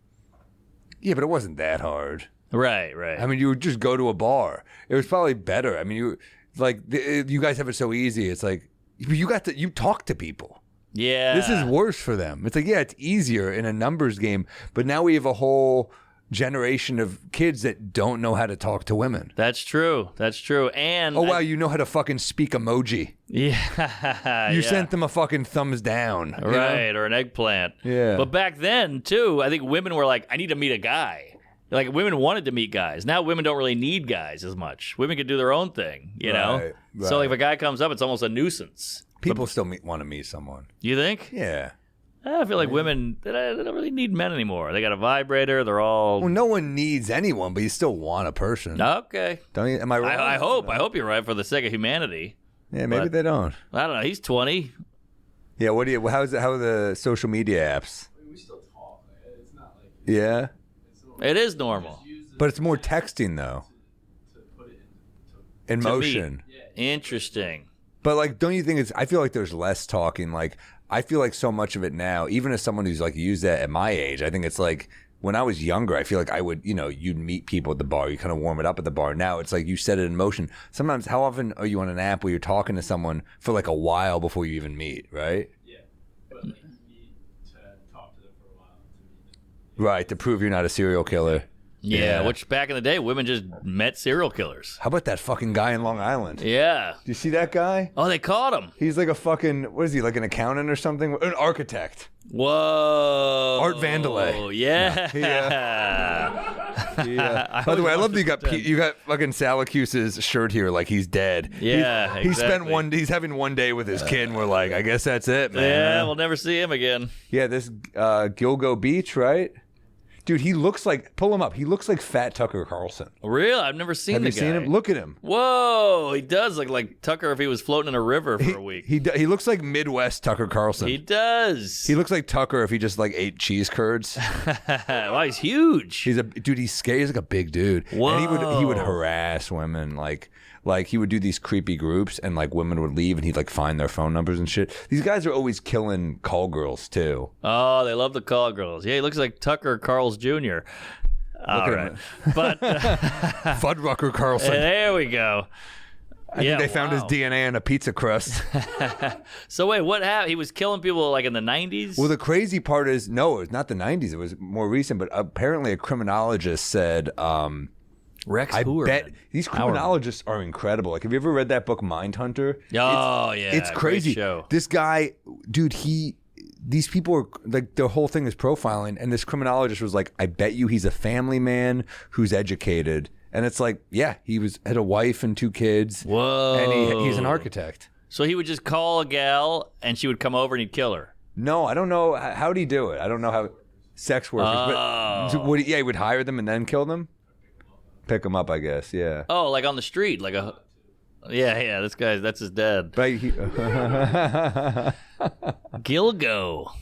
Speaker 1: yeah, but it wasn't that hard.
Speaker 2: Right.
Speaker 1: I mean, you would just go to a bar. It was probably better. I mean, you guys have it so easy. It's like, you talk to people.
Speaker 2: Yeah.
Speaker 1: This is worse for them. It's like, yeah, it's easier in a numbers game, but now we have a whole generation of kids that don't know how to talk to women.
Speaker 2: That's true. And
Speaker 1: oh wow, you know how to fucking speak emoji.
Speaker 2: Yeah.
Speaker 1: You sent them a fucking thumbs down.
Speaker 2: Right, or an eggplant.
Speaker 1: Yeah.
Speaker 2: But back then too, I think women were like, I need to meet a guy. Like women wanted to meet guys. Now women don't really need guys as much. Women can do their own thing, you know?
Speaker 1: Right.
Speaker 2: So like if a guy comes up, it's almost a nuisance.
Speaker 1: People still want to meet someone.
Speaker 2: You think?
Speaker 1: Yeah.
Speaker 2: I feel like women, they don't really need men anymore. They got a vibrator. They're all...
Speaker 1: Well, no one needs anyone, but you still want a person.
Speaker 2: Okay.
Speaker 1: Don't you? Am I wrong?
Speaker 2: I hope you're right for the sake of humanity.
Speaker 1: Yeah, maybe they don't.
Speaker 2: I don't know. He's 20.
Speaker 1: Yeah, how are the social media apps?
Speaker 5: We still talk. It's not like...
Speaker 1: Yeah?
Speaker 2: It is normal.
Speaker 1: But it's more texting, though.
Speaker 5: To put it
Speaker 1: in motion.
Speaker 2: Interesting.
Speaker 1: But, like, don't you think I feel like there's less talking, like... I feel like so much of it now, even as someone who's like used that at my age, I think it's like when I was younger, I feel like I would, you'd meet people at the bar, you kind of warm it up at the bar. Now it's like you set it in motion. Sometimes, how often are you on an app where you're talking to someone for like a while before you even meet, right?
Speaker 5: Yeah, but like you need to talk to them for a while to meet them.
Speaker 1: Right, to prove you're not a serial killer.
Speaker 2: Yeah, which back in the day, women just met serial killers.
Speaker 1: How about that fucking guy in Long Island?
Speaker 2: Yeah.
Speaker 1: Do you see that guy?
Speaker 2: Oh, they caught him.
Speaker 1: He's like a fucking, what is he, like an accountant or something? An architect.
Speaker 2: Whoa.
Speaker 1: Art Vandelay.
Speaker 2: Yeah.
Speaker 1: Yeah. By the way, I love that you got fucking Salacuse's shirt here like he's dead.
Speaker 2: Yeah,
Speaker 1: he's having one day with his kid and we're like, I guess that's it, man.
Speaker 2: Yeah, we'll never see him again.
Speaker 1: Yeah, this Gilgo Beach, right? Dude, he looks like, pull him up. He looks like Fat Tucker Carlson.
Speaker 2: Real? I've never seen the guy.
Speaker 1: Have you seen him? Look at him.
Speaker 2: Whoa, he does look like Tucker if he was floating in a river for a week.
Speaker 1: He looks like Midwest Tucker Carlson.
Speaker 2: He does.
Speaker 1: He looks like Tucker if he just like ate cheese curds.
Speaker 2: Wow, he's huge.
Speaker 1: He's scary. He's like a big dude.
Speaker 2: Whoa.
Speaker 1: And he would harass women like he would do these creepy groups and like women would leave and he'd like find their phone numbers and shit. These guys are always killing call girls too.
Speaker 2: Oh, they love the call girls. Yeah, he looks like Tucker Carl's Jr. All right. But
Speaker 1: Fuddrucker Carlson.
Speaker 2: there we go.
Speaker 1: I think they found his DNA on a pizza crust.
Speaker 2: So wait, what happened? He was killing people like in the 90s?
Speaker 1: Well, the crazy part is, no, it's not the 90s. It was more recent, but apparently a criminologist said,
Speaker 2: Rex
Speaker 1: I
Speaker 2: Heuermann.
Speaker 1: bet these criminologists are incredible. Like, have you ever read that book, Mindhunter?
Speaker 2: Oh,
Speaker 1: It's crazy.
Speaker 2: Great show.
Speaker 1: This guy, dude, these people are, like, their whole thing is profiling, and this criminologist was like, I bet you he's a family man who's educated. And it's like, yeah, had a wife and 2 kids.
Speaker 2: Whoa.
Speaker 1: And he's an architect.
Speaker 2: So he would just call a gal, and she would come over and he'd kill her.
Speaker 1: No, I don't know. How'd he do it? I don't know how sex workers. But he would hire them and then kill them? Pick them up, I guess, yeah.
Speaker 2: Oh, like on the street, like a... Yeah, that's his dad.
Speaker 1: But
Speaker 2: Gilgo.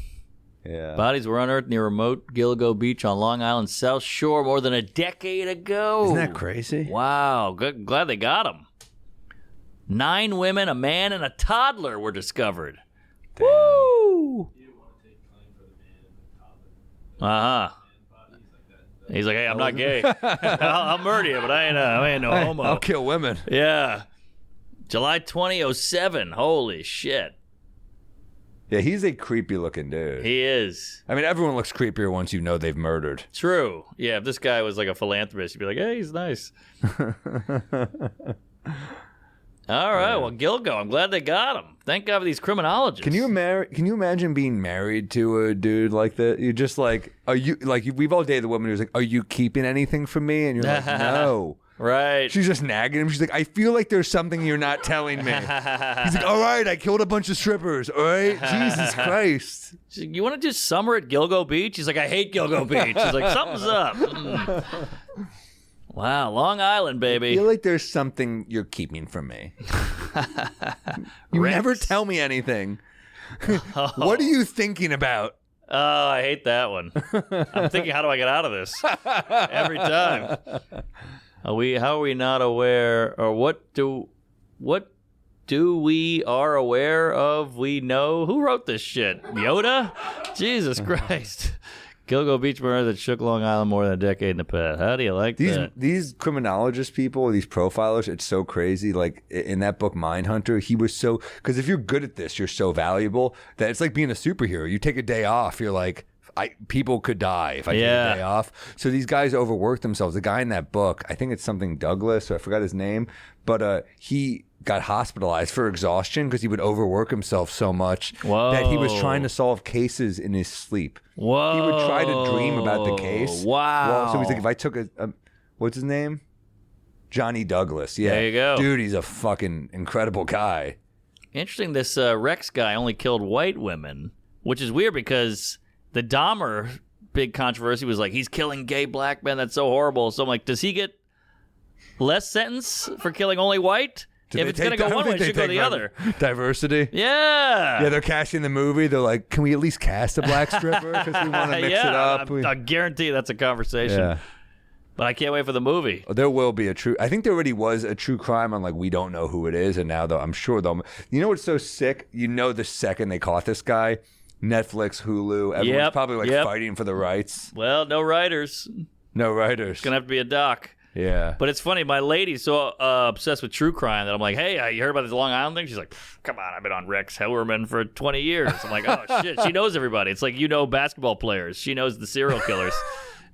Speaker 1: Yeah.
Speaker 2: Bodies were unearthed near remote Gilgo Beach on Long Island's South Shore more than a decade ago.
Speaker 1: Isn't that crazy?
Speaker 2: Wow, glad they got him. 9 women, a man, and a toddler were discovered.
Speaker 1: Damn.
Speaker 2: Woo!
Speaker 5: He didn't want to take claim for the man and the toddler.
Speaker 2: Uh-huh. He's like, hey, I'm not gay. I'll murder you, but I ain't no homo.
Speaker 1: I'll kill women.
Speaker 2: Yeah. July 2007. Holy shit.
Speaker 1: Yeah, he's a creepy looking dude.
Speaker 2: He is.
Speaker 1: I mean, everyone looks creepier once you know they've murdered.
Speaker 2: True. Yeah, if this guy was like a philanthropist, you'd be like, hey, he's nice. All right, well, Gilgo, I'm glad they got him. Thank God for these criminologists.
Speaker 1: Can you imagine being married to a dude like that? You're just like, we've all dated the woman who's like, are you keeping anything from me? And you're like, no.
Speaker 2: Right.
Speaker 1: She's just nagging him. She's like, I feel like there's something you're not telling me. He's like, all right, I killed a bunch of strippers. All right, Jesus Christ.
Speaker 2: She's like, you want to do summer at Gilgo Beach? He's like, I hate Gilgo Beach. She's like, something's up. Wow, Long Island, baby.
Speaker 1: I feel like there's something you're keeping from me. You
Speaker 2: Rex.
Speaker 1: never tell me anything. What are you thinking about?
Speaker 2: Oh, I hate that one. I'm thinking, how do I get out of this? Every time. How are we not aware, or what do we are aware of? We know who wrote this shit. Yoda? Jesus Christ. Gilgo Beach murder that shook Long Island more than a decade in the past. How do you like that?
Speaker 1: These criminologist people, these profilers, it's so crazy. Like in that book, Mindhunter, he was so, because if you're good at this, you're so valuable that it's like being a superhero. You take a day off, you're like, people could die if I take a day off. So these guys overwork themselves. The guy in that book, I think it's something Douglas, or I forgot his name, but he got hospitalized for exhaustion because he would overwork himself so much that he was trying to solve cases in his sleep.
Speaker 2: Whoa.
Speaker 1: He would try to dream about the case.
Speaker 2: Wow.
Speaker 1: Well, so he's like, if I took what's his name? Johnny Douglas. Yeah.
Speaker 2: There you go.
Speaker 1: Dude, he's a fucking incredible guy.
Speaker 2: Interesting, this Rex guy only killed white women, which is weird because the Dahmer big controversy was like, he's killing gay black men. That's so horrible. So I'm like, does he get less sentence for killing only white? If it's going to go one way, it should go the other.
Speaker 1: Diversity?
Speaker 2: Yeah.
Speaker 1: Yeah, they're casting the movie. They're like, can we at least cast a black stripper? Because we want to mix it up.
Speaker 2: I guarantee that's a conversation.
Speaker 1: Yeah.
Speaker 2: But I can't wait for the movie.
Speaker 1: There will be I think there already was a true crime on, like, we don't know who it is. And now, though, I'm sure they'll. You know what's so sick? You know the second they caught this guy, Netflix, Hulu, everyone's probably, fighting for the rights.
Speaker 2: Well, no writers.
Speaker 1: No writers.
Speaker 2: It's going to have to be a doc.
Speaker 1: Yeah.
Speaker 2: But it's funny, my lady's so obsessed with true crime that I'm like, hey, you heard about this Long Island thing? She's like, come on, I've been on Rex Heuermann for 20 years. I'm like, oh, shit, she knows everybody. It's like, basketball players. She knows the serial killers.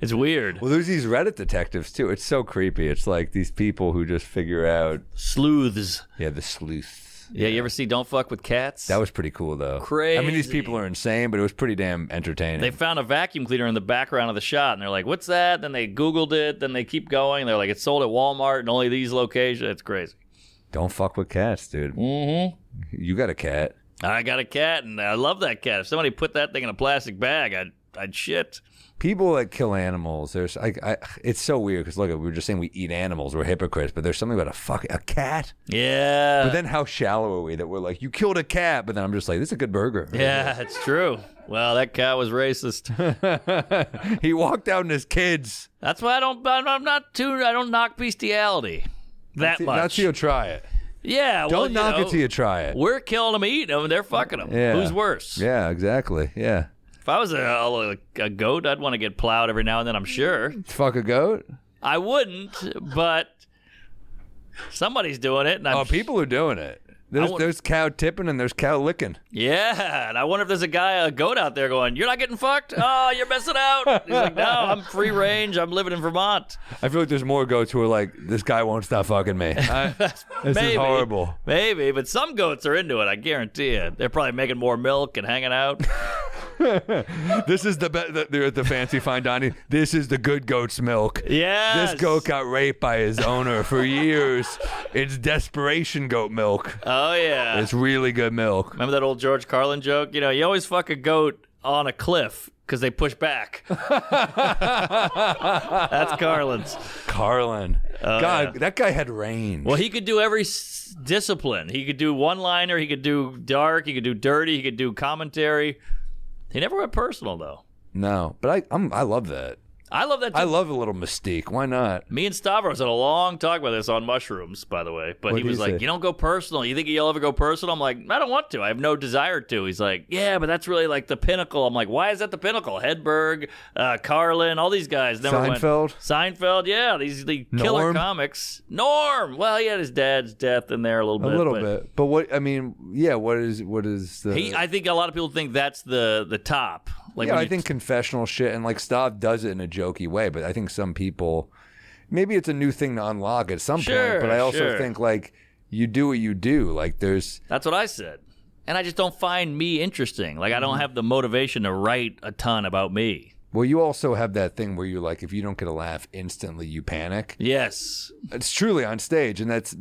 Speaker 2: It's weird.
Speaker 1: Well, there's these Reddit detectives, too. It's so creepy. It's like these people who just figure out.
Speaker 2: Sleuths.
Speaker 1: Yeah, the sleuths.
Speaker 2: Yeah, you ever see Don't Fuck with Cats?
Speaker 1: That was pretty cool, though.
Speaker 2: Crazy.
Speaker 1: I mean, these people are insane, but it was pretty damn entertaining.
Speaker 2: They found a vacuum cleaner in the background of the shot, and they're like, what's that? Then they Googled it. Then they keep going. They're like, it's sold at Walmart in only these locations. It's crazy.
Speaker 1: Don't fuck with cats, dude.
Speaker 2: Mm-hmm.
Speaker 1: You got a cat.
Speaker 2: I got a cat, and I love that cat. If somebody put that thing in a plastic bag, I'd shit.
Speaker 1: People that kill animals, there's it's so weird because look, we were just saying we eat animals, we're hypocrites, but there's something about a cat.
Speaker 2: Yeah.
Speaker 1: But then how shallow are we that we're like, you killed a cat, but then I'm just like, this is a good burger.
Speaker 2: Yeah, it's true. Well, that cat was racist.
Speaker 1: He walked out on his kids.
Speaker 2: That's why I don't knock bestiality that much.
Speaker 1: That's how you'll try it.
Speaker 2: Yeah.
Speaker 1: Don't knock it till you try it.
Speaker 2: We're killing them, eating them, and they're fucking them.
Speaker 1: Yeah.
Speaker 2: Who's worse?
Speaker 1: Yeah, exactly. Yeah.
Speaker 2: If I was a goat, I'd want to get plowed every now and then, I'm sure.
Speaker 1: Fuck a goat?
Speaker 2: I wouldn't, but Somebody's doing it. And
Speaker 1: people are doing it. There's cow tipping and there's cow licking.
Speaker 2: Yeah, and I wonder if there's a goat out there going, "You're not getting fucked? Oh, you're missing out." He's like, "No, I'm free range. I'm living in Vermont."
Speaker 1: I feel like there's more goats who are like, "This guy won't stop fucking me." This is horrible.
Speaker 2: Maybe, but some goats are into it. I guarantee it. They're probably making more milk and hanging out.
Speaker 1: This is they're at the fancy fine dining. This is the good goat's milk.
Speaker 2: Yes.
Speaker 1: This goat got raped by his owner for years. It's desperation goat milk.
Speaker 2: Oh, yeah.
Speaker 1: It's really good milk.
Speaker 2: Remember that old George Carlin joke? You know, you always fuck a goat on a cliff because they push back. That's Carlin's.
Speaker 1: Carlin. God, that guy had range.
Speaker 2: Well, he could do every discipline. He could do one-liner. He could do dark. He could do dirty. He could do commentary. He never went personal, though.
Speaker 1: No, but I love that.
Speaker 2: I love that, too.
Speaker 1: I love a little mystique. Why not?
Speaker 2: Me and Stavros had a long talk about this on mushrooms, by the way. But he was like, "You don't go personal. You think you'll ever go personal?" I'm like, "I don't want to. I have no desire to." He's like, "Yeah, but that's really like the pinnacle." I'm like, "Why is that the pinnacle?" Hedberg, Carlin, all these guys never
Speaker 1: Seinfeld?
Speaker 2: Seinfeld, yeah. The killer comics. Norm. Well, he had his dad's death in there a little bit.
Speaker 1: A little bit. But what, I mean, yeah, what is the...
Speaker 2: I think a lot of people think that's the top. Like,
Speaker 1: yeah, I think confessional shit, and like Stav does it in a jokey way, but I think some people, maybe it's a new thing to unlock at some point, but I also think like you do what you do. Like
Speaker 2: that's what I said. And I just don't find me interesting. Like I don't have the motivation to write a ton about me.
Speaker 1: Well, you also have that thing where you're like, if you don't get a laugh instantly, you panic.
Speaker 2: Yes.
Speaker 1: It's truly on stage, and that's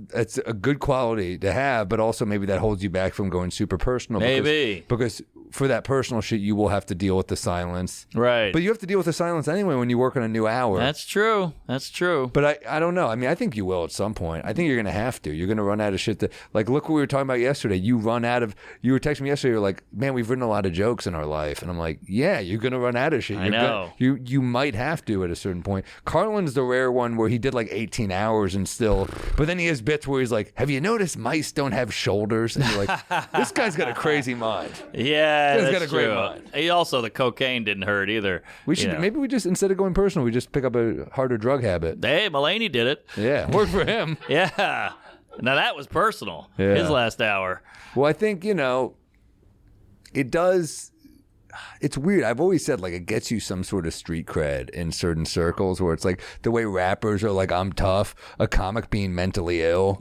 Speaker 1: a good quality to have, but also maybe that holds you back from going super personal.
Speaker 2: Maybe.
Speaker 1: Because for that personal shit, you will have to deal with the silence.
Speaker 2: Right.
Speaker 1: But you have to deal with the silence anyway when you work on a new hour.
Speaker 2: That's true. That's true.
Speaker 1: But I don't know. I mean, I think you will at some point. I think you're going to have to. You're going to run out of shit like, look what we were talking about yesterday. You were texting me yesterday, you're like, "Man, we've written a lot of jokes in our life." And I'm like, yeah, you're going to run out of shit.
Speaker 2: I know.
Speaker 1: You might have to at a certain point. Carlin's the rare one where he did like 18 hours and still, but then he has bits where he's like, "Have you noticed mice don't have shoulders?" And you're like, this guy's got a crazy mind.
Speaker 2: Yeah,
Speaker 1: he's
Speaker 2: that's
Speaker 1: got a great
Speaker 2: true.
Speaker 1: mind.
Speaker 2: He also, the cocaine didn't hurt either.
Speaker 1: Maybe we just, instead of going personal, we just pick up a harder drug habit.
Speaker 2: Hey, Mulaney did it.
Speaker 1: Yeah, worked for him.
Speaker 2: Yeah. Now that was personal.
Speaker 1: Yeah.
Speaker 2: His last hour.
Speaker 1: Well, I think, it does. It's weird. I've always said, like, it gets you some sort of street cred in certain circles where it's like the way rappers are like, "I'm tough." A comic being mentally ill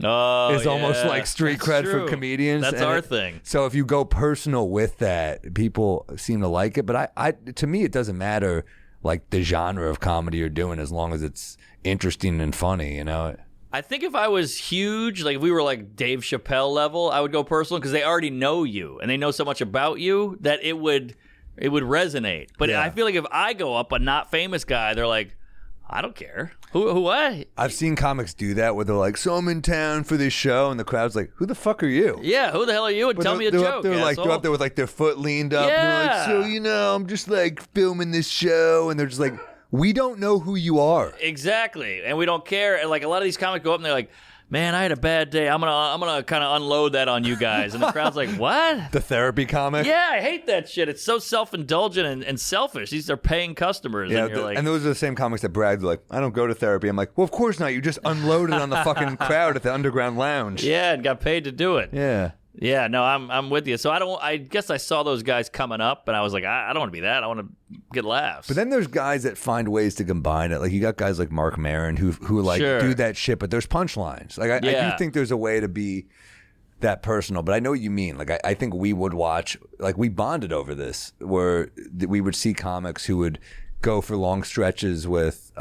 Speaker 1: is almost like street cred for comedians.
Speaker 2: That's our thing.
Speaker 1: So if you go personal with that, people seem to like it. But to me, it doesn't matter like the genre of comedy you're doing as long as it's interesting and funny,
Speaker 2: I think if I was huge, like if we were like Dave Chappelle level, I would go personal because they already know you and they know so much about you that it would resonate. But I feel like if I go up a not famous guy, they're like, "I don't care. Who what?"
Speaker 1: I've seen comics do that where they're like, "So I'm in town for this show," and the crowd's like, "Who the fuck are you?"
Speaker 2: Yeah, who the hell are you? And tell me a joke.
Speaker 1: They're up there with like their foot leaned up. And they're like, "So I'm just like filming this show," and they're just like, "We don't know who you are."
Speaker 2: Exactly, and we don't care. And like a lot of these comics go up and they're like, "Man, I had a bad day. I'm gonna kind of unload that on you guys." And the crowd's like, "What?"
Speaker 1: The therapy comic.
Speaker 2: Yeah, I hate that shit. It's so self-indulgent and selfish. These are paying customers.
Speaker 1: Yeah,
Speaker 2: and you're like,
Speaker 1: and those are the same comics that brag like, "I don't go to therapy." I'm like, "Well, of course not. You just unloaded on the fucking crowd at the Underground Lounge."
Speaker 2: Yeah, and got paid to do it.
Speaker 1: Yeah.
Speaker 2: Yeah, no, I'm with you. So I guess I saw those guys coming up, and I was like, I don't want to be that. I want to get laughs.
Speaker 1: But then there's guys that find ways to combine it. Like you got guys like Mark Maron who like do that shit, but there's punchlines. Like I do think there's a way to be that personal. But I know what you mean. Like I think we would watch. Like we bonded over this, where we would see comics who would go for long stretches with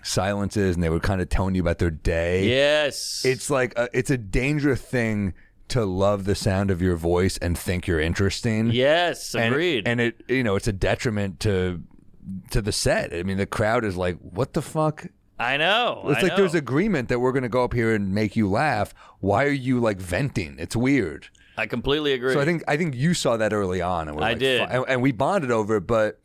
Speaker 1: silences, and they would kind of tone you about their day.
Speaker 2: Yes,
Speaker 1: it's like it's a dangerous thing to love the sound of your voice and think you're interesting.
Speaker 2: Yes, agreed.
Speaker 1: And it, it's a detriment to the set. I mean, the crowd is like, "What the fuck?"
Speaker 2: I know.
Speaker 1: It's like there's agreement that we're going to go up here and make you laugh. Why are you like venting? It's weird.
Speaker 2: I completely agree.
Speaker 1: So I think you saw that early on, and
Speaker 2: I did,
Speaker 1: and we bonded over it. But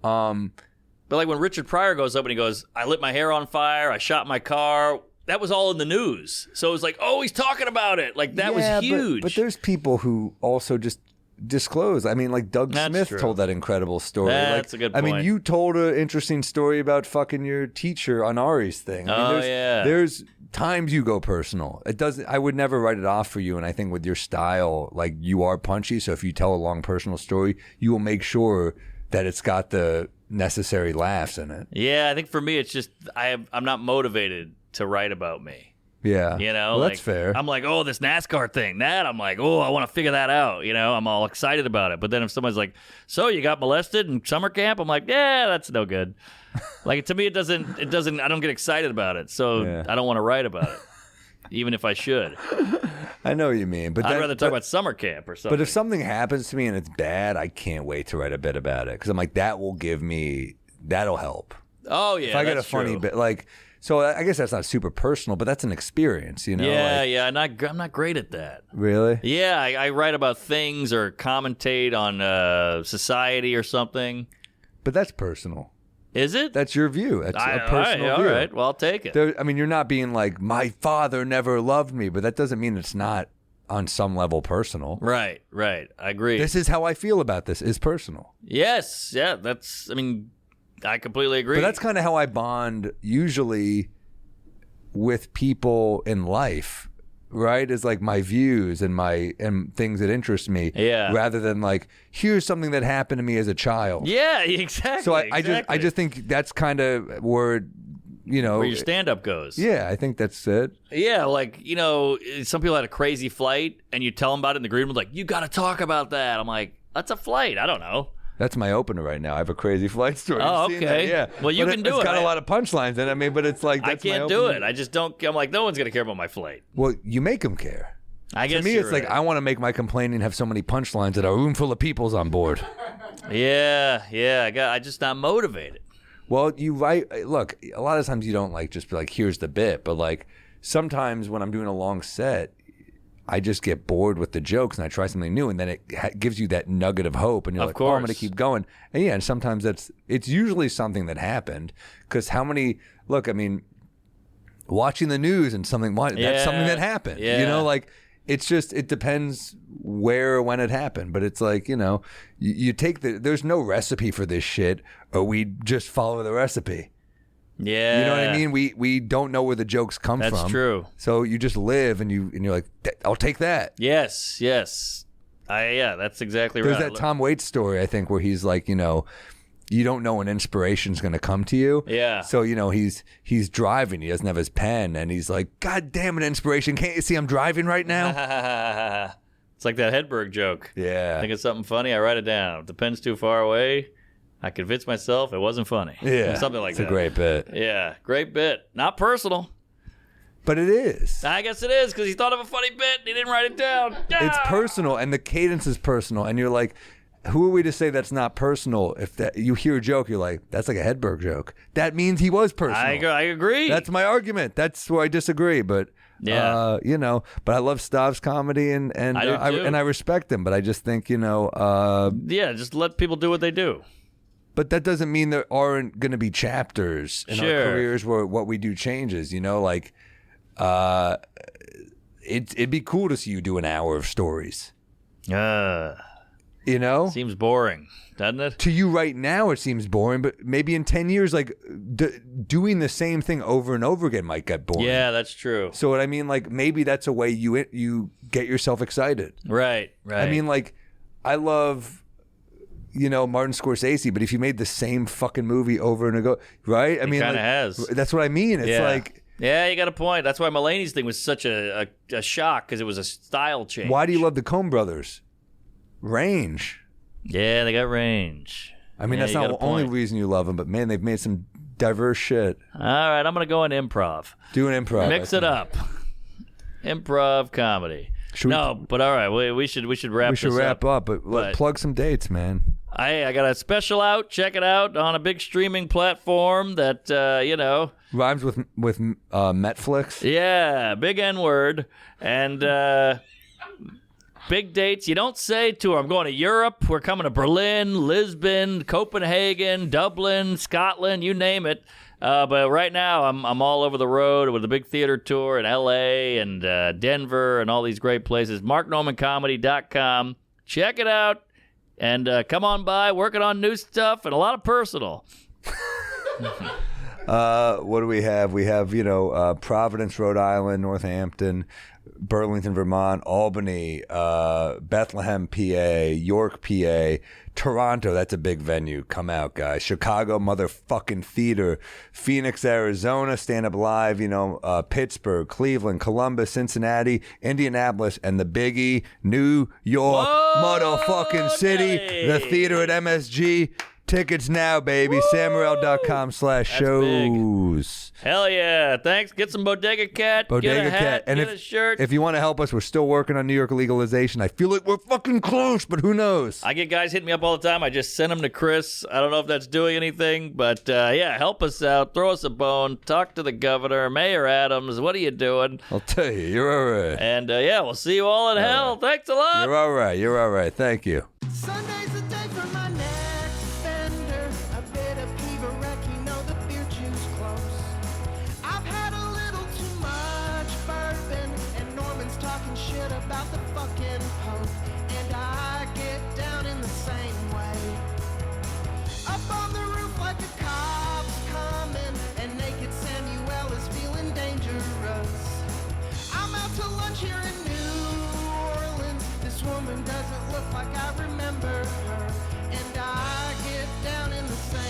Speaker 2: like when Richard Pryor goes up and he goes, "I lit my hair on fire. I shot my car." That was all in the news. So it was like, "Oh, he's talking about it." Like that was huge.
Speaker 1: But there's people who also just disclose. I mean, like Doug Smith told that incredible story.
Speaker 2: That's a good point.
Speaker 1: I mean, you told an interesting story about fucking your teacher on Ari's thing. I mean, times you go personal. It doesn't. I would never write it off for you. And I think with your style, like you are punchy. So if you tell a long personal story, you will make sure that it's got the necessary laughs in it.
Speaker 2: Yeah, I think for me, it's just I'm not motivated to write about me.
Speaker 1: Yeah.
Speaker 2: You know,
Speaker 1: well,
Speaker 2: like,
Speaker 1: that's fair.
Speaker 2: I'm like, oh, this NASCAR thing, I'm like, oh, I want to figure that out. You know, I'm all excited about it. But then if someone's like, so you got molested in summer camp? I'm like, yeah, that's no good. Like, to me, it doesn't, I don't get excited about it. So
Speaker 1: Yeah.
Speaker 2: I don't want to write about it, even if I should.
Speaker 1: I know what you mean, but
Speaker 2: I'd rather talk about summer camp or something.
Speaker 1: But if something happens to me and it's bad, I can't wait to write a bit about it because I'm like, that'll help.
Speaker 2: Oh, yeah,
Speaker 1: If I get a
Speaker 2: that's
Speaker 1: funny
Speaker 2: true.
Speaker 1: bit, like, so I guess that's not super personal, but that's an experience, you know?
Speaker 2: Yeah,
Speaker 1: like,
Speaker 2: yeah, I'm not great at that.
Speaker 1: Really?
Speaker 2: Yeah, I write about things or commentate on society or something.
Speaker 1: But that's personal.
Speaker 2: Is it?
Speaker 1: That's your view. That's a personal
Speaker 2: all
Speaker 1: view.
Speaker 2: right, well, I'll take it.
Speaker 1: I mean, you're not being like, my father never loved me, but that doesn't mean it's not on some level personal.
Speaker 2: Right. I agree.
Speaker 1: This is how I feel about this is personal.
Speaker 2: Yes, yeah, I completely agree.
Speaker 1: But that's kind of how I bond usually with people in life, right? Is like my views and things that interest me.
Speaker 2: Yeah.
Speaker 1: Rather than like, here's something that happened to me as a child.
Speaker 2: Yeah, exactly.
Speaker 1: So I just think that's kind of where, you know,
Speaker 2: where your stand-up goes.
Speaker 1: Yeah, I think that's it.
Speaker 2: Yeah, like, you know, some people had a crazy flight, and you tell them about it in the green room, like, you got to talk about that. I'm like, that's a flight. I don't know.
Speaker 1: That's my opener right now. I have a crazy flight story.
Speaker 2: Oh,
Speaker 1: You've seen
Speaker 2: okay.
Speaker 1: that? Yeah.
Speaker 2: Well, you
Speaker 1: But
Speaker 2: can do it.
Speaker 1: It's got a lot of punchlines in it. I mean, but it's like,
Speaker 2: I
Speaker 1: that's my
Speaker 2: can't do
Speaker 1: opener.
Speaker 2: it. I just don't. I'm like, no one's going to care about my flight.
Speaker 1: Well, you make them care.
Speaker 2: I guess
Speaker 1: To me,
Speaker 2: you're
Speaker 1: it's like,
Speaker 2: right.
Speaker 1: I want to make my complaining have so many punchlines that a room full of people's on board.
Speaker 2: Yeah. I just not motivated.
Speaker 1: Well, you write. Look, a lot of times you don't like just be like, here's the bit. But like sometimes when I'm doing a long set, I just get bored with the jokes and I try something new, and then it gives you that nugget of hope, and you're
Speaker 2: Of
Speaker 1: like, oh, I'm going to
Speaker 2: course.
Speaker 1: keep going. And yeah, and sometimes it's usually something that happened, because I mean, watching the news and that's something that happened.
Speaker 2: Yeah.
Speaker 1: You know, like it's just, it depends where or when it happened. But it's like, you know, you take there's no recipe for this shit, or we just follow the recipe.
Speaker 2: Yeah.
Speaker 1: You know what I mean? We don't know where the jokes come from.
Speaker 2: That's true.
Speaker 1: So you just live and you're like, I'll take that.
Speaker 2: Yes. That's exactly
Speaker 1: There's
Speaker 2: right.
Speaker 1: that Tom Waits story, I think, where he's like, you know, you don't know when inspiration's going to come to you.
Speaker 2: Yeah.
Speaker 1: So, you know, he's driving. He doesn't have his pen. And he's like, God damn it, inspiration. Can't you see I'm driving right now?
Speaker 2: It's like that Hedberg joke.
Speaker 1: Yeah.
Speaker 2: Think of something funny, I write it down. If the pen's too far away, I convinced myself it wasn't funny.
Speaker 1: Yeah.
Speaker 2: Something like
Speaker 1: it's
Speaker 2: that.
Speaker 1: It's a great bit.
Speaker 2: Yeah, great bit. Not personal.
Speaker 1: But it is.
Speaker 2: I guess it is, because he thought of a funny bit and he didn't write it down.
Speaker 1: It's personal, and the cadence is personal. And you're like, who are we to say that's not personal? If that you hear a joke, you're like, that's like a Hedberg joke. That means he was personal.
Speaker 2: I agree.
Speaker 1: That's my argument. That's where I disagree. But
Speaker 2: Yeah.
Speaker 1: you know, but I love Stav's comedy, and
Speaker 2: I do too.
Speaker 1: I respect him. But I just think, you know,
Speaker 2: yeah, just let people do what they do.
Speaker 1: but that doesn't mean there aren't going to be chapters in our
Speaker 2: Sure.
Speaker 1: careers where what we do changes. You know, like it'd be cool to see you do an hour of stories. You know,
Speaker 2: Seems boring, doesn't it?
Speaker 1: to you right now it seems boring, but maybe in 10 years, like doing the same thing over and over again might get boring.
Speaker 2: Yeah, that's true.
Speaker 1: So what I mean, like maybe that's a way you get yourself excited.
Speaker 2: Right.
Speaker 1: I mean, like I love, you know, Martin Scorsese, but if you made the same fucking movie over and over, right? I mean,
Speaker 2: kinda
Speaker 1: like,
Speaker 2: has.
Speaker 1: That's what I mean. It's like,
Speaker 2: yeah, you got a point. That's why Mulaney's thing was such a shock, because it was a style change.
Speaker 1: why do you love the Coen brothers? Range.
Speaker 2: Yeah, they got range.
Speaker 1: I mean,
Speaker 2: Yeah,
Speaker 1: that's
Speaker 2: you
Speaker 1: not
Speaker 2: got
Speaker 1: the
Speaker 2: a
Speaker 1: only
Speaker 2: point.
Speaker 1: reason you love them, but man, they've made some diverse shit.
Speaker 2: All right, I'm gonna go in improv.
Speaker 1: Do an improv.
Speaker 2: Mix it up. Improv comedy.
Speaker 1: Should we-
Speaker 2: But all right, we should wrap.
Speaker 1: We should
Speaker 2: this
Speaker 1: wrap up, but plug some dates, man.
Speaker 2: I got a special out. Check it out on a big streaming platform that you know.
Speaker 1: Rhymes with Netflix.
Speaker 2: Yeah, big N word and big dates. You don't say to her, I'm going to Europe. We're coming to Berlin, Lisbon, Copenhagen, Dublin, Scotland, you name it. But right now, I'm all over the road with a big theater tour in L.A. and Denver and all these great places. MarkNormanComedy.com. Check it out. And come on by, working on new stuff and a lot of personal.
Speaker 1: What do we have? We have, Providence, Rhode Island, Northampton, Burlington, Vermont, Albany, Bethlehem, PA, York, PA, Toronto. That's a big venue. Come out, guys. Chicago, motherfucking theater. Phoenix, Arizona, Stand Up Live. Pittsburgh, Cleveland, Columbus, Cincinnati, Indianapolis, and the biggie, New York, motherfucking city. The theater at MSG. Tickets now, baby. Samuel.com/shows.
Speaker 2: Hell yeah. Thanks. Get some Bodega Cat.
Speaker 1: Bodega
Speaker 2: get a hat,
Speaker 1: Cat. And
Speaker 2: get a shirt.
Speaker 1: If you want to help us, we're still working on New York legalization. I feel like we're fucking close, but who knows?
Speaker 2: I get guys hitting me up all the time. I just send them to Chris. I don't know if that's doing anything, but help us out. Throw us a bone. Talk to the governor, Mayor Adams. What are you doing?
Speaker 1: I'll tell you, you're all right.
Speaker 2: And we'll see you all in hell.
Speaker 1: Right.
Speaker 2: Thanks a lot.
Speaker 1: You're all right. You're all right. Thank you.
Speaker 7: Sunday's the day for my next offender. A bit of Peeves, you know the beer juice close. I've had a little too much bourbon, and Norman's talking shit about the fucking Pope. And I get down in the same way. Up on the roof like a cop's coming, and naked Samuel is feeling dangerous. I'm out to lunch here in New Orleans. This woman doesn't look like I remember her, and I get down in the same